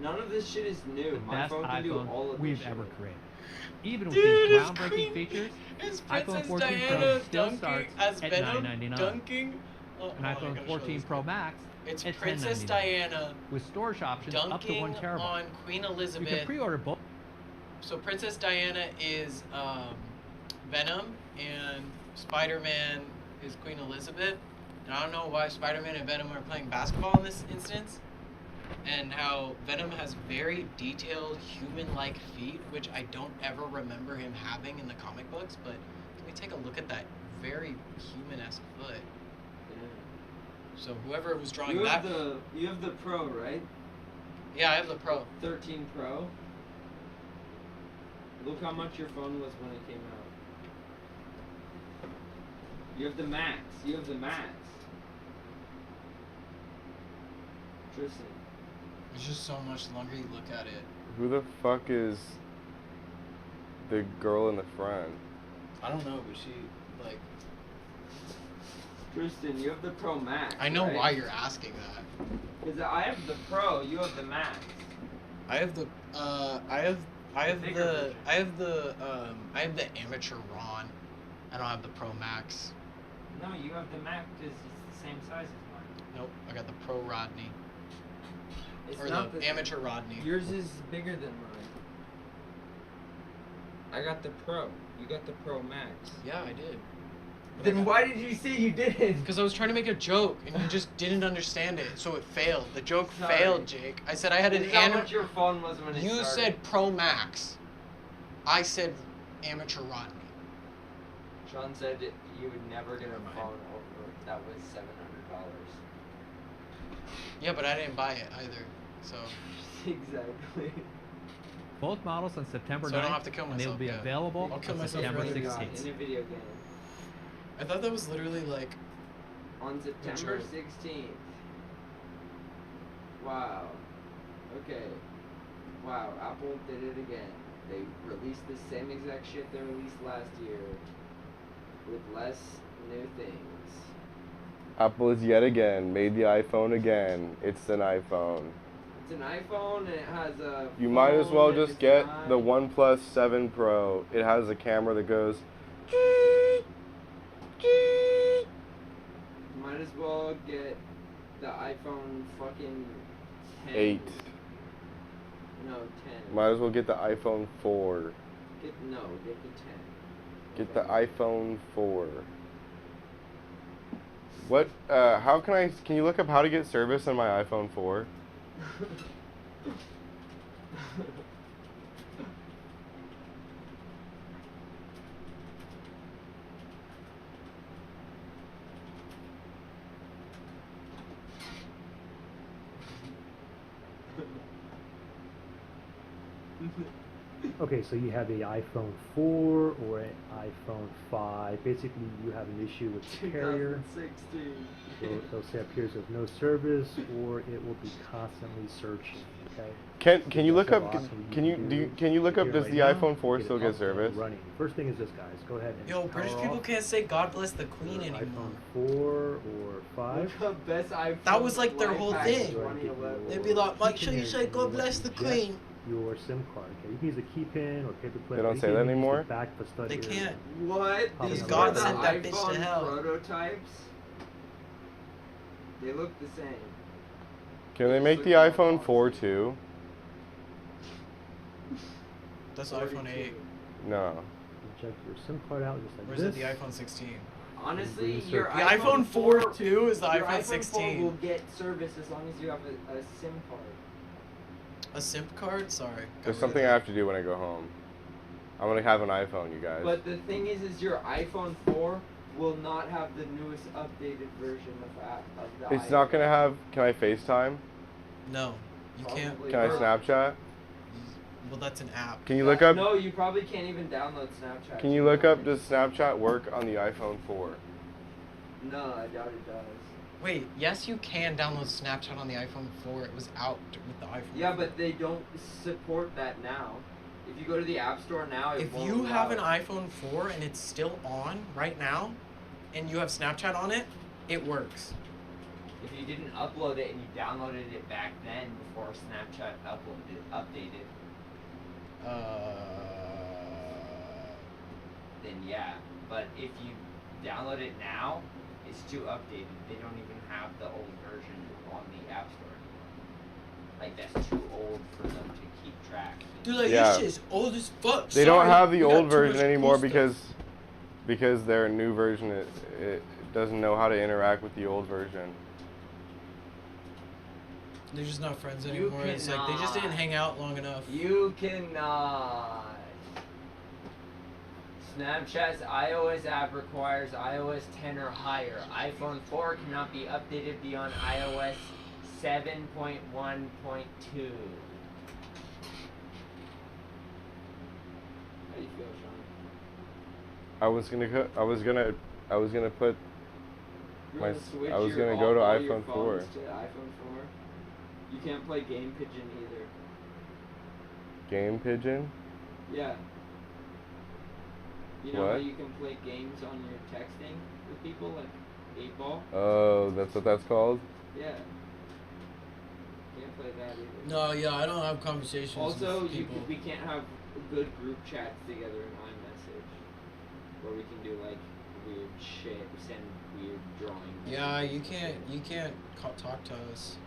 None of this shit is new. the My best phone can do iPhone all of this we've shit. ever created. Even with Dude, these it's groundbreaking Queen- features, It's iPhone Princess 14 Pro Diana still dunking starts as at Venom $999. dunking. Oh, An I iPhone gotta show 14 this. Pro Max It's at Princess $1099, Diana with storage options up to dunking 1 terabyte. on Queen You Elizabeth. can pre-order both. So Princess Diana is Venom, and Spider-Man is Queen Elizabeth. And I don't know why Spider-Man and Venom are playing basketball in this instance, and how Venom has very detailed human-like feet, which I don't ever remember him having in the comic books. But can we take a look at that very human-esque foot? So whoever was drawing You that, have the Pro, right? yeah, I have the Pro. 13 Pro. Look how much your phone was when it came out. You have the Max. You have the Max. Tristan. It's just so much longer you look at it. Who the fuck is the girl in the front? I don't know, but she like. Tristan, you have the Pro Max. I know right? why you're asking that. Because I have the Pro, you have the Max. I have the I have the amateur Ron. I don't have the Pro Max. No, you have the Max because it's the same size as mine. Nope, I got the Pro Rodney. It's Or not the amateur Rodney. Yours is bigger than mine. I got the Pro. You got the Pro Max. Yeah, I did. Then why did you say you didn't? Because I was trying to make a joke and you just didn't understand it, so it failed. The joke Sorry. failed, Jake. I said I had an This is how amateur. much your phone was when it You started. said Pro Max. I said amateur Rodney. Sean said you would never get a phone over that was $700. Yeah, but I didn't buy it either, so. Exactly. Both models on September 9th, So I don't have to kill and they will myself, be yeah. available I'll kill on myself September for other 16th. In a video game. I thought that was literally like. On September 16th. Wow. Okay. Wow, Apple did it again. They released the same exact shit they released last year with less new things. Apple is yet again made the iPhone again. It's an iPhone. It's an iPhone and it has a You might as well phone and just it's get not- the OnePlus 7 Pro. It has a camera that goes. Might as well get the iPhone fucking 10. 8. No, 10. Might as well get the iPhone 4. Get the 10. Get the iPhone 4. What? How can I? Can you look up how to get service on my iPhone 4? Okay, so you have a iPhone 4 or an iPhone 5. Basically, you have an issue with the carrier. 2016. So they'll say appears with no service, or it will be constantly searching. Okay. Can you look So up? awesome Can you look up? Does the iPhone 4 still get service? Running. First thing is this, guys. Go ahead and Yo, British power people off can't say God bless the Queen your anymore. iPhone 4 or 5. The best iPhone That was like their whole life hack thing. of 2011. They'd be like, make sure you say God bless the Queen. Your SIM card. Okay, you can use a key pin or paperclip. They don't You say can that use the anymore? Back for study They or can't. What? popping These up gods the sent that bitch iPhone to hell. prototypes? They look the same. Can they make the iPhone 4 too? That's the iPhone 8. No. Check your SIM card out just like Or is this. it the iPhone 16? Honestly, Insert- your The iPhone 4 too is the your iPhone 4 16. will get service as long as you have a SIM card. A SIM card? Sorry. There's something I have to do when I go home. I'm gonna have an iPhone, you guys. But the thing is your iPhone 4 will not have the newest updated version of the It's not gonna have. Can I FaceTime? No, you can't. Can I Snapchat? Well, that's an app. Can you look up? No, you probably can't even download Snapchat. Can you look up? Does Snapchat work on the iPhone 4? No, I doubt it does. Wait, yes, you can download Snapchat on the iPhone 4. It was out with the iPhone. Yeah, but they don't support that now. If you go to the App Store now, it If won't you have an allow iPhone 4 and it's still on right now, and you have Snapchat on it, it works. If you didn't upload it and you downloaded it back then before Snapchat updated, then yeah. But if you download it now, it's too updated. They don't even have the old version on the App Store. Like, that's too old for them to keep track. Dude, like, Yeah. this shit's old as fuck. They don't Sorry, have the we got old too version much anymore cool stuff. because their new version it doesn't know how to interact with the old version. They're just not friends You anymore. It's like they just didn't cannot. hang out long enough. You cannot. Snapchat's iOS app requires iOS 10 or higher. iPhone 4 cannot be updated beyond iOS 7.1.2. How do you feel, Sean? I was gonna put You're my. gonna switch I was your- gonna go to all your iPhone 4. phones to iPhone 4? You can't play Game Pigeon either. Game Pigeon. Yeah. You know how What? you can play games on your texting with people, like 8-Ball? Oh, that's what that's called. Yeah. Can't play that either. No, yeah, I don't have conversations Also, with people. we can't have good group chats together in iMessage, where we can do like weird shit, send weird drawings. Yeah, you can't talk to us.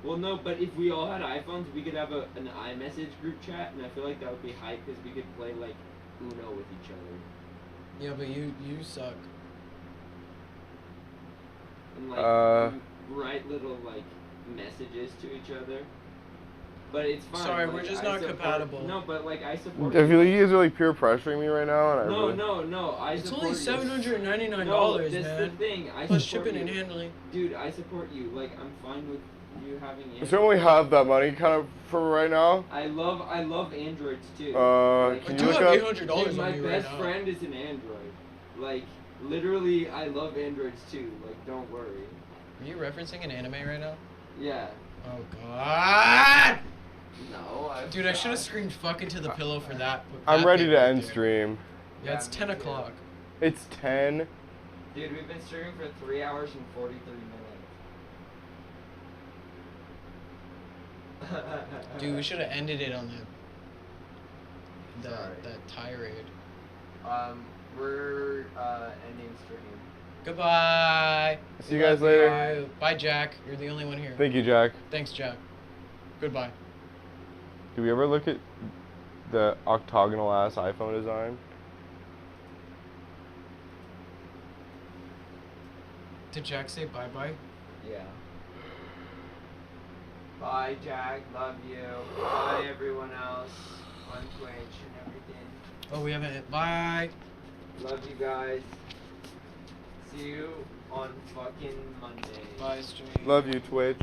Well, no, but if we all had iPhones, we could have an iMessage group chat, and I feel like that would be hype because we could play like Uno with each other. Yeah, but you suck. And like write little like messages to each other. But it's fine. Sorry, like, we're just I not support- compatible. No, but like I support. I feel like you guys are like peer pressuring me right now, and I No, really. no. I It's support only you. $799, No, that's man. the thing. I Plus support shipping you. and handling. Dude, I support you. Like, I'm fine with you having I Android. don't really have that money kind of for right now. I love Androids too. Can you look up? $800 my on you right best now. friend is an Android. Like, literally, I love Androids too. Like, don't worry. Are you referencing an anime right now? Yeah. Oh god! No, Dude, I should have screamed fuck into the pillow for that. I'm ready to right end there. stream. Yeah, it's 10 o'clock. It's 10. Dude, we've been streaming for 3 hours and 43 minutes. Dude, we should have ended it on that tirade. We're ending stream. Goodbye. See you guys later. Bye. Bye, Jack. You're the only one here. Thank you, Jack. Thanks, Jack. Goodbye. Did we ever look at the octagonal ass iPhone design? Did Jack say bye-bye? Yeah. Bye, Jack. Love you. Bye, everyone else on Twitch and everything. Oh, we haven't. Bye. Love you guys. See you on fucking Monday. Bye, stream. Love you, Twitch.